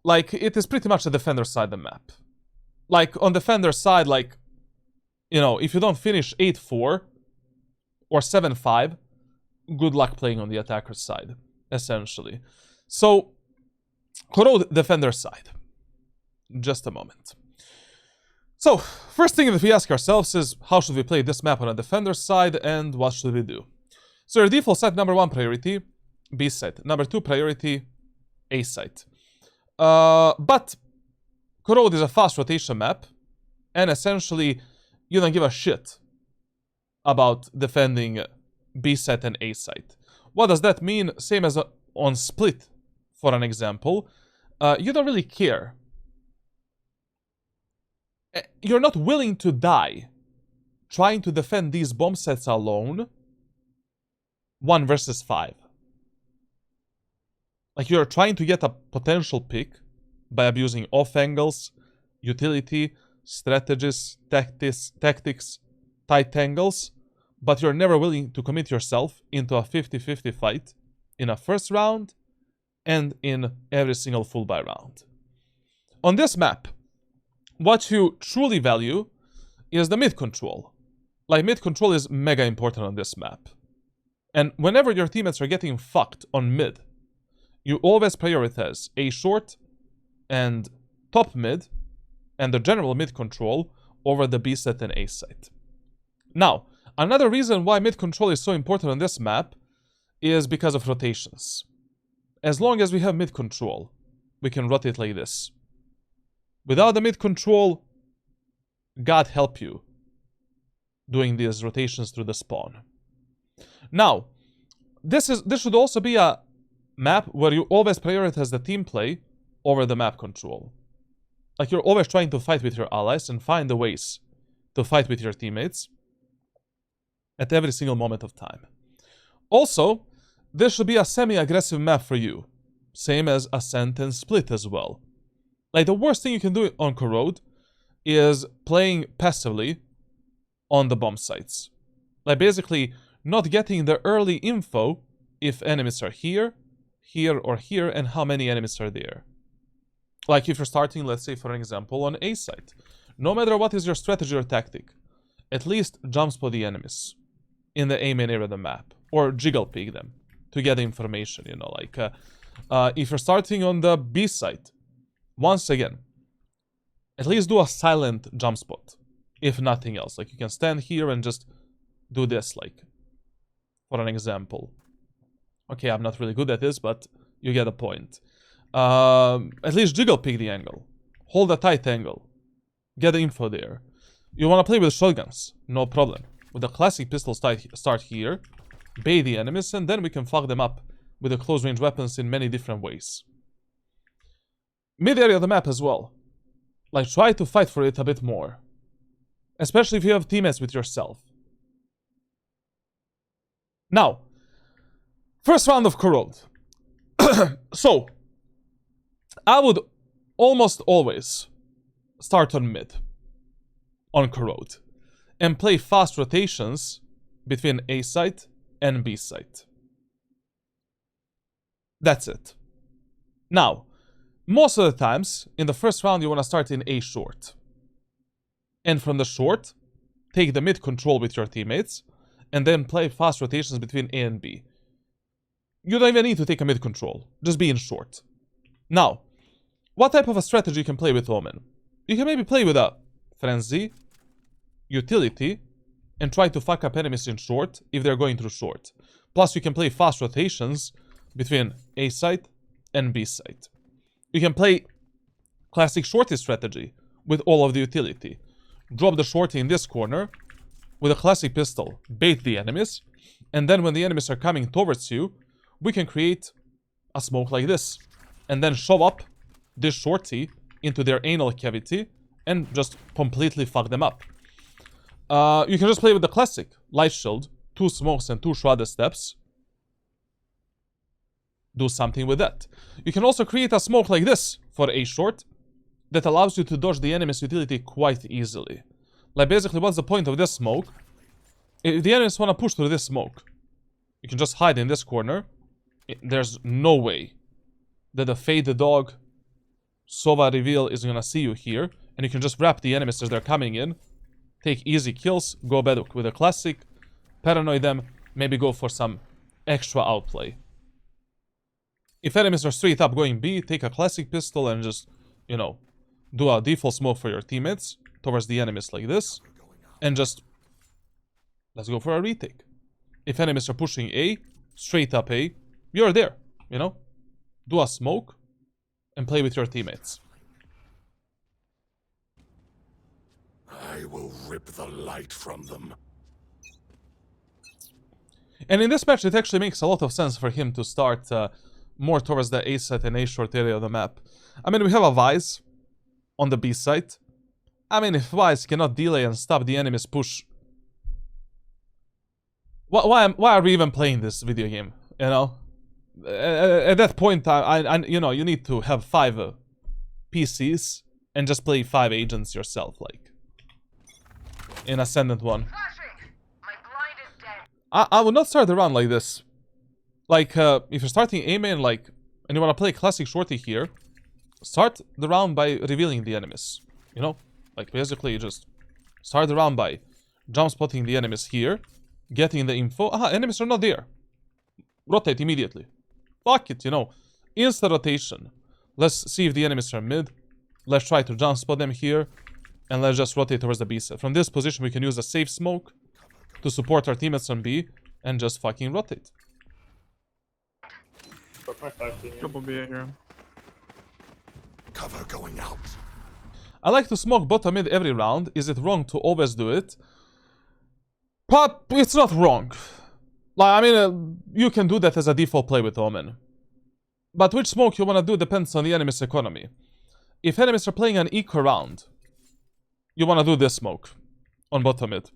like, it is pretty much the defender side of the map. Like, on defender side, like, you know, if you don't finish 8-4 or 7-5, good luck playing on the attacker side, essentially. So, Corrode defender side. Just a moment. So, first thing that we ask ourselves is, how should we play this map on a defender side, and what should we do? So, your default site, number 1 priority, B site. Number 2 priority, A site. But Corrode is a fast rotation map, and essentially, you don't give a shit about defending B site and A site. What does that mean? Same as on Split, for an example. You don't really care. You're not willing to die trying to defend these bomb sets alone 1 versus 5. Like, you're trying to get a potential pick by abusing off angles, utility, strategies, tactics, tight angles, but you're never willing to commit yourself into a 50-50 fight in a first round and in every single full buy round. On this map, what you truly value is the mid control. Like, mid control is mega important on this map. And whenever your teammates are getting fucked on mid, you always prioritize A short and top mid and the general mid control over the B site and A site. Now, another reason why mid control is so important on this map is because of rotations. As long as we have mid control, we can rotate like this. Without the mid control, God help you doing these rotations through the spawn. Now, this should also be a map where you always prioritize the team play over the map control. Like, you're always trying to fight with your allies and find the ways to fight with your teammates at every single moment of time. Also, this should be a semi-aggressive map for you. Same as Ascendant and Split as well. Like, the worst thing you can do on Corrode is playing passively on the bomb sites. Like, basically, not getting the early info if enemies are here, here, or here, and how many enemies are there. Like, if you're starting, let's say, for an example, on A site. No matter what is your strategy or tactic, at least jump spot the enemies in the A main area of the map. Or jiggle peek them to get the information, you know. Like, if you're starting on the B site, once again, at least do a silent jump spot, if nothing else. Like, you can stand here and just do this, like, for an example. Okay, I'm not really good at this, but you get the point. At least jiggle pick the angle. Hold a tight angle. Get the info there. You want to play with shotguns? No problem. With the classic pistol start here, bait the enemies, and then we can fuck them up with the close range weapons in many different ways. Mid area of the map as well. Like, try to fight for it a bit more. Especially if you have teammates with yourself. Now, first round of Corrode. So, I would almost always start on mid on Corrode and play fast rotations between A site and B site. That's it. Now, most of the times, in the first round, you want to start in A short. And from the short, take the mid control with your teammates, and then play fast rotations between A and B. You don't even need to take a mid control, just be in short. Now, what type of a strategy you can play with Omen? You can maybe play with a Frenzy, Utility, and try to fuck up enemies in short if they're going through short. Plus, you can play fast rotations between A site and B site. You can play classic shorty strategy with all of the utility. Drop the shorty in this corner with a classic pistol, bait the enemies, and then when the enemies are coming towards you, we can create a smoke like this, and then shove up this shorty into their anal cavity and just completely fuck them up. You can just play with the classic light shield, 2 smokes and 2 shrouded steps. Do something with that. You can also create a smoke like this for A short that allows you to dodge the enemy's utility quite easily. Like basically, what's the point of this smoke? If the enemies want to push through this smoke, you can just hide in this corner. There's no way that the Fade Dog Sova reveal is gonna see you here, and you can just wrap the enemies as they're coming in, take easy kills, go back with a classic, paranoid them, maybe go for some extra outplay. If enemies are straight up going B, take a classic pistol and just, you know, do a default smoke for your teammates towards the enemies like this, and just let's go for a retake. If enemies are pushing A, straight up A, you're there, you know? Do a smoke and play with your teammates.
I will rip the light from them.
And in this match, it actually makes a lot of sense for him to start more towards the A side and A short area of the map. I mean, we have a Vise on the B side. I mean, if Vise cannot delay and stop the enemy's push, why are we even playing this video game? You know, at that point, you know, you need to have 5 PCs and just play 5 agents yourself, like in Ascendant 1. I would not start the round like this. Like, if you're starting A main, like, and you want to play classic shorty here, start the round by revealing the enemies. You know, like basically just start the round by jump spotting the enemies here, getting the info. Aha, enemies are not there. Rotate immediately. Fuck it, you know. Insta rotation. Let's see if the enemies are mid. Let's try to jump spot them here, and let's just rotate towards the B side. From this position, we can use a safe smoke to support our teammates on B, and just fucking rotate.
Couple B here.
Cover going out.
I like to smoke bottom mid every round. Is it wrong to always do it? But it's not wrong. Like, I mean, you can do that as a default play with Omen. But which smoke you want to do depends on the enemy's economy. If enemies are playing an eco round, you want to do this smoke on bottom mid.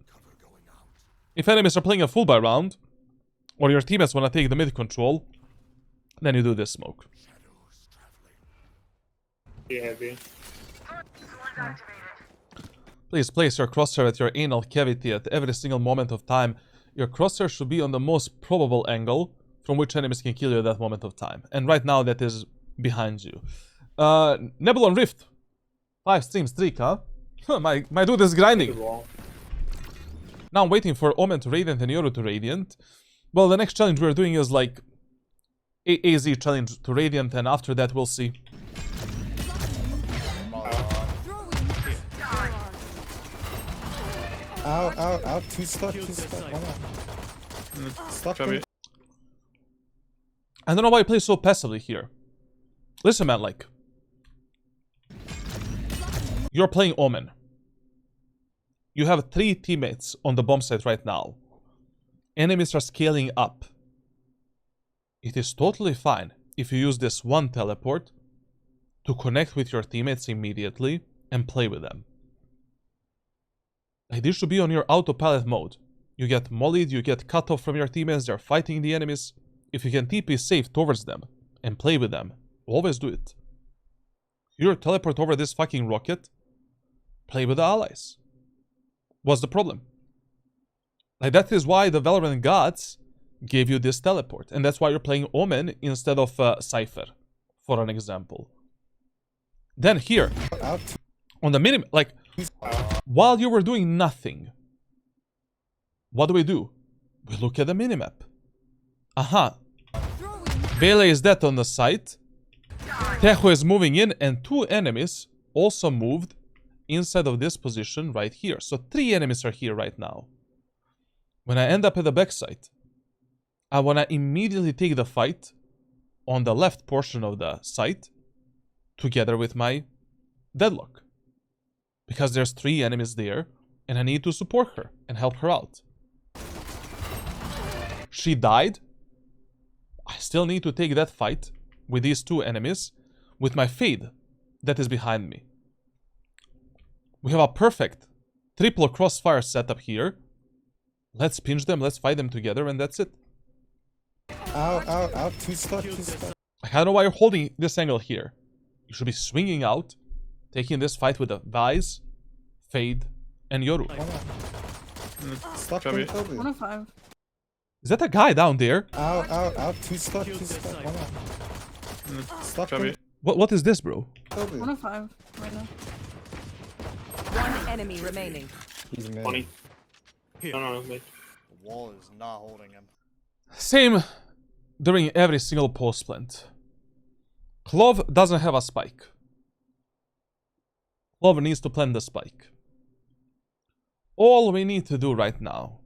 If enemies are playing a full buy round, or your teammates want to take the mid control, then you do this smoke.
Heavy.
Please place your crosshair at your anal cavity at every single moment of time. Your crosshair should be on the most probable angle from which enemies can kill you at that moment of time. And right now that is behind you. Nebulon Rift. 5 stream streak, huh? My dude is grinding. Now I'm waiting for Omen to Radiant and Yoru to Radiant. Well, the next challenge we're doing is like AZ challenge to Radiant, and after that we'll see.
Ow, too stuck, why not? Stuck him.
I don't know why he plays so passively here. Listen, man, like, you're playing Omen. You have 3 teammates on the bomb site right now. Enemies are scaling up. It is totally fine if you use this one teleport to connect with your teammates immediately and play with them. Like, this should be on your autopilot mode. You get mollied, you get cut off from your teammates, they're fighting the enemies. If you can TP safe towards them and play with them, always do it. You teleport over this fucking rocket, play with the allies. What's the problem? Like, that is why the Valorant gods gave you this teleport. And that's why you're playing Omen instead of Cypher, for an example. Then here, on the minimap, like, while you were doing nothing, what do? We look at the minimap. Aha. Vele is dead on the site. Tejo is moving in, and 2 enemies also moved inside of this position right here. So 3 enemies are here right now. When I end up at the backside, I want to immediately take the fight on the left portion of the site together with my deadlock. Because there's 3 enemies there, and I need to support her and help her out. She died. I still need to take that fight with these 2 enemies with my Fade that is behind me. We have a perfect triple crossfire setup here. Let's pinch them, let's fight them together, and that's it.
Ow. 2 stuck.
I don't know why you're holding this angle here. You should be swinging out, taking this fight with the Vise, Fade, and Yoru.
Stuck.
Chubby.
105.
Is that a guy down there?
Ow. 2 stuck. Stuck.
Chubby.
What is this, bro?
105 right now.
One enemy remaining.
He's mid.
20. No, wait.
The wall is not holding him.
Same during every single post plant. Clove doesn't have a spike. Clove needs to plant the spike. All we need to do right now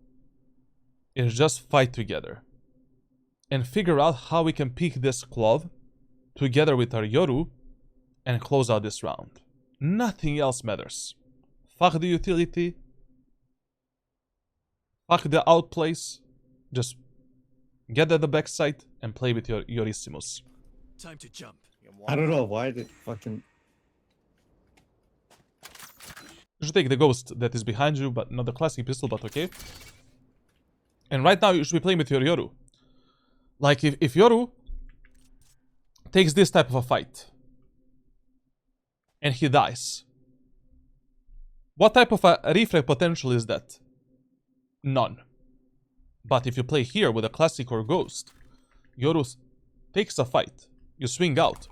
is just fight together and figure out how we can pick this Clove together with our Yoru and close out this round. Nothing else matters. Fuck the utility. Fuck the outplays. Just get at the backside and play with your Yorissimus.
Time to jump.
I don't know why they fucking...
You should take the ghost that is behind you, but not the classic pistol, but okay. And right now you should be playing with your Yoru. Like if Yoru takes this type of a fight and he dies, what type of a refrag potential is that? None. But if you play here with a classic or ghost, Yoru takes a fight, you swing out.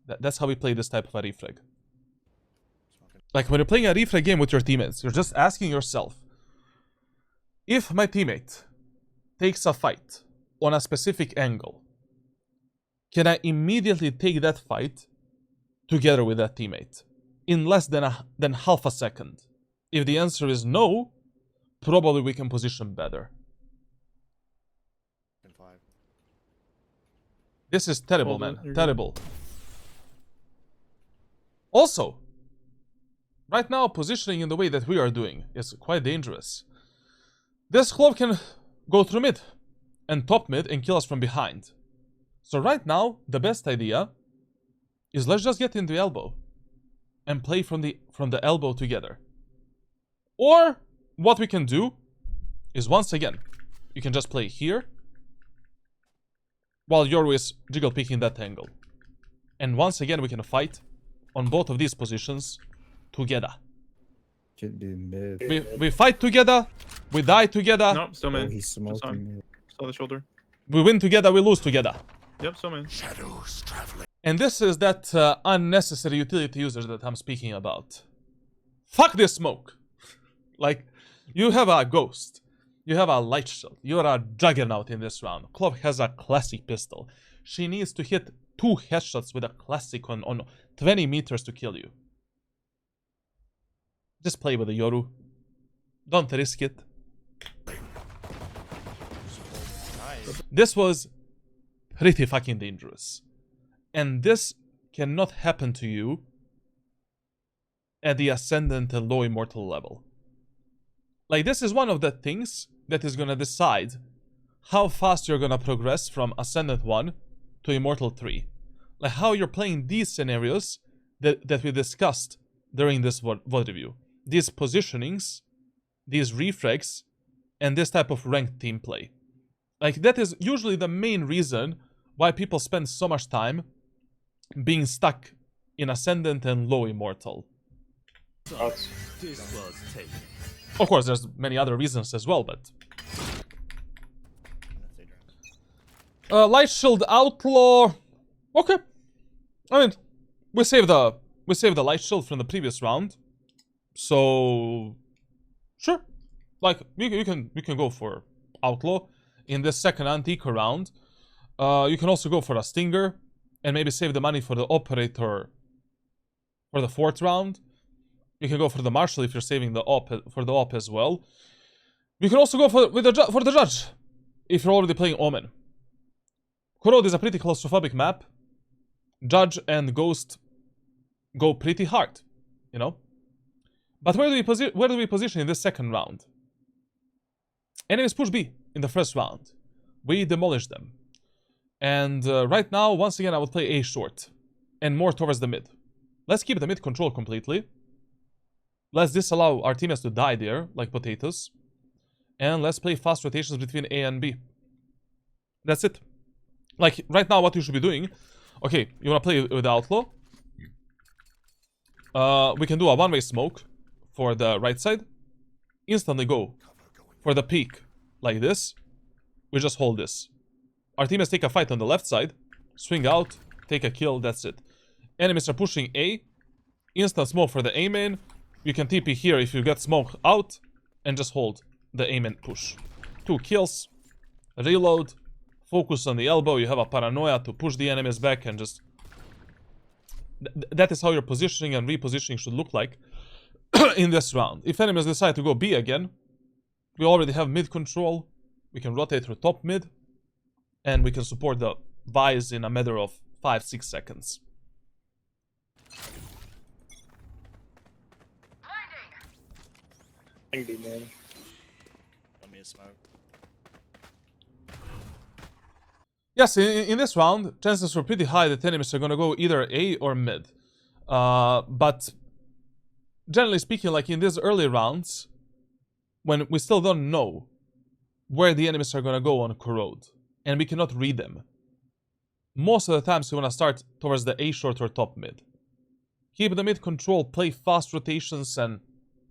That's how we play this type of a refrag. Like when you're playing a refrag game with your teammates, you're just asking yourself, if my teammate takes a fight on a specific angle, can I immediately take that fight together with that teammate in less than half a second? If the answer is no, probably we can position better. This is terrible, man. Terrible. Also, right now, positioning in the way that we are doing is quite dangerous. This Clove can go through mid and top mid and kill us from behind. So right now, the best idea is let's just get in the elbow and play from the elbow together. Or what we can do is, once again, you can just play here while Yoru is jiggle picking that angle. And once again, we can fight on both of these positions together.
Should be mid.
We fight together, we die together,
Nope, still
Oh,
main.
he's smoking mid.
Still the shoulder.
we win together, we lose together.
Yep, still main.
And this is that unnecessary utility user that I'm speaking about. Fuck this smoke. Like, you have a ghost. You have a light shield. You are a juggernaut in this round. Clove has a classic pistol. She needs to hit 2 headshots with a classic on 20 meters to kill you. Just play with the Yoru. Don't risk it.
Nice.
This was pretty fucking dangerous. And this cannot happen to you at the Ascendant and low immortal level. Like, this is one of the things that is gonna decide how fast you're gonna progress from Ascendant 1 to Immortal 3. Like, how you're playing these scenarios that we discussed during this VOD review. These positionings, these refrags, and this type of ranked team play. Like, that is usually the main reason why people spend so much time being stuck in Ascendant and low Immortal.
This was taken.
Of course, there's many other reasons as well, but... Light Shield Outlaw... Okay. I mean, we saved the Light Shield from the previous round. So... Sure. Like, you can go for Outlaw in this second anti-eco round. You can also go for a Stinger and maybe save the money for the Operator for the fourth round. You can go for the Marshal if you're saving the op as well. You can also go for the Judge if you're already playing Omen. Corrode is a pretty claustrophobic map. Judge and Ghost go pretty hard, you know. But where do we position in this second round? Enemies push B in the first round. We demolish them. And right now, once again, I would play A short. And more towards the mid. Let's keep the mid control completely. Let's disallow our teammates to die there, like potatoes. And let's play fast rotations between A and B. That's it. Like, right now, what you should be doing... Okay, you wanna play with the Outlaw? We can do a one-way smoke for the right side. Instantly go for the peak, like this. We just hold this. Our teammates take a fight on the left side. Swing out, take a kill, that's it. Enemies are pushing A. Instant smoke for the A main. You can TP here if you get smoke out. And just hold the A main push. 2 kills. Reload. Focus on the elbow. You have a paranoia to push the enemies back and just... That is how your positioning and repositioning should look like in this round. If enemies decide to go B again, we already have mid control. We can rotate through top mid. And we can support the Vise in a matter of 5-6 seconds.
Blinding, man.
Let me smoke.
Yes, in this round, chances were pretty high that enemies are gonna go either A or mid. But generally speaking, like in these early rounds, when we still don't know where the enemies are gonna go on Corrode, and we cannot read them, most of the times we wanna start towards the A short or top mid. Keep the mid control, play fast rotations, and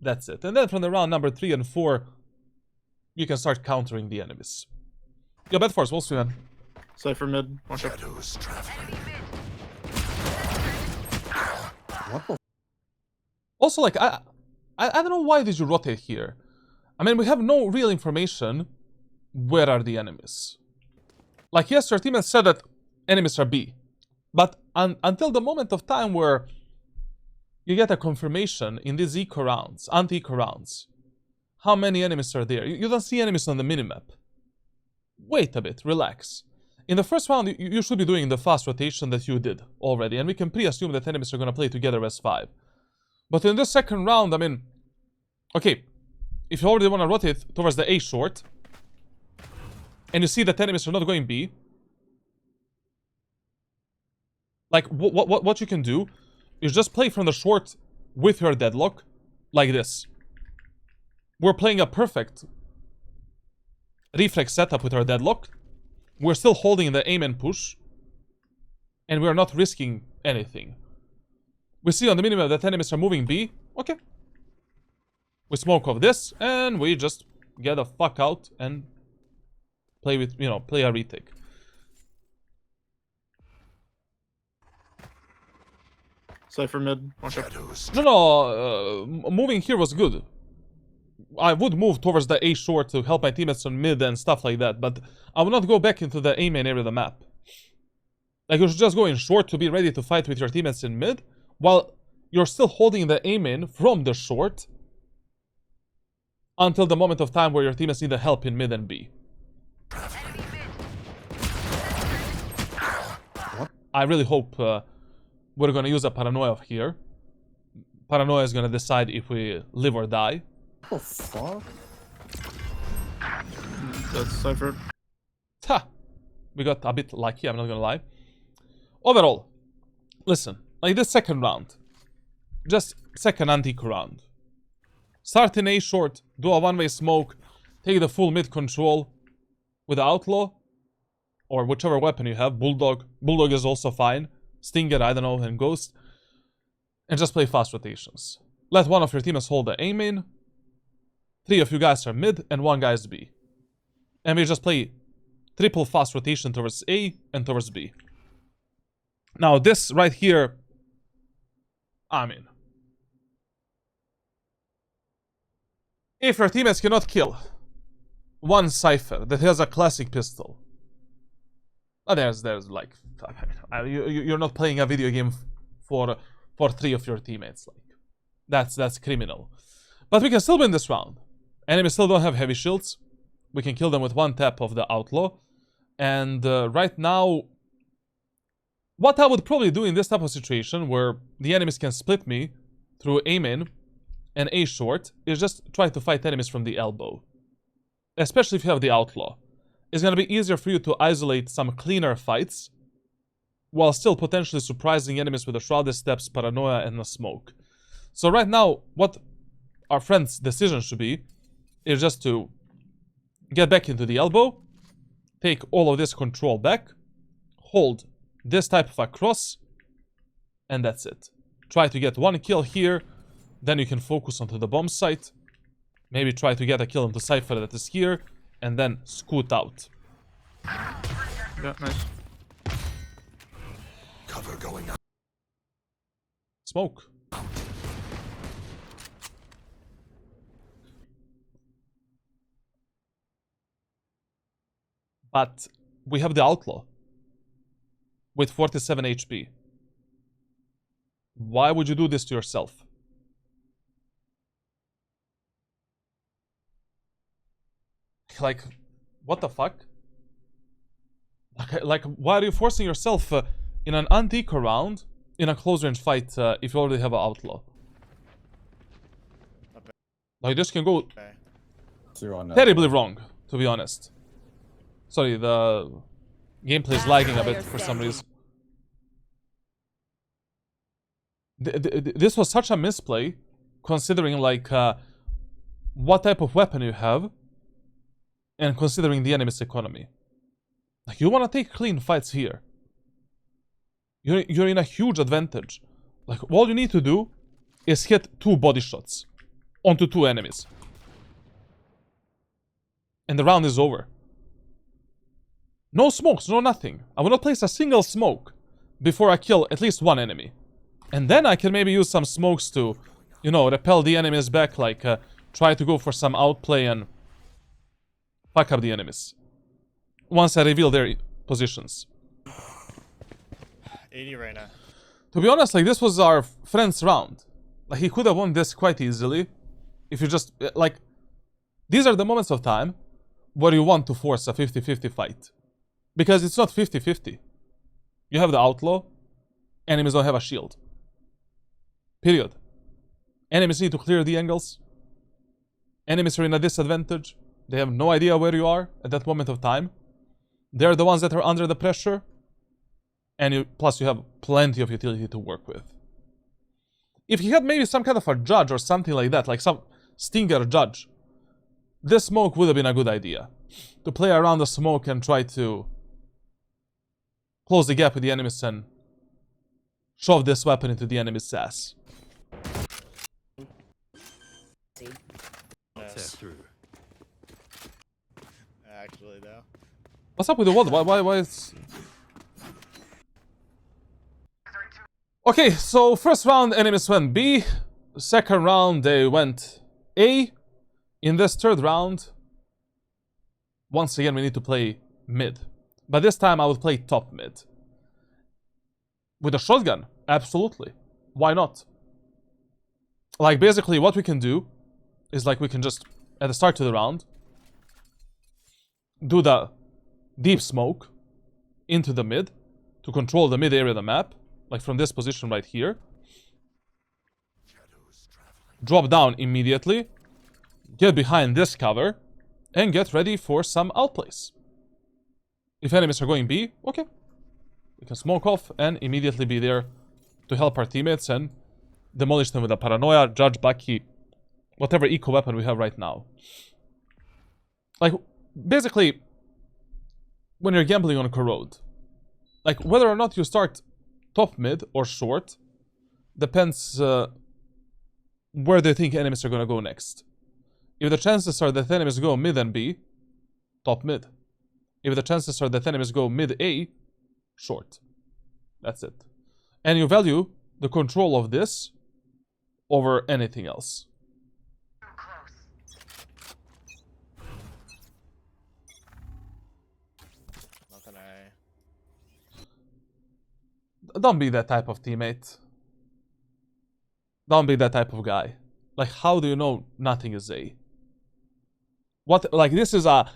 that's it. And then from the round number 3 and 4, you can start countering the enemies. Yo, bad force, we'll see, man.
Cypher mid. Watch out.
Also, like, I don't know why did you rotate here. I mean, we have no real information. Where are the enemies? Like, yes, your team has said that enemies are B. But until the moment of time where you get a confirmation in these eco rounds, anti-eco rounds, how many enemies are there? You don't see enemies on the minimap. Wait a bit, relax. In the first round, you should be doing the fast rotation that you did already, and we can pre-assume that enemies are going to play together as 5. But in this second round, I mean... Okay, if you already want to rotate towards the A short, and you see that enemies are not going B, like, what you can do is just play from the short with your deadlock, like this. We're playing a perfect reflex setup with our deadlock. We're still holding the aim and push. And we're not risking anything. We see on the minimap that enemies are moving B. Okay. We smoke off this, and we just get the fuck out and play with, you know, play a retake.
Cypher mid. Watch out.
No, moving here was good. I would move towards the A short to help my teammates on mid and stuff like that, but I would not go back into the A main area of the map. Like, you should just go in short to be ready to fight with your teammates in mid, while you're still holding the A main from the short until the moment of time where your teammates need the help in mid and B. I really hope we're gonna use a paranoia here. Paranoia is gonna decide if we live or die.
What the fuck?
That's Cypher.
Ha! We got a bit lucky, I'm not gonna lie. Overall, listen, like this second round, just second anti-eco round. Start in A short, do a one-way smoke, take the full mid control with the Outlaw, or whichever weapon you have, Bulldog. Bulldog is also fine. Stinger, I don't know, and Ghost. And just play fast rotations. Let one of your teammates hold the A main. 3 of you guys are mid, and 1 guy is B. And we just play triple fast rotation towards A and towards B. Now this right here, I mean, If your teammates cannot kill one Cypher that has a classic pistol, there's like, you're not playing a video game for 3 of your teammates. Like, that's criminal. But we can still win this round. Enemies still don't have heavy shields. We can kill them with one tap of the Outlaw. And right now, what I would probably do in this type of situation, where the enemies can split me through A main and A short, is just try to fight enemies from the elbow. Especially if you have the Outlaw. It's gonna be easier for you to isolate some cleaner fights, while still potentially surprising enemies with the Shrouded Steps, Paranoia, and the Smoke. So right now, what our friend's decision should be, is just to get back into the elbow, take all of this control back, hold this type of a cross, and that's it. Try to get one kill here, then you can focus onto the bomb site, maybe try to get a kill onto Cypher that is here, and then scoot out.
Yeah, nice.
Cover going up.
Smoke. But we have the Outlaw with 47 HP. Why would you do this to yourself? Like, what the fuck? Like, why are you forcing yourself in an anti-eco round in a close range fight if you already have an Outlaw? Like, this can go terribly wrong, to be honest. Sorry, the gameplay is lagging a bit for some reason. This was such a misplay, considering like what type of weapon you have, and considering the enemy's economy. Like, you want to take clean fights here. You're in a huge advantage. Like, all you need to do is hit 2 body shots onto 2 enemies, and the round is over. No smokes, no nothing. I will not place a single smoke before I kill at least 1 enemy. And then I can maybe use some smokes to, you know, repel the enemies back, like try to go for some outplay and fuck up the enemies once I reveal their positions.
80 right now.
To be honest, like, this was our friend's round. Like, he could have won this quite easily if you just, like, these are the moments of time where you want to force a 50-50 fight. Because it's not 50-50. You have the Outlaw, enemies don't have a shield. Period. Enemies need to clear the angles. Enemies are in a disadvantage. They have no idea where you are at that moment of time. They're the ones that are under the pressure. And plus you have plenty of utility to work with. If he had maybe some kind of a judge or something like that, like some stinger judge, this smoke would have been a good idea. To play around the smoke and try to close the gap with the enemies and shove this weapon into the enemy's ass.
Yes. Actually, though.
What's up with the wall? Why is... Okay, so first round, enemies went B. Second round, they went A. In this third round, once again, we need to play mid. But this time, I would play top mid. With a shotgun? Absolutely. Why not? Like, basically, what we can do is, like, we can just, at the start of the round, do the deep smoke into the mid to control the mid area of the map. Like, from this position right here. Drop down immediately. Get behind this cover. And get ready for some outplays. If enemies are going B, okay. We can smoke off and immediately be there to help our teammates and demolish them with a Paranoia, Judge, Bucky, whatever eco weapon we have right now. Like, basically, when you're gambling on Corrode, like, whether or not you start top mid or short depends where they think enemies are going to go next. If the chances are that enemies go mid and B, top mid. If the chances are that enemies go mid A, short. That's it. And you value the control of this over anything else.
A.
Don't be that type of teammate. Don't be that type of guy. Like, how do you know nothing is A? What, like, this is a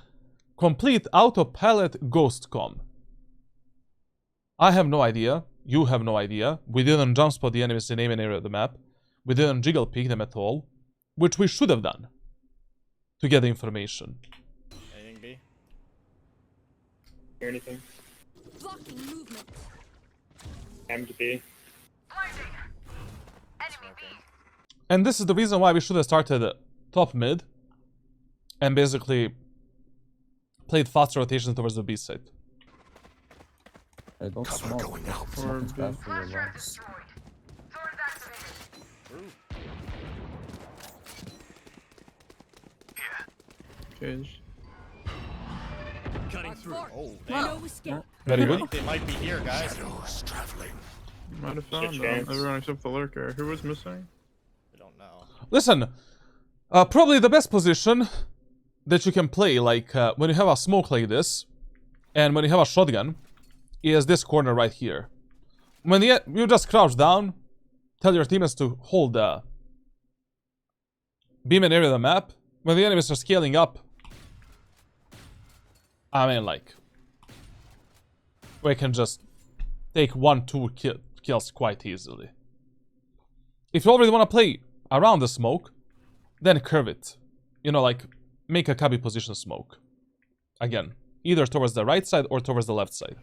complete autopilot ghost com. I have no idea. You have no idea. We didn't jump spot the enemies in aim and area of the map. We didn't jiggle peek them at all. Which we should have done. To get the information.
Anything B?
Hear anything?
Blocking movement.
M to B.
And this is the reason why we should have started top mid. And basically played faster rotations towards the B side.
Hey, don't smoke. Smoke is bad for your lungs.
Cage.
Cutting through.
Oh, damn.
No escape.
Very
I
good.
think they might be here, guys.
Might have found them.
chance.
Everyone except the lurker. Who was missing?
We don't know.
Listen, probably the best position that you can play, like when you have a smoke like this, and when you have a shotgun, is this corner right here. When you just crouch down, tell your teammates to hold the beam and area of the map. When the enemies are scaling up, I mean, like, we can just take 1-2 kills quite easily. If you already want to play around the smoke, then curve it. You know, like, make a cubby position smoke. Again, either towards the right side or towards the left side.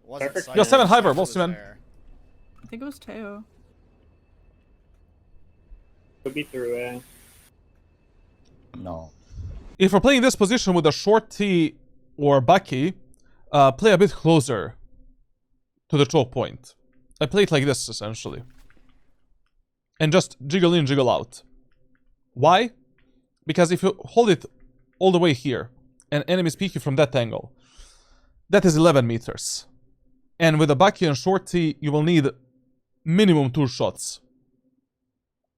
Wasn't
Perfect.
sighted.
Yo, 7 Hyper,
Was
we'll see, man.
there.
I think it was Teo.
Could be through A.
No.
If you're playing this position with a short T or Bucky, play a bit closer to the choke point. I play it like this, essentially. And just jiggle in, jiggle out. Why? Because if you hold it all the way here, and enemies peek you from that angle, that is 11 meters. And with a Bucky and short T, you will need minimum 2 shots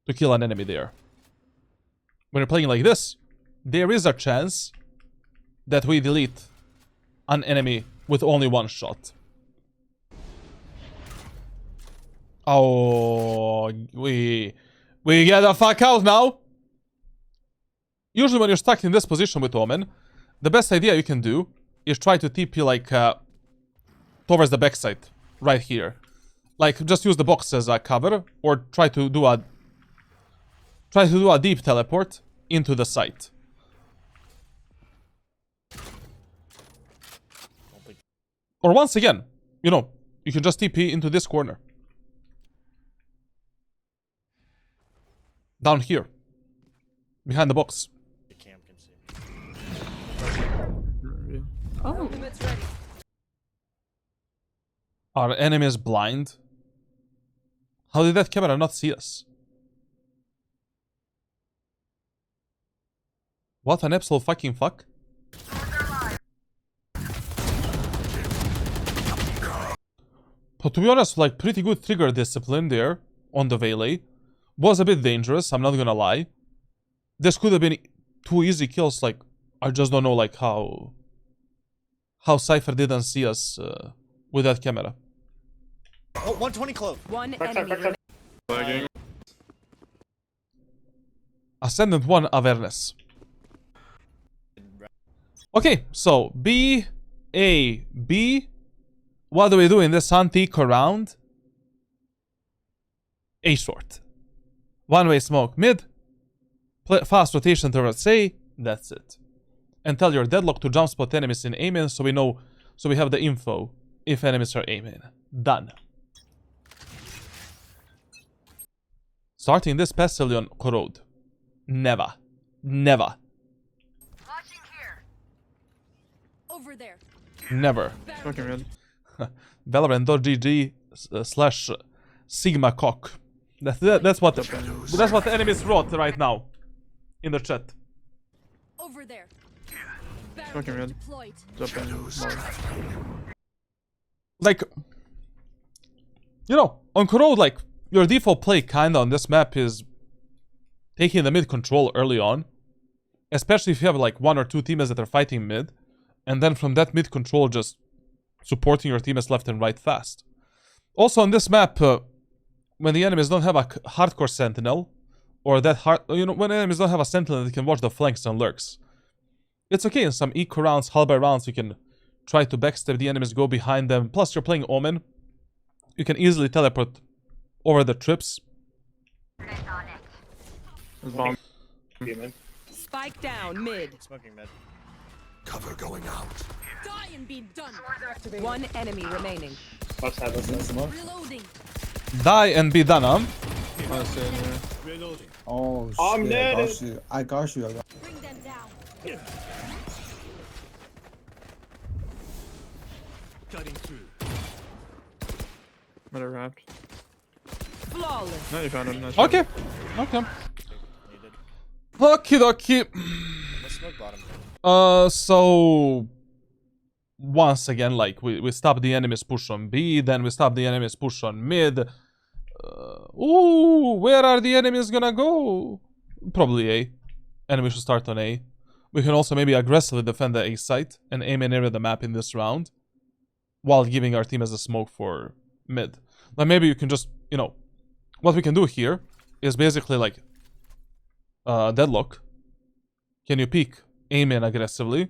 to kill an enemy there. When you're playing like this, there is a chance that we delete an enemy with only 1 shot. Oh, we get the fuck out now. Usually when you're stuck in this position with Omen, the best idea you can do is try to TP like towards the backside, right here. Like just use the box as a cover, or try to do a deep teleport into the site. Or once again, you know, you can just TP into this corner. Down here. Behind the box.
The cam can see.
Maybe.
Ultimate's ready.
Are enemies blind? How did that camera not see us? What an absolute fucking fuck. But to be honest, like, pretty good trigger discipline there on the Valet. Was a bit dangerous, I'm not gonna lie. This could have been 2 easy kills, like, I just don't know, like, how Cypher didn't see us with that camera.
Oh, 120 close.
One
Backside,
enemy
backside.
Lagging.
Ascendant 1 awareness. Okay, so B, A, B. What do we do in this antique round? A short. One-way smoke mid. Fast rotation towards A. That's it. And tell your deadlock to jump spot enemies in Amen so we know, so we have the info if enemies are Amen. Done. Starting this Pestle on Corrode. Never. Never.
Watching here. Over there.
Never.
Fucking red.
Valorant.gg slash Sigma cock. That's what the enemies wrote right now in the chat.
Over there.
Fucking red.
Deployed.
Jump in. More.
Like, you know, on Corrode, like, your default play kinda on this map is taking the mid control early on. Especially if you have like 1 or 2 teammates that are fighting mid. And then from that mid control, just supporting your teammates left and right fast. Also on this map, when the enemies don't have a hardcore sentinel, or that when enemies don't have a sentinel that can watch the flanks and lurks, it's okay in some eco rounds, hull by rounds, you can try to backstab the enemies, go behind them. Plus, you're playing Omen. You can easily teleport over the trips.
There's bomb.
Human.
Spike down mid.
Smoking mid.
Cover going out.
Die and be done.
One enemy remaining.
Let's have a
Smoke.
Reloading.
Die and be done, huh?
Oh, same, yeah.
Reloading.
Oh shit,
I'm
I
dead.
got you. I got you.
Bring them down.
Cutting through.
Better wrapped.
Flawless.
No, you found him. Nice
Okay. Okay.
Needed.
Okie dokie.
Let's smoke bottom.
So once again, like we stop the enemy's push on B, then we stop the enemy's push on mid. Ooh, where are the enemies gonna go? Probably A. Enemy should start on A. We can also maybe aggressively defend the A site and aim and area the map in this round, while giving our team as a smoke for mid. Like maybe you can just, what we can do here is basically like deadlock. Can you peek, aim in aggressively,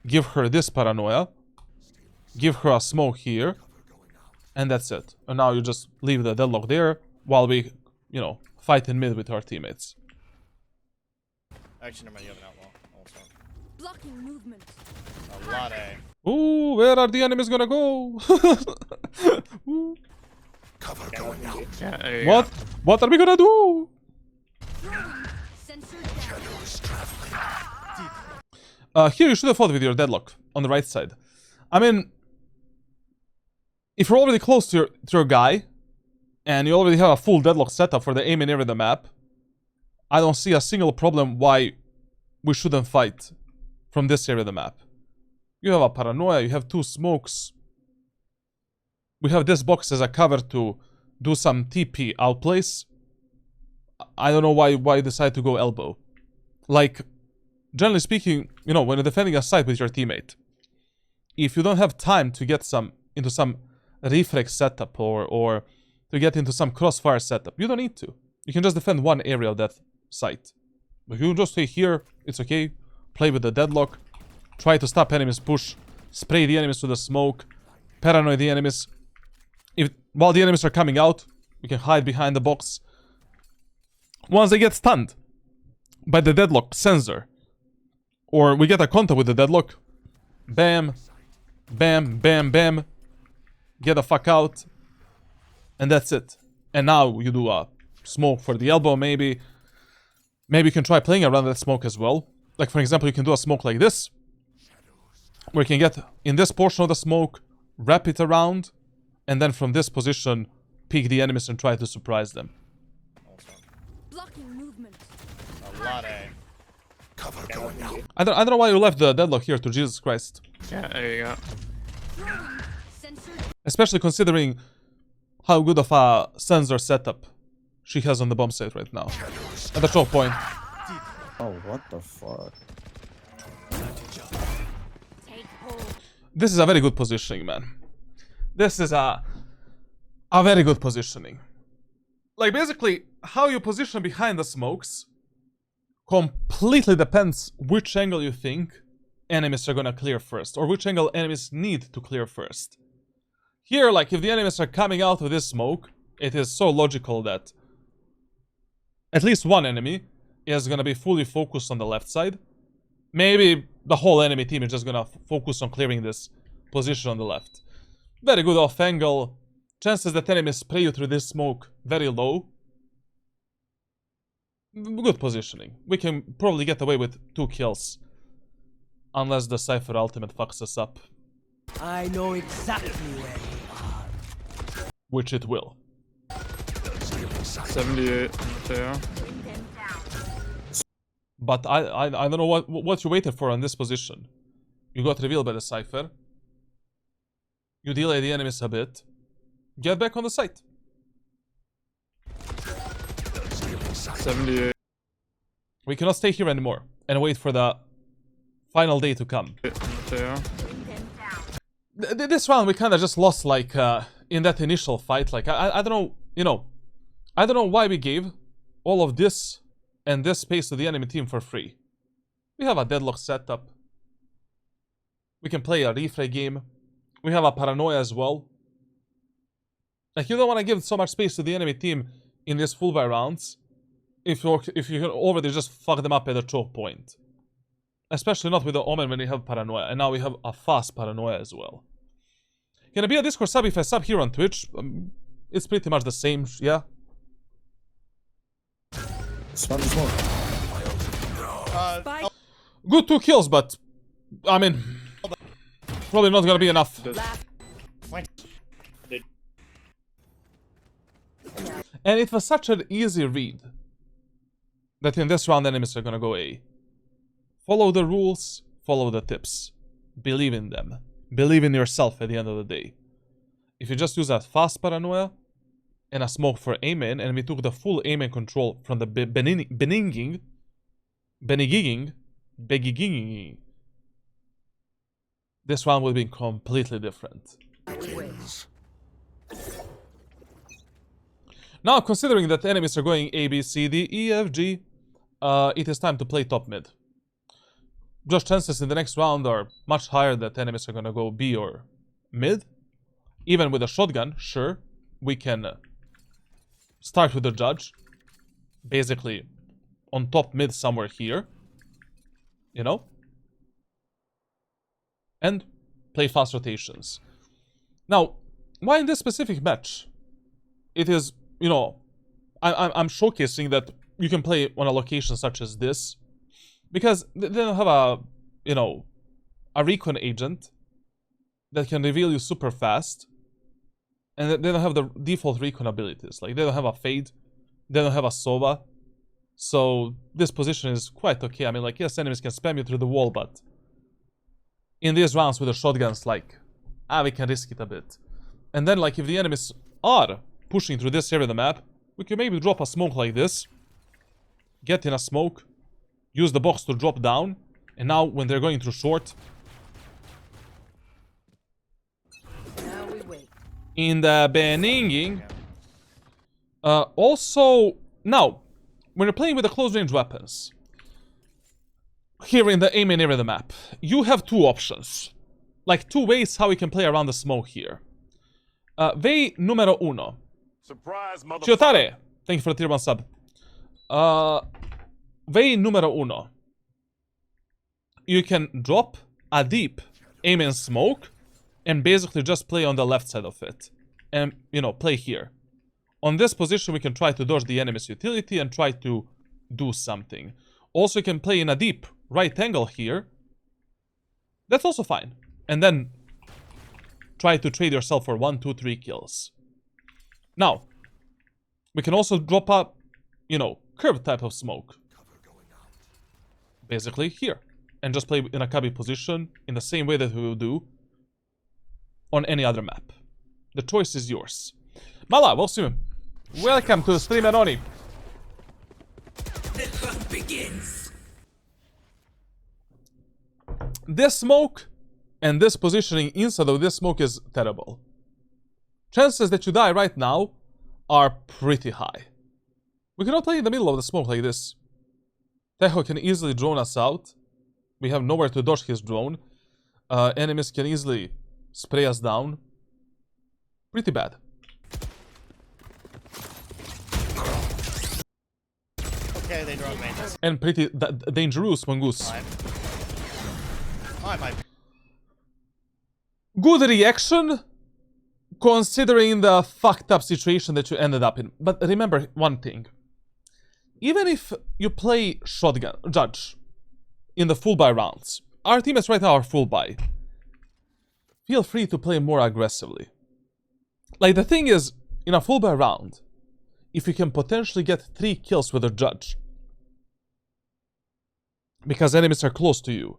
give her this paranoia, give her a smoke here, and that's it. And now you just leave the deadlock there while we, fight in mid with our teammates.
Actually, never mind, you have an outlaw also.
Blocking movement.
A lot A.
Ooh, where are the enemies gonna go? Ooh.
Cover going out.
Yeah, there you
What? What are we gonna do?
Sensor down.
Shadows traveling.
Here you should have fought with your deadlock on the right side. I mean, if you're already close to your guy, and you already have a full deadlock setup for the aim and area of the map, I don't see a single problem why we shouldn't fight from this area of the map. You have a paranoia, you have 2 smokes. We have this box as a cover to do some TP outplays. I don't know why you decide to go elbow. Like, generally speaking, when you're defending a site with your teammate, if you don't have time to get into some reflex setup or to get into some crossfire setup, you don't need to. You can just defend one area of that site. But you just stay here, it's okay. Play with the deadlock. Try to stop enemies push. Spray the enemies with the smoke. Paranoid the enemies. While the enemies are coming out, we can hide behind the box. Once they get stunned by the deadlock sensor, or we get a contact with the deadlock, bam, bam, bam, bam, get the fuck out, and that's it. And now you do a smoke for the elbow, maybe. Maybe you can try playing around that smoke as well. Like, for example, you can do a smoke like this, where you can get in this portion of the smoke, wrap it around, and then from this position, peek the enemies and try to surprise them.
Blocking movement.
A lot A.
Cover going out.
I don't know why you left the deadlock here, to Jesus Christ.
Yeah, there you go.
Sensor.
Especially considering how good of a sensor setup she has on the bomb site right now. At the choke point.
Oh, what the fuck?
Take hold.
This is a very good positioning, man. This is a very good positioning. Like, basically, how you position behind the smokes completely depends which angle you think enemies are gonna clear first, or which angle enemies need to clear first. Here, like, if the enemies are coming out of this smoke, it is so logical that at least one enemy is gonna be fully focused on the left side. Maybe the whole enemy team is just gonna focus on clearing this position on the left. Very good off angle. Chances that enemies spray you through this smoke very low. Good positioning. We can probably get away with 2 kills. Unless the Cypher ultimate fucks us up.
I know exactly where you are.
Which it will.
78 on the tail.
But I don't know what you waited for on this position. You got revealed by the Cypher. You delay the enemies a bit. Get back on the site.
78
We cannot stay here anymore and wait for the final day to come.
on the Yeah.
This round we kind of just lost, like, in that initial fight. Like, I don't know, you know, I don't know why we gave all of this and this space to the enemy team for free. We have a deadlock setup. We can play a refray game. We have a paranoia as well. Like, you don't want to give so much space to the enemy team in these full buy rounds if you can already just fuck them up at the choke point. Especially not with the Omen when we have paranoia. And now we have a fast paranoia as well. Can it be a Discord sub if I sub here on Twitch? It's pretty much the same, yeah.
Smoke, smoke.
Good 2 kills, but I mean, probably not gonna be enough. And it was such an easy read that in this round enemies are gonna go A. Follow the rules, follow the tips. Believe in them. Believe in yourself at the end of the day. If you just use a fast paranoia and a smoke for Amen, and we took the full Amen control from the beginning, this round would be completely different. Now, considering that enemies are going A, B, C, D, E, F, G, it is time to play top mid. Just chances in the next round are much higher that enemies are gonna go B or mid. Even with a shotgun, sure, we can start with the judge. Basically, on top mid somewhere here. You know? And play fast rotations. Now, why in this specific match? It is, you know, I'm showcasing that you can play on a location such as this. Because they don't have a, you know, a recon agent that can reveal you super fast. And they don't have the default recon abilities. Like, they don't have a fade. They don't have a Sova. So, this position is quite okay. I mean, like, yes, enemies can spam you through the wall, but in these rounds with the shotguns, like, we can risk it a bit. And then, like, if the enemies are pushing through this area of the map, we can maybe drop a smoke like this. Get in a smoke. Use the box to drop down. And now, when they're going through short, in the beginning. Also, now, when you're playing with the close range weapons, here in the aim area of the map, you have two options. Like, two ways how you can play around the smoke here. Way numero uno.
Surprise,
Chiotare, thank you for the tier 1 sub. Way numero uno. You can drop a deep aim and smoke and basically just play on the left side of it. And, you know, play here. On this position, we can try to dodge the enemy's utility and try to do something. Also, you can play in a deep right angle here. That's also fine. And then try to trade yourself for 1, 2, 3 kills. Now, we can also drop a, you know, curved type of smoke. Basically here. And just play in a cubby position in the same way that we will do on any other map. The choice is yours. Mala, welcome to the stream, Aroni.
The hunt begins.
This smoke and this positioning inside of this smoke is terrible. Chances that you die right now are pretty high. We cannot play in the middle of the smoke like this. Teho can easily drone us out. We have nowhere to dodge his drone. Enemies can easily spray us down. Pretty bad.
Okay, they drone main.
And pretty dangerous, Mongoose. Good reaction, considering the fucked up situation that you ended up in. But remember one thing. Even if you play shotgun, judge, in the full buy rounds, our teammates right now are full buy. Feel free to play more aggressively. Like, the thing is, in a full buy round, if you can potentially get 3 kills with a judge, because enemies are close to you,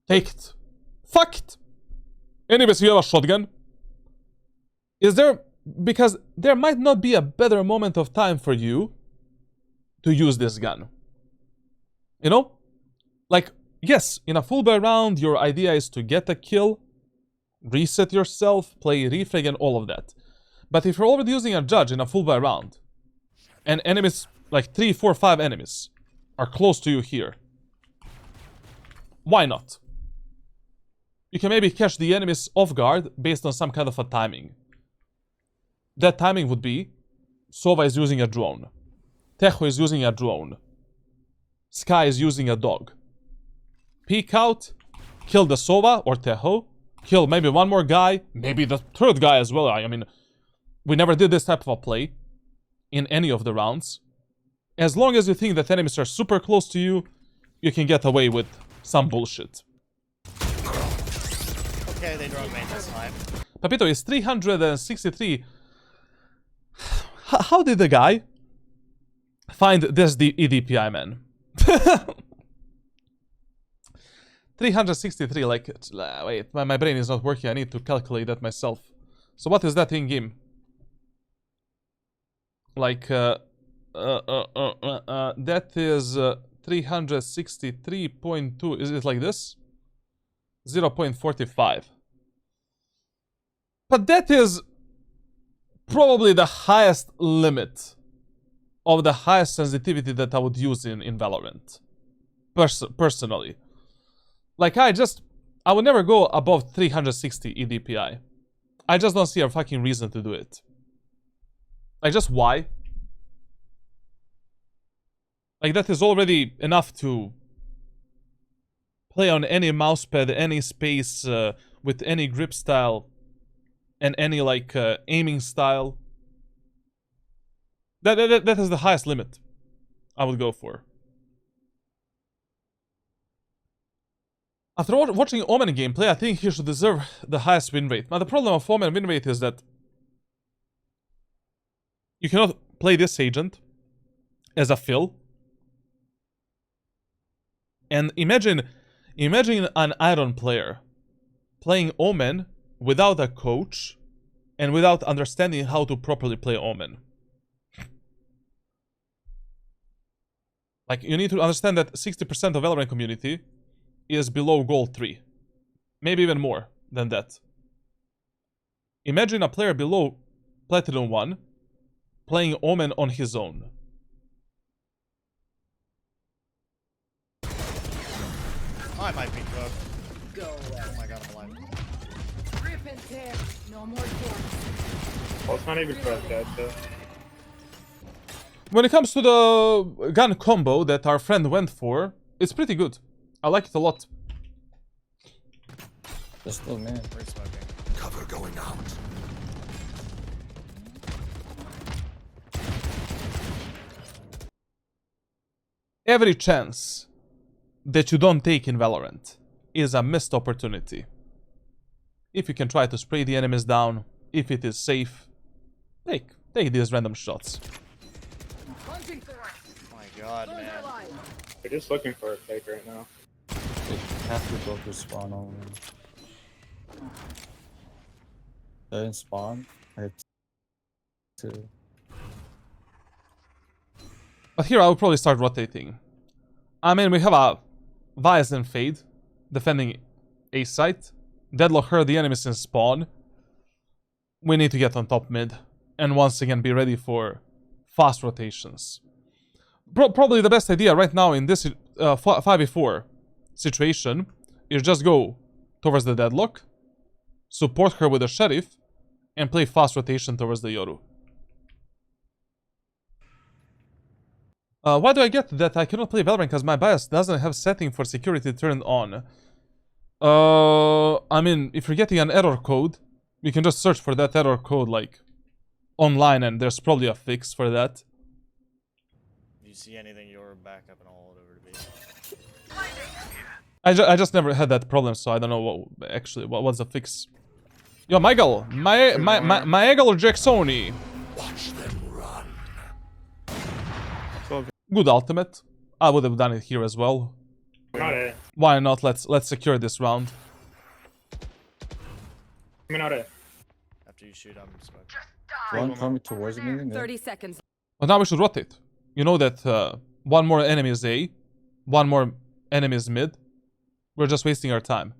take it. Fuck it. Anyways, you have a shotgun. Is there... Because there might not be a better moment of time for you to use this gun. You know? Like, Yes, in a full buy round, your idea is to get a kill, reset yourself, play refrag and all of that. But if you're already using a judge in a full buy round, and enemies, like 3, 4, 5 enemies, are close to you here, why not? You can maybe catch the enemies off guard based on some kind of a timing. That timing would be Sova is using a drone, Tejo is using a drone, Sky is using a dog. Peek out, kill the Sova or Tejo, kill maybe one more guy, maybe the third guy as well. I mean, we never did this type of a play in any of the rounds. As long as you think that enemies are super close to you, you can get away with some bullshit.
Okay, they drove main this time.
Papito is 363. How did the guy find this EDPI, man? 363, like, wait, my brain is not working. I need to calculate that myself. So what is that in game? Like, that is 363.2. Is it like this? 0.45. But that is probably the highest limit of the highest sensitivity that I would use in Valorant. Personally. Like, I would never go above 360 EDPI. I just don't see a fucking reason to do it. Like, just why? Like, that is already enough to play on any mousepad, any space, with any grip style, and any, like, aiming style. That is the highest limit I would go for. After watching Omen gameplay, I think he should deserve the highest win rate. Now, the problem of Omen win rate is that you cannot play this agent as a fill. And imagine an Iron player playing Omen without a coach and without understanding how to properly play Omen. Like, you need to understand that 60% of Valorant community is below gold 3. Maybe even more than that. Imagine a player below Platinum 1 playing Omen on his own.
I might be cooked.
Go away.
Oh my god, I'm alive.
Rip and tear. No more force.
Well, it's not even for that, so.
When it comes to the gun combo that our friend went for, it's pretty good. I like it a lot.
There's still man.
We're smoking.
Cover going out.
Every chance that you don't take in Valorant is a missed opportunity. If you can try to spray the enemies down, if it is safe, take these random shots.
Punching for it.
Oh my god, man.
We're just looking for a fake right now.
They have to go to spawn only. They're in spawn. It's 2.
But here I will probably start rotating. I mean, we have a Vice and Fade defending A site. Deadlock heard the enemies in spawn. We need to get on top mid. And once again be ready for fast rotations. Probably the best idea right now in this 5v4 situation is just go towards the Deadlock, support her with a Sheriff, and play fast rotation towards the Yoru. Why do I get that I cannot play Valorant because my BIOS doesn't have setting for security turned on? I mean, if you're getting an error code, you can just search for that error code, like, online, and there's probably a fix for that.
If you see anything, you're back up and all over to be.
I just never had that problem, so I don't know what's the fix. Yo, Michael, Michael Jacksoni.
Watch them run.
Good ultimate. I would have done it here as well.
Not it.
Why not? Let's secure this round.
Not it.
After you shoot, I'm smoking.
One coming towards me. Yeah.
30 seconds.
But now we should rotate. You know that one more enemy is A, one more enemy is mid, We're just wasting our time.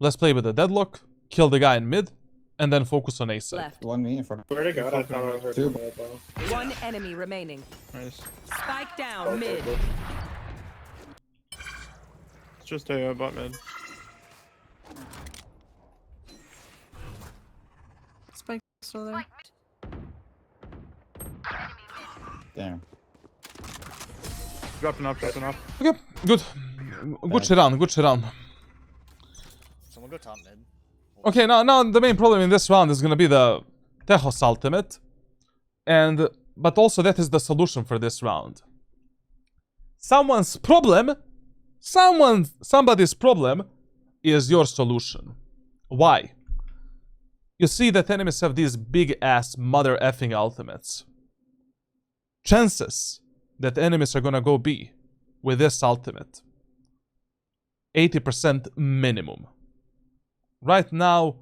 Let's play with the deadlock, kill the guy in mid, and then focus on A side.
Left.
One me in front.
Where to go? I thought I heard
Two.
from it, though.
One enemy remaining.
Nice.
Spike down mid.
It's just a bot mid.
Spike still there.
Damn.
Dropping off, dropping off.
Okay, good. Good shit round, good shit round.
Someone go top mid.
Okay, now the main problem in this round is gonna be the Techos ultimate. But also that is the solution for this round. Somebody's problem is your solution. Why? You see that enemies have these big ass mother effing ultimates. Chances that enemies are gonna go B with this ultimate, 80% minimum. Right now,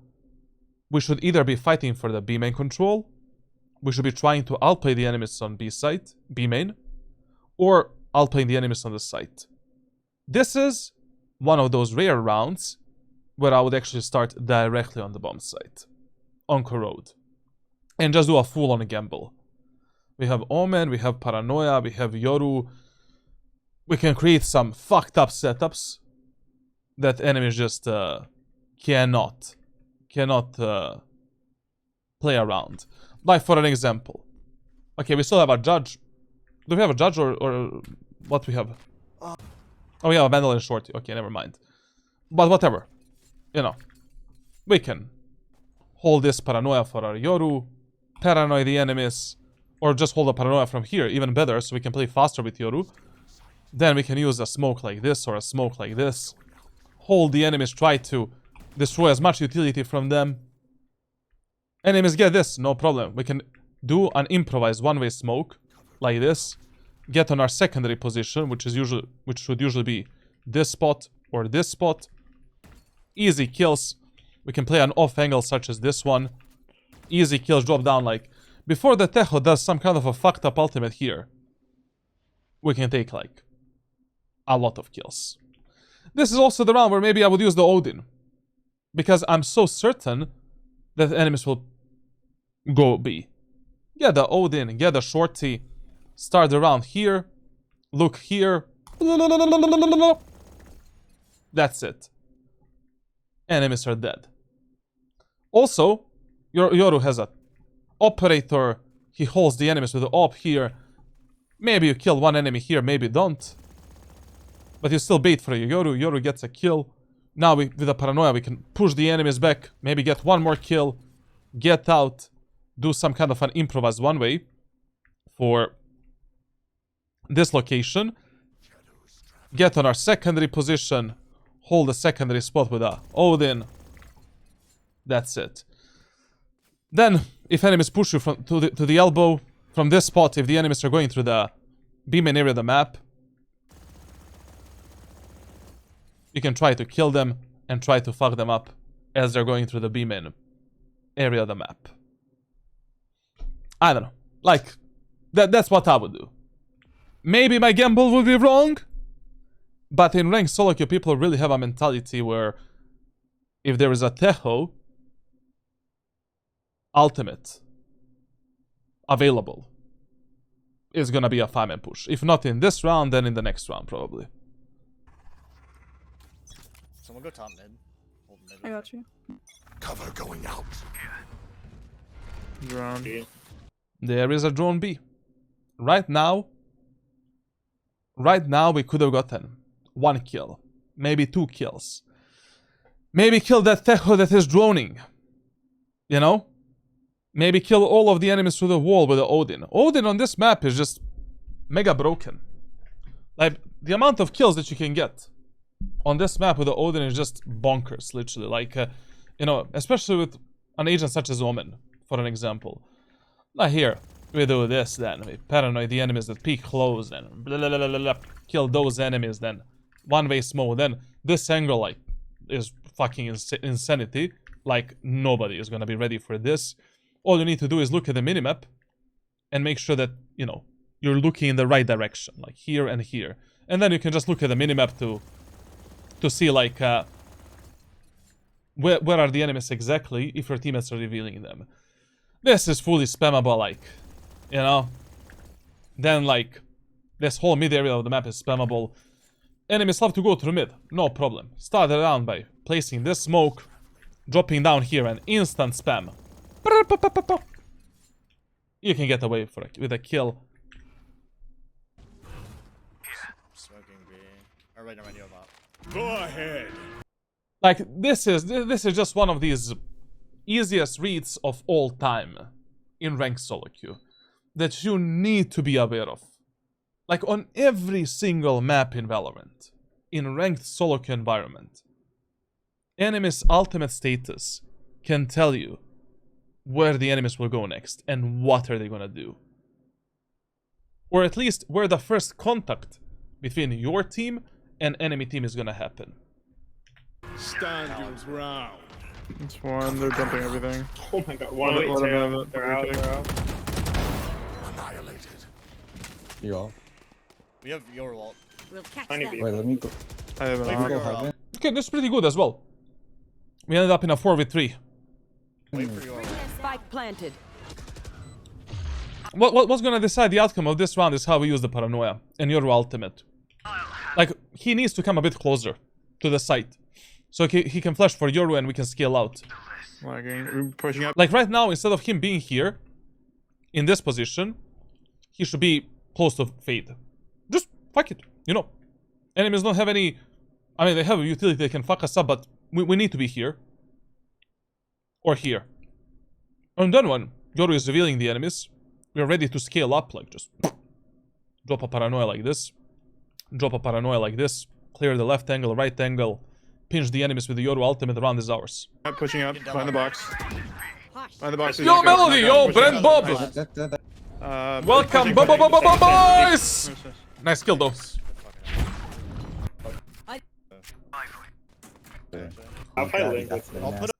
we should either be fighting for the B main control, we should be trying to outplay the enemies on B site, B main, or outplaying the enemies on the site. This is one of those rare rounds where I would actually start directly on the bomb site, on Corrode, and just do a full-on gamble. We have Omen, we have Paranoia, we have Yoru. We can create some fucked up setups that enemies just cannot play around. Like for an example. Okay, we still have a judge. Do we have a judge or what we have? Oh, we have a Vandal and Shorty. Okay, never mind. But whatever. You know. We can hold this Paranoia for our Yoru, paranoid the enemies, or just hold a Paranoia from here, even better, so we can play faster with Yoru. Then we can use a smoke like this or a smoke like this. Hold the enemies, try to destroy as much utility from them. Enemies get this, no problem. We can do an improvised one-way smoke like this. Get on our secondary position, which should usually be this spot or this spot. Easy kills. We can play an off angle such as this one. Easy kills, drop down like... Before the Tejo does some kind of a fucked up ultimate here, we can take like a lot of kills. This is also the round where maybe I would use the Odin, because I'm so certain that the enemies will go B. Get the Odin, get the Shorty, start the round here, look here. That's it. Enemies are dead. Also, Yoru has a operator. He holds the enemies with the op here. Maybe you kill one enemy here, maybe don't. But you still bait for Yoru. Yoru gets a kill. Now with the Paranoia we can push the enemies back. Maybe get one more kill. Get out. Do some kind of an improvised one-way for this location. Get on our secondary position. Hold the secondary spot with a Odin. That's it. Then, if enemies push you to the elbow, from this spot, if the enemies are going through the B main area of the map, you can try to kill them and try to fuck them up as they're going through the B main area of the map. I don't know. Like, that's what I would do. Maybe my gamble will be wrong, but in ranked solo queue, people really have a mentality where if there is a Tejo ultimate available, it's gonna be a 5-man push. If not in this round, then in the next round, probably.
Someone go top mid. Hold mid.
I got you.
Cover going out.
Drone.
There is a drone B. Right now, we could have gotten 1 kill. Maybe 2 kills. Maybe kill that Tejo that is droning. You know? Maybe kill all of the enemies through the wall with the Odin. Odin on this map is just mega broken. Like, the amount of kills that you can get on this map with the Odin is just bonkers, literally. Like, you know, especially with an agent such as Omen, for an example. Like here, we do this, then we paranoid the enemies that peek close, then blah, blah, blah, blah, blah, kill those enemies, then one-way smoke, then this angle, like, is fucking insanity. Like, nobody is gonna be ready for this. All you need to do is look at the minimap and make sure that, you know, you're looking in the right direction, like here and here. And then you can just look at the minimap to to see like where are the enemies exactly if your teammates are revealing them. This is fully spammable, like, you know. Then like this whole mid area of the map is spammable. Enemies love to go through mid, no problem. Start the round by placing this smoke, dropping down here, and instant spam. You can get away with a kill.
Smoking B. Or right on your map.
Go ahead.
Like this is just one of these easiest reads of all time in ranked solo queue that you need to be aware of. Like on every single map in Valorant, in ranked solo queue environment, enemy's ultimate status can tell you where the enemies will go next and what are they gonna do. Or at least where the first contact between your team and enemy team is gonna happen.
Stand your ground.
It's one. They're dumping everything.
Oh my god, one
Let
of
them have
two.
it.
They're out, they're out.
You all.
We have your wall.
We'll catch
Tiny
them.
B.
Wait, let me go.
I have an
Wait
op.
for your
Heaven.
wall.
Okay, that's pretty good as well. We ended up in a 4v3.
Wait for your wall.
Spike planted.
What's gonna decide the outcome of this round is how we use the paranoia and your ultimate. Like, he needs to come a bit closer to the site. So he can flash for Yoru and we can scale out.
Lagging. We're pushing up.
Like right now, instead of him being here, in this position, he should be close to Fade. Just fuck it, you know. Enemies don't have any... I mean, they have a utility, they can fuck us up, but we need to be here. Or here. And then when Yoru is revealing the enemies, we are ready to scale up, like just... Drop a paranoia like this. Drop a paranoia like this. Clear the left angle, right angle. Pinch the enemies with the Yoru ultimate, the round is ours.
Pushing up. Find the box.
Hush.
Find the box.
Yo, Melody! Yo, Brent Bob! Welcome, boys! Nice kill, though.
I'll fight Link.
I'll put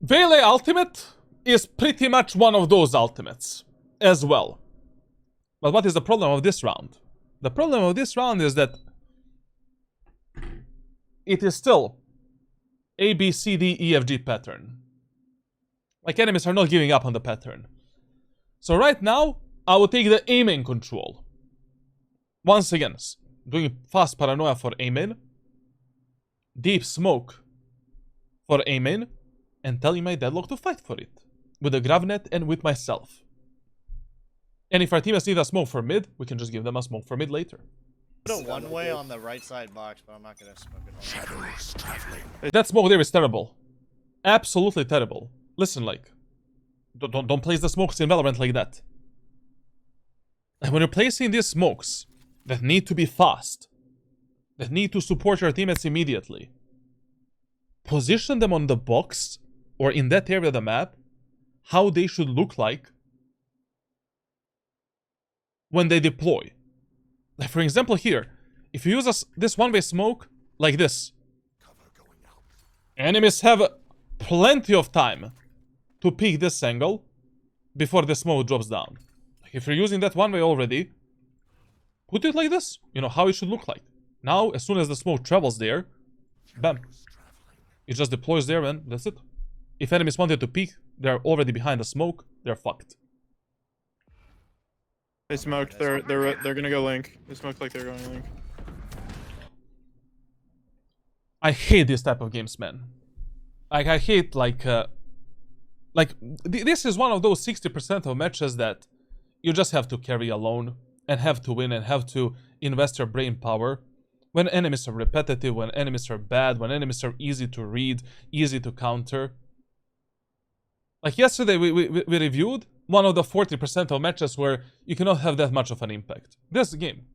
Vele ultimate is pretty much one of those ultimates as well. But what is the problem of this round? The problem of this round is that it is still A, B, C, D, E, F, G pattern. Like, enemies are not giving up on the pattern. So right now, I will take the A main control. Once again, doing fast paranoia for A main, deep smoke for A main, and telling my deadlock to fight for it. With a gravnet and with myself. And if our teammates need a smoke for mid, we can just give them a smoke for mid later.
a one way on the right side box, but I'm not gonna smoke it all.
Shadows traveling.
That smoke there is terrible. Absolutely terrible. Listen, like, don't place the smokes in Valorant like that. And when you're placing these smokes that need to be fast, that need to support your teammates immediately, position them on the box or in that area of the map how they should look like when they deploy. Like, for example, here, if you use this one-way smoke like this, enemies have plenty of time to peek this angle before the smoke drops down. If you're using that one way already, put it like this. You know how it should look like. Now, as soon as the smoke travels there, bam. It just deploys there and that's it. If enemies wanted to peek, they're already behind the smoke, they're fucked.
They smoked. They're gonna go link. They smoked like they're going link.
I hate this type of games, man. Like, I hate, this is one of those 60% of matches that you just have to carry alone and have to win and have to invest your brain power. When enemies are repetitive, when enemies are bad, when enemies are easy to read, easy to counter. Like yesterday, we reviewed one of the 40% of matches where you cannot have that much of an impact. This game,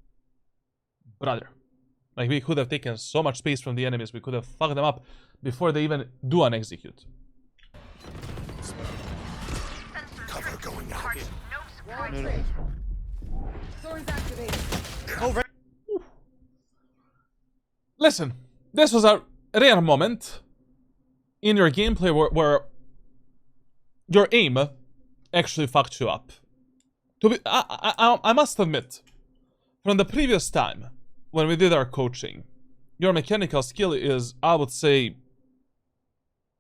brother. Like, we could have taken so much space from the enemies, we could have fucked them up before they even do an execute.
Cover going out.
Thorns activated.
Listen, this was a rare moment in your gameplay where your aim actually fucked you up. I must admit, from the previous time when we did our coaching, your mechanical skill is, I would say,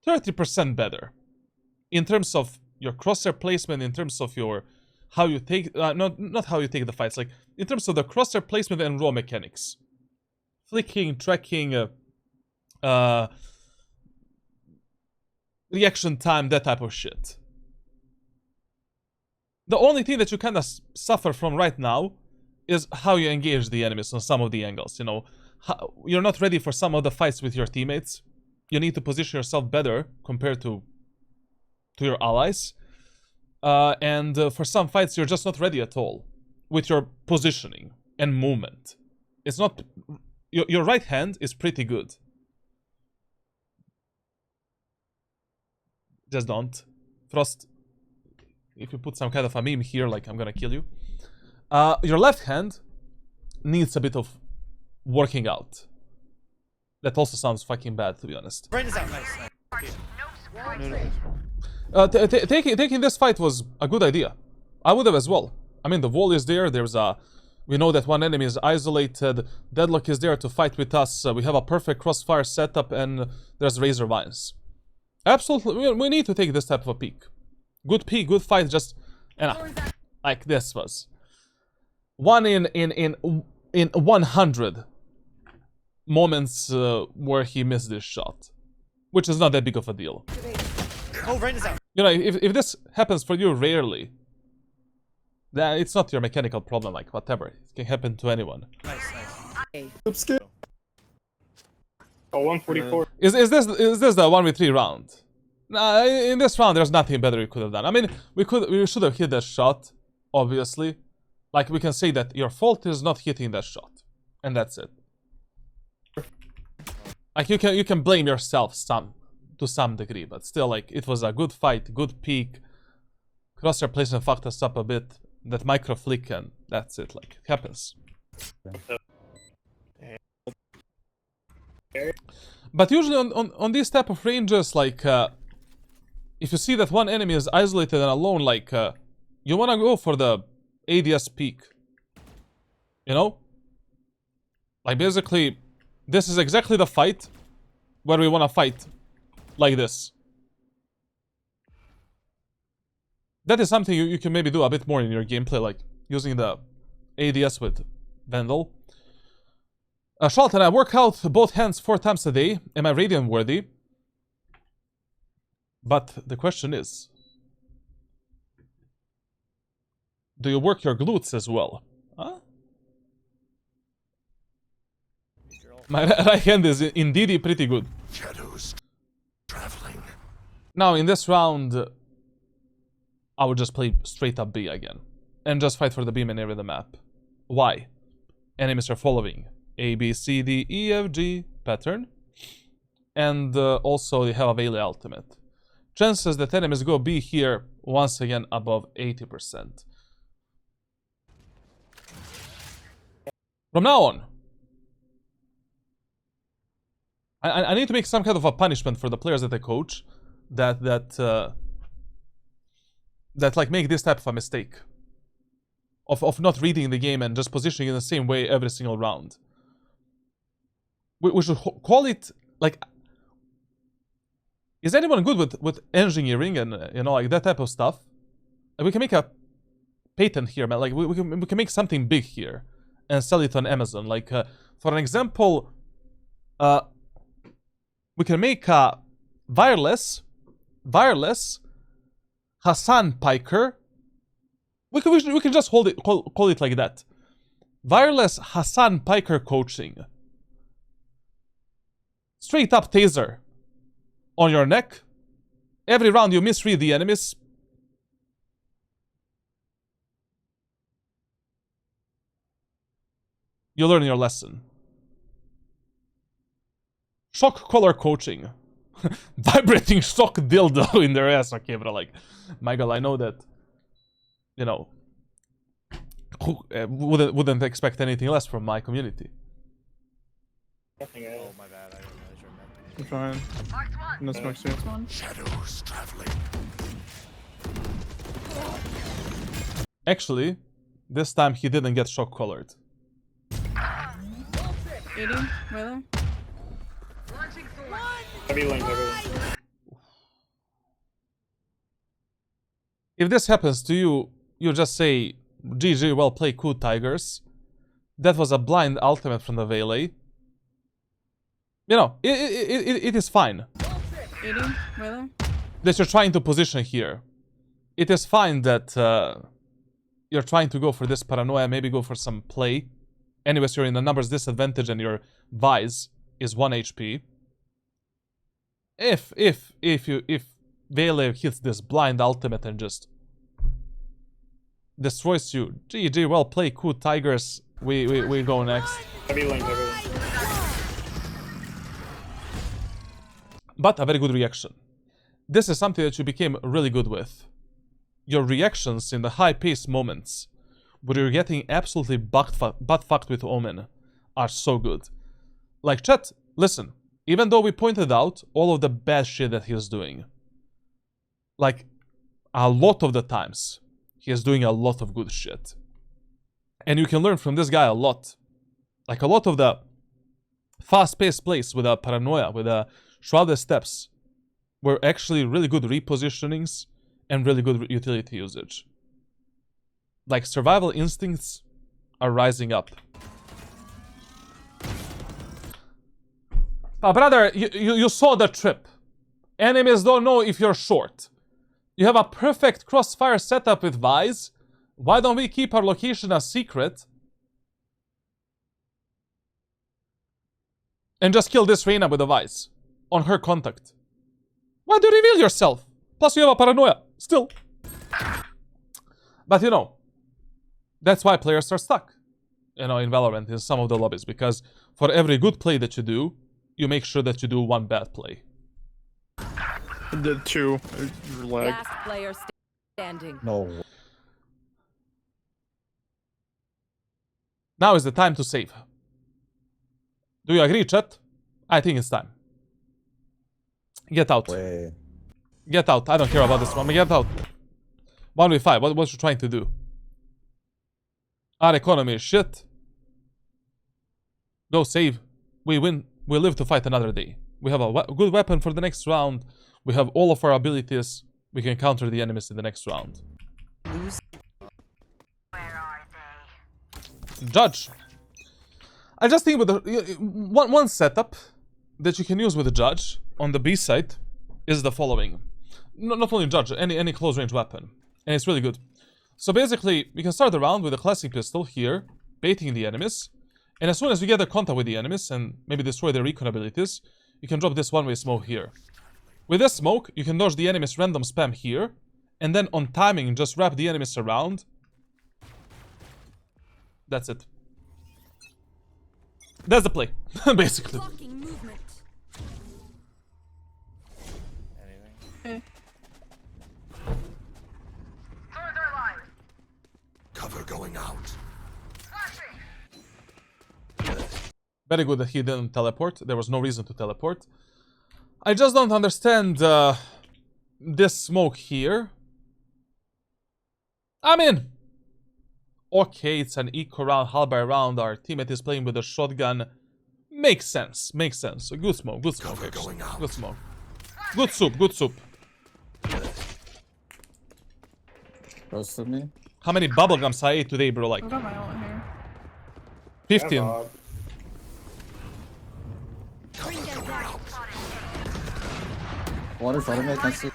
30% better. In terms of your crosshair placement, in terms of your how you take not how you take the fights, like in terms of the crosshair placement and raw mechanics. Flicking, tracking, reaction time, that type of shit. The only thing that you kind of suffer from right now is how you engage the enemies on some of the angles, you know. You're not ready for some of the fights with your teammates. You need to position yourself better compared to your allies. And for some fights, you're just not ready at all with your positioning and movement. It's not... Your right hand is pretty good. Just don't. Frost, if you put some kind of a meme here, like I'm gonna kill you. Your left hand needs a bit of working out. That also sounds fucking bad, to be honest.
Brandon's out. Nice.
Taking this fight was a good idea. I would have as well. I mean, the wall is there. There's a... We know that one enemy is isolated. Deadlock is there to fight with us. We have a perfect crossfire setup, and there's razor vines. Absolutely, we need to take this type of a peek. Good peek, good fight, just... like this was. 1 in 100 moments where he missed this shot. Which is not that big of a deal.
Oh, Brandon's out.
You know, if this happens for you rarely, then it's not your mechanical problem, like whatever. It can happen to anyone.
Nice.
Oh, 144.
Is this the 1v3 round? Nah, in this round there's nothing better we could have done. I mean, we should have hit that shot, obviously. Like, we can say that your fault is not hitting that shot. And that's it. Like, you can blame yourself to some degree, but still, like, it was a good fight, good peak. Crosshair placement fucked us up a bit. That micro flick, and that's it. Like, it happens. But usually on these type of ranges, like, if you see that one enemy is isolated and alone, like, you wanna go for the ADS peak. You know? Like, basically, this is exactly the fight where we wanna fight like this. That is something you can maybe do a bit more in your gameplay, like using the ADS with Vandal. Charlton, I work out both hands 4 times a day. Am I Radiant worthy? But the question is, do you work your glutes as well? Huh? My right hand is indeed pretty good.
Shadows traveling.
Now in this round, I would just play straight up B again. And just fight for the B maneuver of the map. Why? Enemies are following A, B, C, D, E, F, G pattern. And also they have a Veil ultimate. Chances that enemies go B here, once again, above 80%. From now on, I need to make some kind of a punishment for the players that I coach that like make this type of a mistake of not reading the game and just positioning in the same way every single round. We should call it like, is anyone good with engineering and you know, like that type of stuff? Like, we can make a patent here, man. Like we can make something big here and sell it on Amazon. Like for an example, we can make a wireless Hassan Piker. We can just call it like that. Wireless Hassan Piker coaching. Straight up taser on your neck. Every round you misread the enemies. You learn your lesson. Shock collar coaching. Vibrating shock dildo in their ass. Okay, but like, Michael, I know that, you know, who wouldn't expect anything less from my community.
Oh my bad, I didn't realize you were
I'm trying. No smoke too.
Shadows traveling.
Actually, this time he didn't get shock collared.
80, Wheeler.
Heavy link, heavy link.
If this happens to you, you just say, GG, well played, cool Tigers. That was a blind ultimate from the Valet. You know, it is fine.
80, Whaler.
That you're trying to position here. It is fine that you're trying to go for this paranoia, maybe go for some play. Anyways, you're in a numbers disadvantage and your Vise is 1 HP. If Vele hits this blind ultimate and just destroys you, GG, well played, cool Tigers. We go next.
Heavy link, heavy link.
But a very good reaction. This is something that you became really good with. Your reactions in the high-paced moments, where you're getting absolutely butt-fucked with Omen, are so good. Like, chat, listen, even though we pointed out all of the bad shit that he is doing, like, a lot of the times, he is doing a lot of good shit. And you can learn from this guy a lot. Like, a lot of the fast-paced plays with a paranoia, with a shrouded steps, were actually really good repositionings and really good utility usage. Like, survival instincts are rising up. But brother, you saw the trip. Enemies don't know if you're short. You have a perfect crossfire setup with Vise. Why don't we keep our location a secret? And just kill this Reina with a Vise. On her contact. Why do you reveal yourself? Plus you have a paranoia. Still. But you know, that's why players are stuck. You know, in Valorant, in some of the lobbies. Because for every good play that you do, you make sure that you do one bad play.
I did 2. Lag.
Last player standing.
No.
Now is the time to save. Do you agree, chat? I think it's time. Get out.
Way.
Get out. I don't care about this one. Get out. 1v5. What you trying to do? Our economy is shit. Go save. We win. We live to fight another day. We have a good weapon for the next round. We have all of our abilities. We can counter the enemies in the next round. Judge. I just think with the one setup that you can use with the Judge on the B side is the following. Not only Judge, any close range weapon. And it's really good. So basically, we can start the round with a classic pistol here, baiting the enemies. And as soon as we get a contact with the enemies and maybe destroy their recon abilities, you can drop this one-way smoke here. With this smoke, you can dodge the enemy's random spam here, and then on timing, just wrap the enemies around. That's it. That's the play, basically.
Anything?
Cover going out.
Very good that he didn't teleport. There was no reason to teleport. I just don't understand this smoke here. I mean, okay, it's an eco round, halberd round. Our teammate is playing with a shotgun. Makes sense. Makes sense. So good smoke. Good smoke. Actually. Good smoke. Good soup. Good soup.
Roasted me.
How many bubblegums I ate today, bro? Like
I've got my ult here.
15.
Water front of me, can see.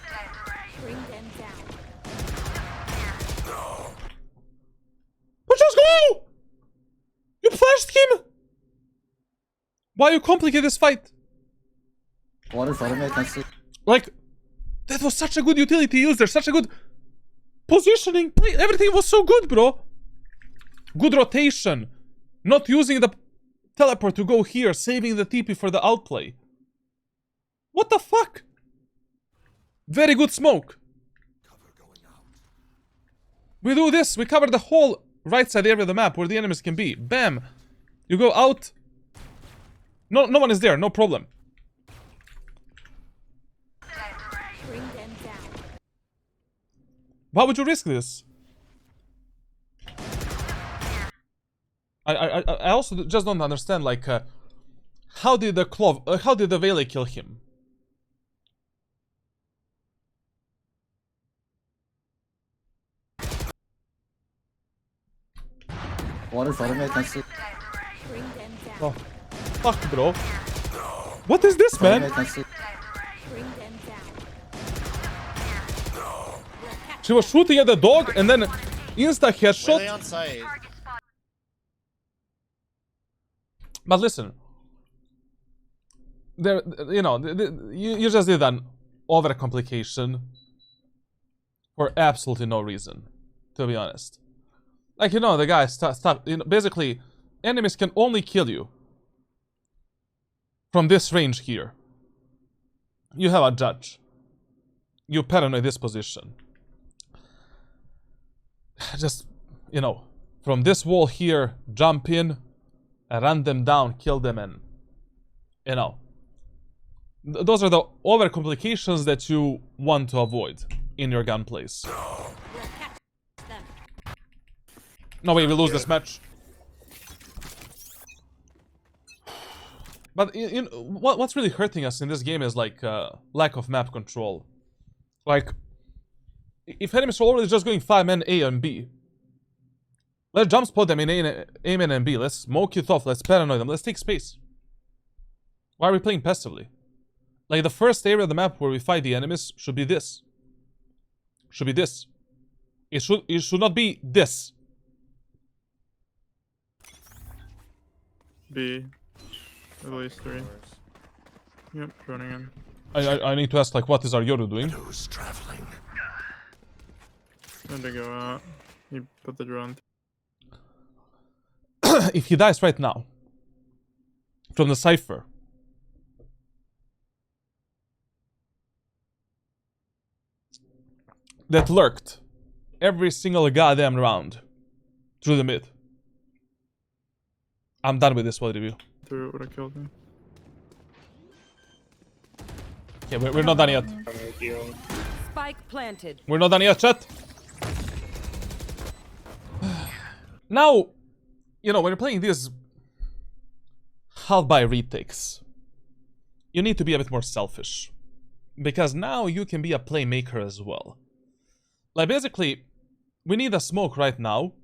But just go! You flashed him! Why you complicate this fight?
Water front of me, can see.
Like, that was such a good utility user, such a good positioning play. Everything was so good, bro. Good rotation. Not using the teleport to go here, saving the TP for the outplay. What the fuck? Very good smoke. We do this, we cover the whole right side area of the map where the enemies can be. Bam. You go out. No one is there, no problem. Why would you risk this? I also just don't understand, like, how did the Vele kill him?
Water for me, I can see.
Bring them down.
Oh, fuck, bro. What is this,
I
man?
can see.
Bring them down.
She was shooting at the dog and then insta
Were
headshot.
they on site?
But listen, there, you know, you just did an overcomplication for absolutely no reason, to be honest. Like, you know, the guy you know, basically, enemies can only kill you from this range here. You have a judge. You paranoid this position. Just, you know, from this wall here, jump in, run them down, kill them, and, you know, those are the overcomplications that you want to avoid in your gunplays. No way we lose this match. But what's really hurting us in this game is like lack of map control. Like, if enemies are already just going 5-man A and B, let's jump spot them in A man and B. Let's smoke it off. Let's paranoid them. Let's take space. Why are we playing passively? Like, the first area of the map where we fight the enemies should be this. Should be this. It should not be this.
B. At least 3. Yep, running in.
I need to ask, like, what is our Yoru doing?
Who's traveling?
Had to go out. He put the drone.
If he dies right now from the Cypher, that lurked every single goddamn round through the mid, I'm done with this VOD review.
Through it would have killed me.
Okay, we're not done yet.
Spike planted.
We're not done yet, chat. Now, you know, when you're playing these half-by retakes, you need to be a bit more selfish. Because now you can be a playmaker as well. Like, basically, we need a smoke right now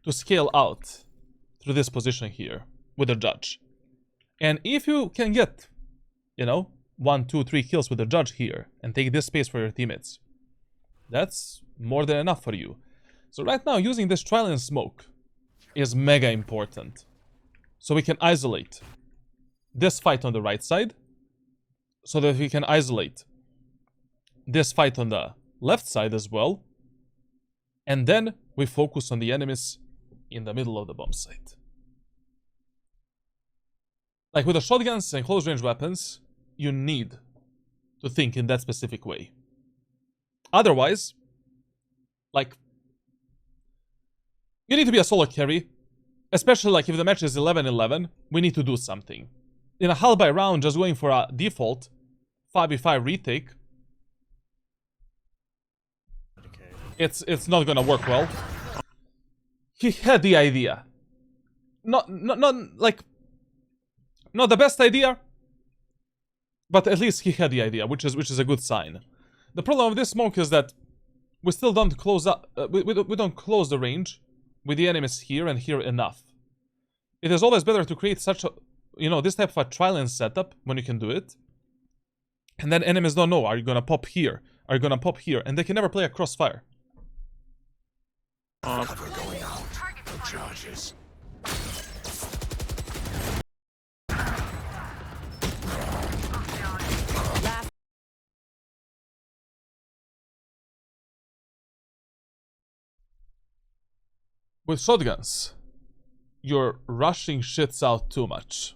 to scale out through this position here with the judge. And if you can get, you know, 1, 2, 3 kills with the judge here and take this space for your teammates, that's more than enough for you. So right now, using this trial and smoke is mega important. So we can isolate this fight on the right side, so that we can isolate this fight on the left side as well. And then we focus on the enemies in the middle of the bomb site. Like, with the shotguns and close range weapons, you need to think in that specific way. Otherwise, like, you need to be a solo carry, especially like if the match is 11-11, we need to do something. In a half by round, just going for a default 5v5 retake, it's not gonna work well. He had the idea. Not the best idea, but at least he had the idea, which is a good sign. The problem with this smoke is that we still don't close up. We don't close the range with the enemies here and here enough. It is always better to create such a, you know, this type of a trial and setup when you can do it. And then enemies don't know, are you gonna pop here? Are you gonna pop here? And they can never play a crossfire.
Cover going out. No charges.
With shotguns, you're rushing shits out too much.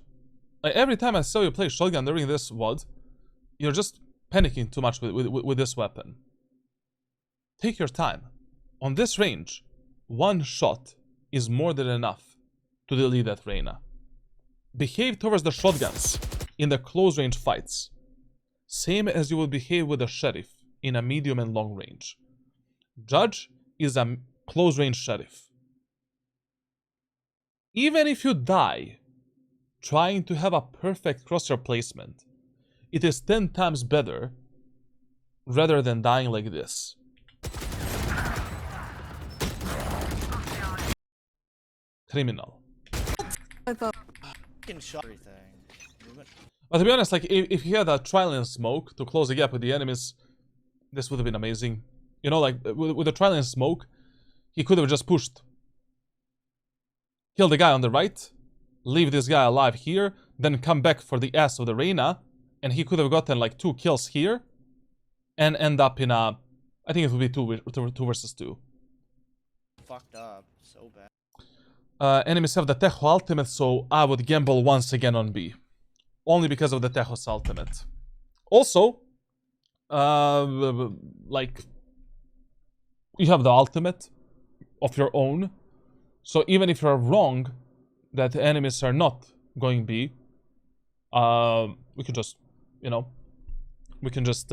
Like, every time I saw you play shotgun during this VOD, you're just panicking too much with this weapon. Take your time. On this range, one shot is more than enough to delete that Reyna. Behave towards the shotguns in the close range fights, same as you would behave with a sheriff in a medium and long range. Judge is a close range sheriff. Even if you die trying to have a perfect crosshair placement, it is 10 times better rather than dying like this. criminal.
Fucking shot everything.
But to be honest, like if he had a Trillium smoke to close the gap with the enemies, this would have been amazing. You know, like with the Trillium smoke, he could have just pushed. Kill the guy on the right, leave this guy alive here, then come back for the ass of the Reyna, and he could have gotten like 2 kills here, and end up in a, I think it would be 2 versus 2.
Fucked up so bad.
Enemies have the Tejo ultimate, so I would gamble once again on B. Only because of the Tejo's ultimate. Also, like, you have the ultimate of your own. So even if you're wrong that the enemies are not going B, we can just, you know, we can just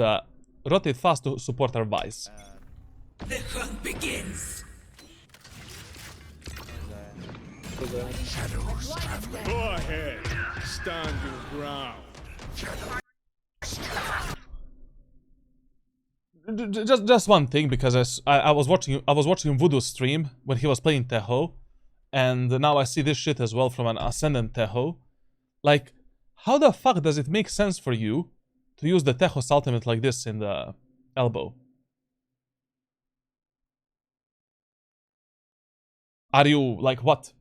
rotate fast to support our buys.
The hunt begins.
Go ahead. Stand your ground.
Just one thing, because I was watching Voodoo's stream when he was playing Tejo, and now I see this shit as well from an Ascendant Tejo. Like, how the fuck does it make sense for you to use the Tejo's ultimate like this in the elbow? Are you like what?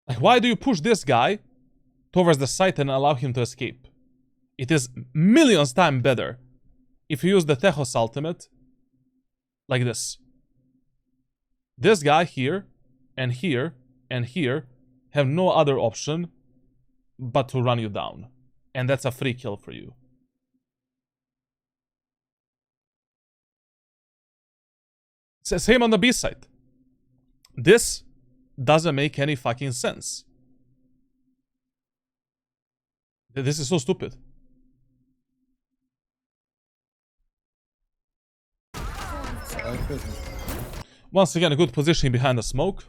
Like, why do you push this guy towards the site and allow him to escape? It is millions times better if you use the Tejo's ultimate like this. This guy here, and here, and here have no other option but to run you down. And that's a free kill for you. Same on the B side. This doesn't make any fucking sense. This is so stupid. Once again, a good positioning behind the smoke.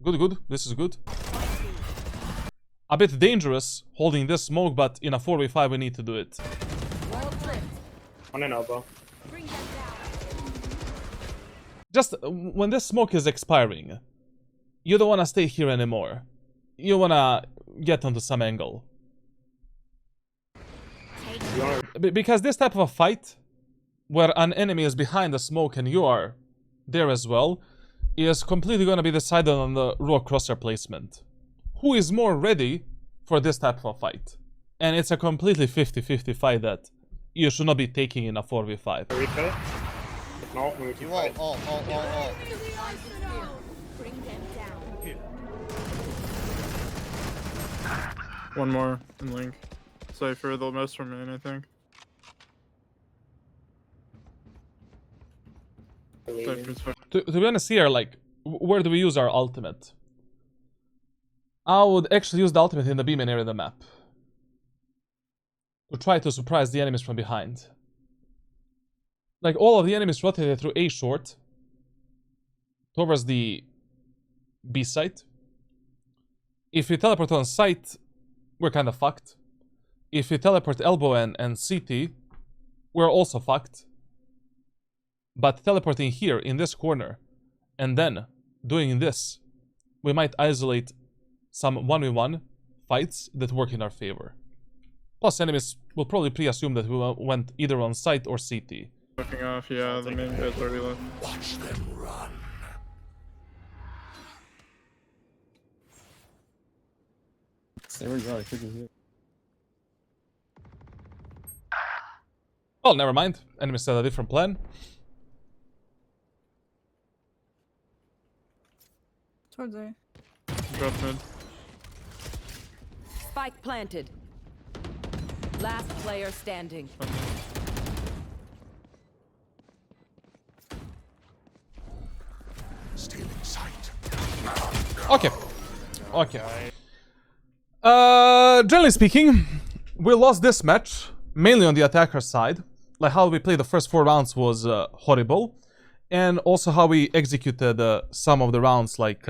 Good. This is good. A bit dangerous holding this smoke, but in a 4v5 we need to do it.
On an elbow.
Just when this smoke is expiring, you don't want to stay here anymore. You want to get onto some angle. Because this type of a fight, where an enemy is behind the smoke and you are there as well, is completely going to be decided on the raw crosshair placement. Who is more ready for this type of a fight? And it's a completely 50-50 fight that you should not be taking in a 4v5.
Replay? If not, we can fight.
Bring them down.
One more in Link. Cypher, the most remain, I think. Cypher's
To be honest here, like, where do we use our ultimate? I would actually use the ultimate in the B main area of the map. To try to surprise the enemies from behind. Like, all of the enemies rotated through A short. Towards the B site. If we teleport on site, we're kind of fucked. If we teleport elbow and CT, we're also fucked. But teleporting here, in this corner, and then doing this, we might isolate some 1v1 fights that work in our favor. Plus, enemies will probably pre-assume that we went either on site or CT.
looking off, yeah, the main guy's already left.
Watch them run.
There we go, I could be here.
Well, never mind. Enemies had a different plan.
Towards A.
Drop mid.
Spike planted. Last player standing.
Stealing sight.
Okay. Generally speaking, we lost this match mainly on the attacker side. Like, how we played the first 4 rounds was horrible. And also how we executed some of the rounds, like,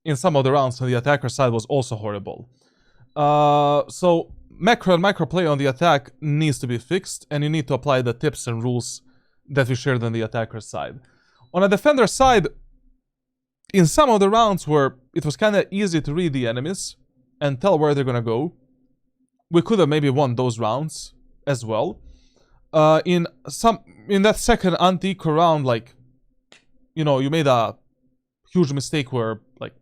in some of the rounds on the attacker side was also horrible. So, macro and micro play on the attack needs to be fixed, and you need to apply the tips and rules that we shared on the attacker side. On a defender side, in some of the rounds where it was kind of easy to read the enemies and tell where they're gonna go, we could have maybe won those rounds as well. In that second anti-eco round, like, you know, you made a huge mistake where, like,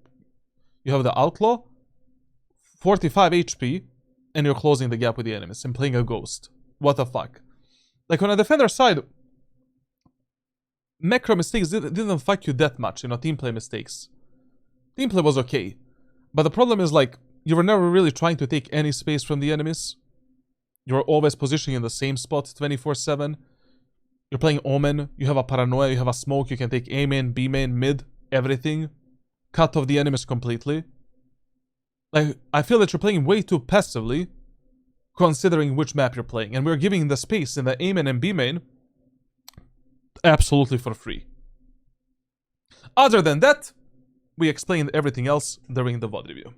you have the outlaw, 45 HP, and you're closing the gap with the enemies and playing a ghost. What the fuck? Like, on a defender side, macro mistakes didn't fuck you that much, you know, team play mistakes. Team play was okay. But the problem is, like, you were never really trying to take any space from the enemies. You were always positioning in the same spot 24/7. You're playing Omen, you have a paranoia, you have a smoke, you can take A main, B main, mid, everything. Cut off the enemies completely. Like, I feel that you're playing way too passively, considering which map you're playing. And we're giving the space in the A main and B main absolutely for free. Other than that, we explained everything else during the VOD review.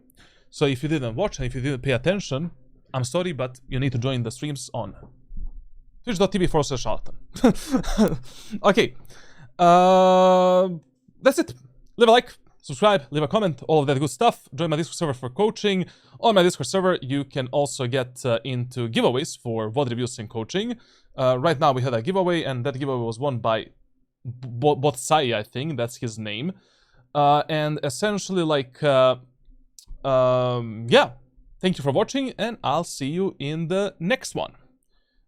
So if you didn't watch and if you didn't pay attention, I'm sorry, but you need to join the streams on twitch.tv/Alton. Okay. That's it. Leave a like, subscribe, leave a comment, all of that good stuff. Join my Discord server for coaching. On my Discord server, you can also get into giveaways for VOD reviews and coaching. Right now, we had a giveaway, and that giveaway was won by Botsai, I think. That's his name. And essentially, like, yeah. Thank you for watching, and I'll see you in the next one.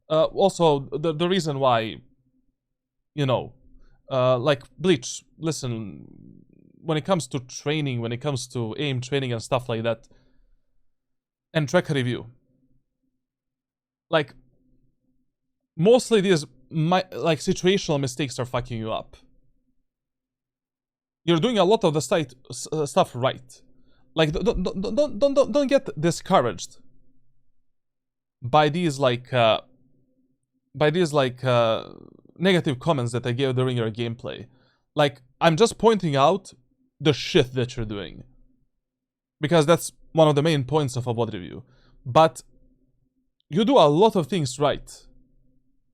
Also, the reason why, you know, like, Bleach, listen, when it comes to training, when it comes to aim training and stuff like that, and tracker review, like, mostly these, like, situational mistakes are fucking you up. You're doing a lot of the stuff right. Like, don't get discouraged by these, like, negative comments that I gave during your gameplay. Like, I'm just pointing out the shit that you're doing, because that's one of the main points of a VOD review. But you do a lot of things right.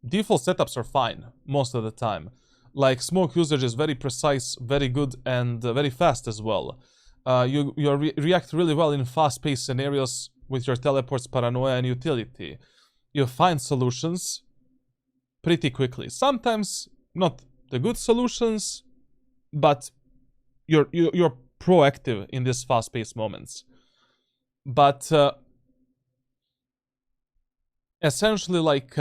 Default setups are fine most of the time. Like, smoke usage is very precise, very good, and very fast as well. You react really well in fast-paced scenarios with your teleports, paranoia, and utility. You find solutions pretty quickly. Sometimes not the good solutions, but you're proactive in these fast-paced moments. But essentially, like,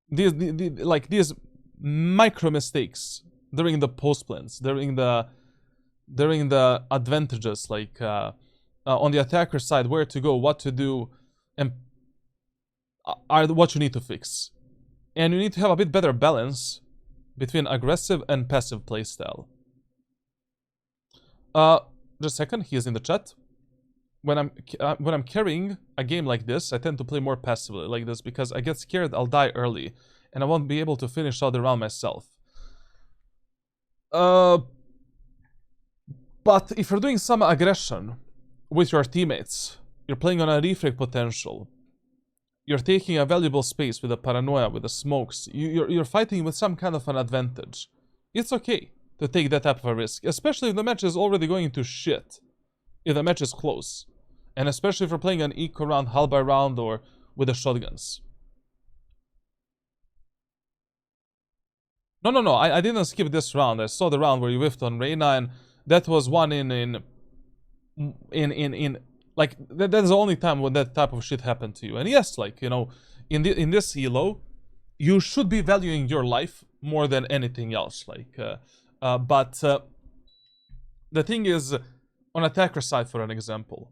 these micro mistakes during the post plans, during the advantages, like, on the attacker side, where to go, what to do, and are what you need to fix. And you need to have a bit better balance between aggressive and passive playstyle. Just a second, he is in the chat. When I'm carrying a game like this, I tend to play more passively like this because I get scared I'll die early and I won't be able to finish out the round myself. But if you're doing some aggression with your teammates, you're playing on a refrag potential, you're taking a valuable space with the paranoia, with the smokes, you're fighting with some kind of an advantage, it's okay to take that type of a risk, especially if the match is already going to shit, if the match is close, and especially if you're playing an eco round, halberd round, or with the shotguns. No, I didn't skip this round. I saw the round where you whiffed on Reyna, and that was one like, that's the only time when that type of shit happened to you. And yes, like, you know, in this elo, you should be valuing your life more than anything else. Like, but the thing is, on attacker side, for an example,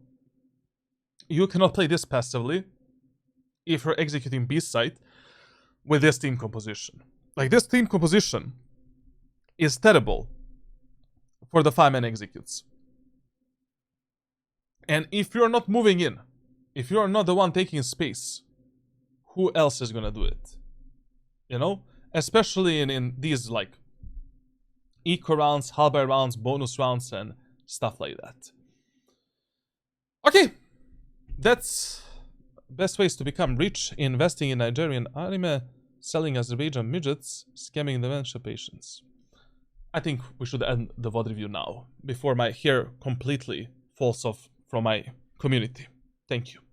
you cannot play this passively if you're executing B site with this team composition. Like, this team composition is terrible for the 5-man executes. And if you're not moving in, if you're not the one taking space, who else is gonna do it? You know? Especially in these, like, eco rounds, halberd rounds, bonus rounds, and stuff like that. Okay. That's best ways to become rich investing in Nigerian anime selling Azerbaijan midgets, scamming dementia patients. I think we should end the VOD review now, before my hair completely falls off from my community. Thank you.